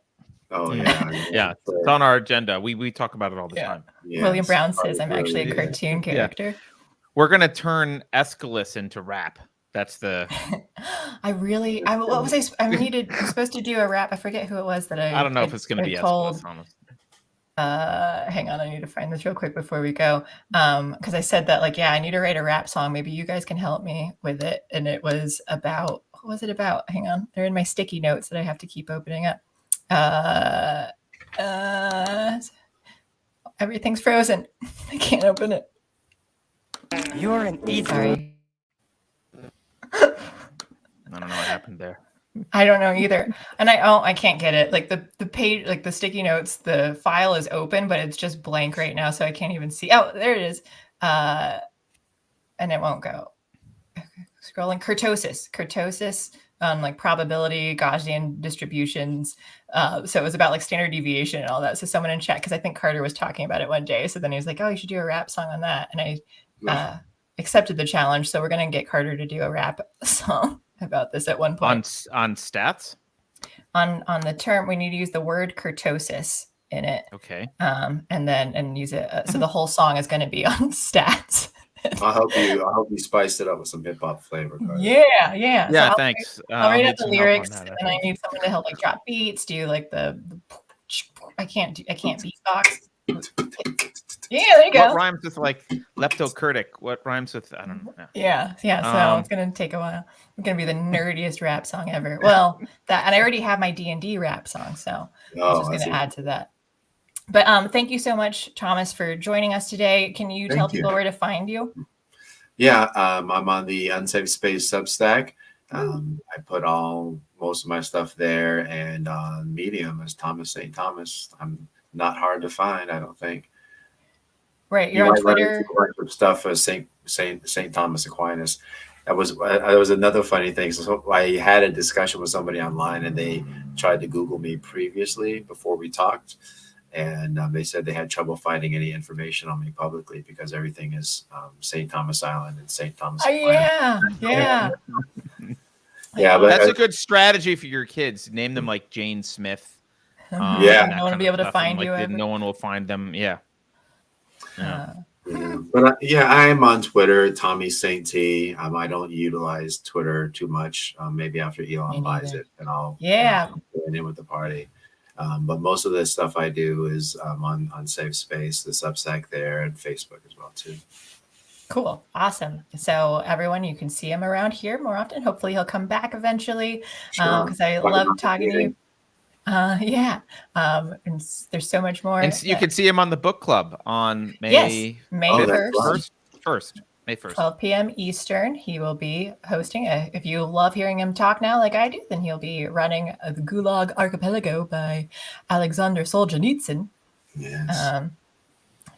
Oh yeah, yeah, it's on our agenda. We talk about it all the time. Yes. William Brown says I'm actually a cartoon character. Yeah. We're gonna turn Aeschylus into rap. That's the. I'm supposed to do a rap. I forget who it was that I don't know if it's gonna be Aeschylus. Honestly. Hang on, I need to find this real quick before we go. Because I said that I need to write a rap song. Maybe you guys can help me with it. And it was about, what was it about? Hang on, they're in my sticky notes that I have to keep opening up. Everything's frozen. I can't open it. You're an idiot. Sorry. I don't know what happened there. I don't know either. And I can't get it. Like the page, like the sticky notes, the file is open, but it's just blank right now. So I can't even see. Oh, there it is. And it won't go. Scrolling. Kurtosis on like probability, Gaussian distributions. So it was about like standard deviation and all that. So someone in chat, because I think Carter was talking about it one day. So then he was like, oh, you should do a rap song on that. And I accepted the challenge. So we're going to get Carter to do a rap song about this at one point. On stats? On the term, we need to use the word kurtosis in it. Okay. And use it. So the whole song is going to be on stats. I'll help you spice it up with some hip hop flavor. Carter. Yeah. So thanks. I'll write up the lyrics, and I need someone to help like drop beats, do like the I can't beatbox. Yeah, there you go. What rhymes with like leptocurtic? What rhymes with, I don't know. Yeah. So it's gonna take a while. It's gonna be the nerdiest rap song ever. Well, and I already have my D&D rap song, so I'm just gonna add to that. But thank you so much, Thomas, for joining us today. Can you tell people where to find you? Yeah, I'm on the Unsafe Space Substack. I put most of my stuff there, and on Medium as Thomas St. Thomas. I'm not hard to find, I don't think. Right, you're on Twitter. Stuff as St. Thomas Aquinas. That was another funny thing. So I had a discussion with somebody online, and they tried to Google me previously before we talked. And they said they had trouble finding any information on me publicly because everything is St. Thomas Island and St. Thomas. Yeah. Yeah, but that's a good strategy for your kids. Name them like Jane Smith. No one will be able to find you. No one will find them. Yeah. But I am on Twitter, Tommy St. T. I don't utilize Twitter too much. Maybe after Elon buys it, and I'll join in with the party. But most of the stuff I do is on Safe Space, the Substack there, and Facebook as well too. Cool. Awesome. So everyone, you can see him around here more often. Hopefully he'll come back eventually because I love talking to you. And there's so much more. And you can see him on the book club on May 1st. 1st. May 1st. 12 p.m. Eastern. He will be hosting. If you love hearing him talk now like I do, then he'll be running The Gulag Archipelago by Alexander Solzhenitsyn. Yes.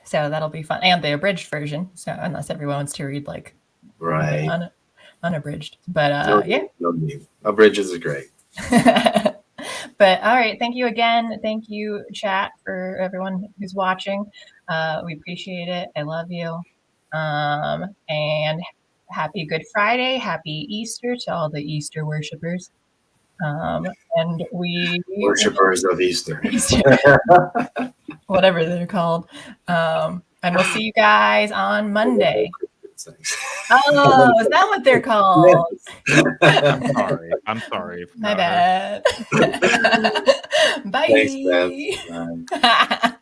So that'll be fun. And the abridged version. So unless everyone wants to read like unabridged. But yeah. No need. Abridged is great. But all right. Thank you again. Thank you, chat, for everyone who's watching. We appreciate it. I love you. And happy Good Friday. Happy Easter to all the Easter worshipers. And we Worshippers of Easter. Whatever they're called. And we'll see you guys on Monday. Oh, is that what they're called? I'm sorry. My bad. Bye. Thanks, man. Bye.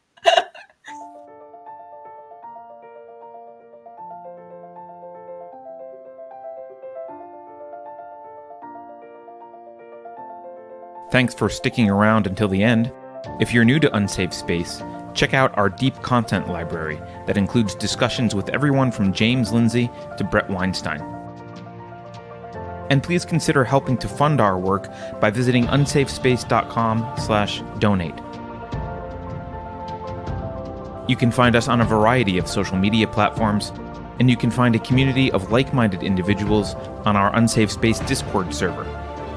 Thanks for sticking around until the end. If you're new to Unsafe Space, check out our deep content library that includes discussions with everyone from James Lindsay to Brett Weinstein. And please consider helping to fund our work by visiting unsafespace.com/donate. You can find us on a variety of social media platforms, and you can find a community of like-minded individuals on our Unsafe Space Discord server,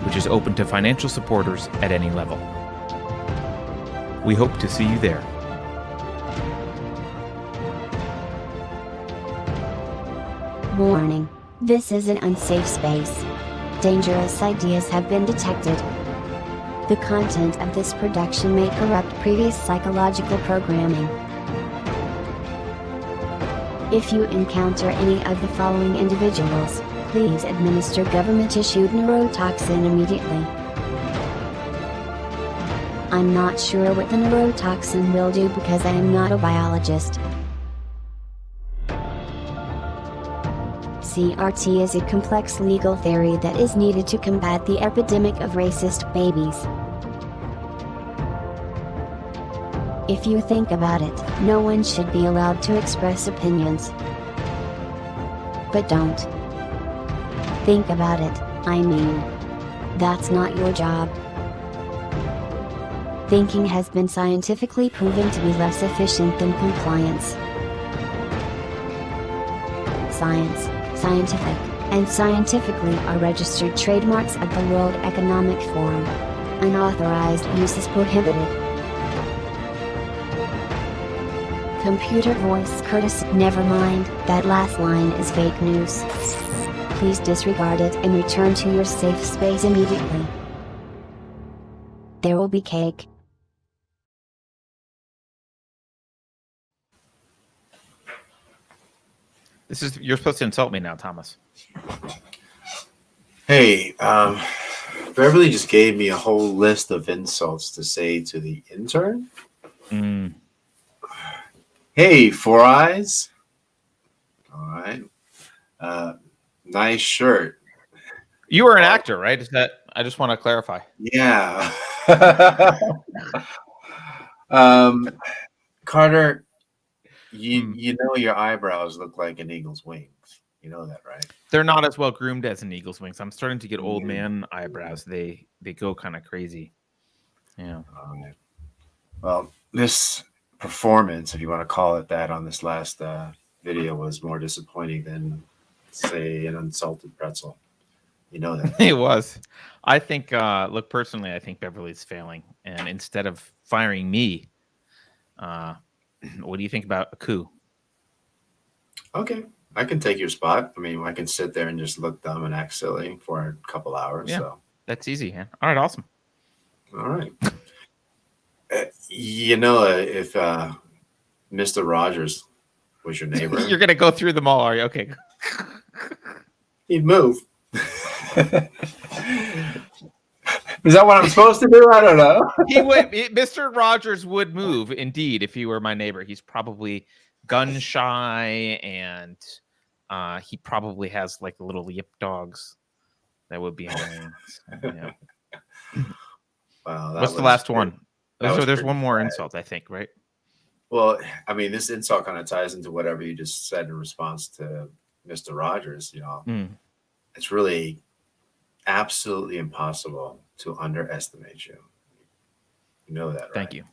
which is open to financial supporters at any level. We hope to see you there. Warning. This is an unsafe space. Dangerous ideas have been detected. The content of this production may corrupt previous psychological programming. If you encounter any of the following individuals, please administer government-issued neurotoxin immediately. I'm not sure what the neurotoxin will do because I am not a biologist. CRT is a complex legal theory that is needed to combat the epidemic of racist babies. If you think about it, no one should be allowed to express opinions. But don't. Think about it, I mean. That's not your job. Thinking has been scientifically proven to be less efficient than compliance. Science, scientific, and scientifically are registered trademarks of the World Economic Forum. Unauthorized use is prohibited. Computer voice courtesy. Never mind, that last line is fake news. Please disregard it and return to your safe space immediately. There will be cake. You're supposed to insult me now, Thomas. Hey, Beverly just gave me a whole list of insults to say to the intern. Hey, Four Eyes. All right. Nice shirt. You were an actor, right? Is that? I just want to clarify. Yeah. Carter, you know your eyebrows look like an eagle's wings. You know that, right? They're not as well groomed as an eagle's wings. I'm starting to get old man eyebrows. They go kind of crazy. Yeah. Well, this performance, if you want to call it that, on this last video was more disappointing than, say, an unsalted pretzel. You know that. It was. I think, look, personally, I think Beverly's failing. And instead of firing me, what do you think about a coup? Okay. I can take your spot. I mean, I can sit there and just look dumb and act silly for a couple hours. Yeah, so that's easy, man. All right, awesome. All right. You know, if Mr. Rogers was your neighbor, you're gonna go through them all, are you? Okay. He'd move. Is that what I'm supposed to do? I don't know. He would. Mr. Rogers would move, indeed, if he were my neighbor. He's probably gun shy, and he probably has like little yip dogs. That would be annoying. So, yeah. Wow. What's the last one? So there's one more insult, I think, right? Well, I mean, this insult kind of ties into whatever you just said in response to Mr. Rogers. It's really absolutely impossible to underestimate you. You know that, right? Thank you.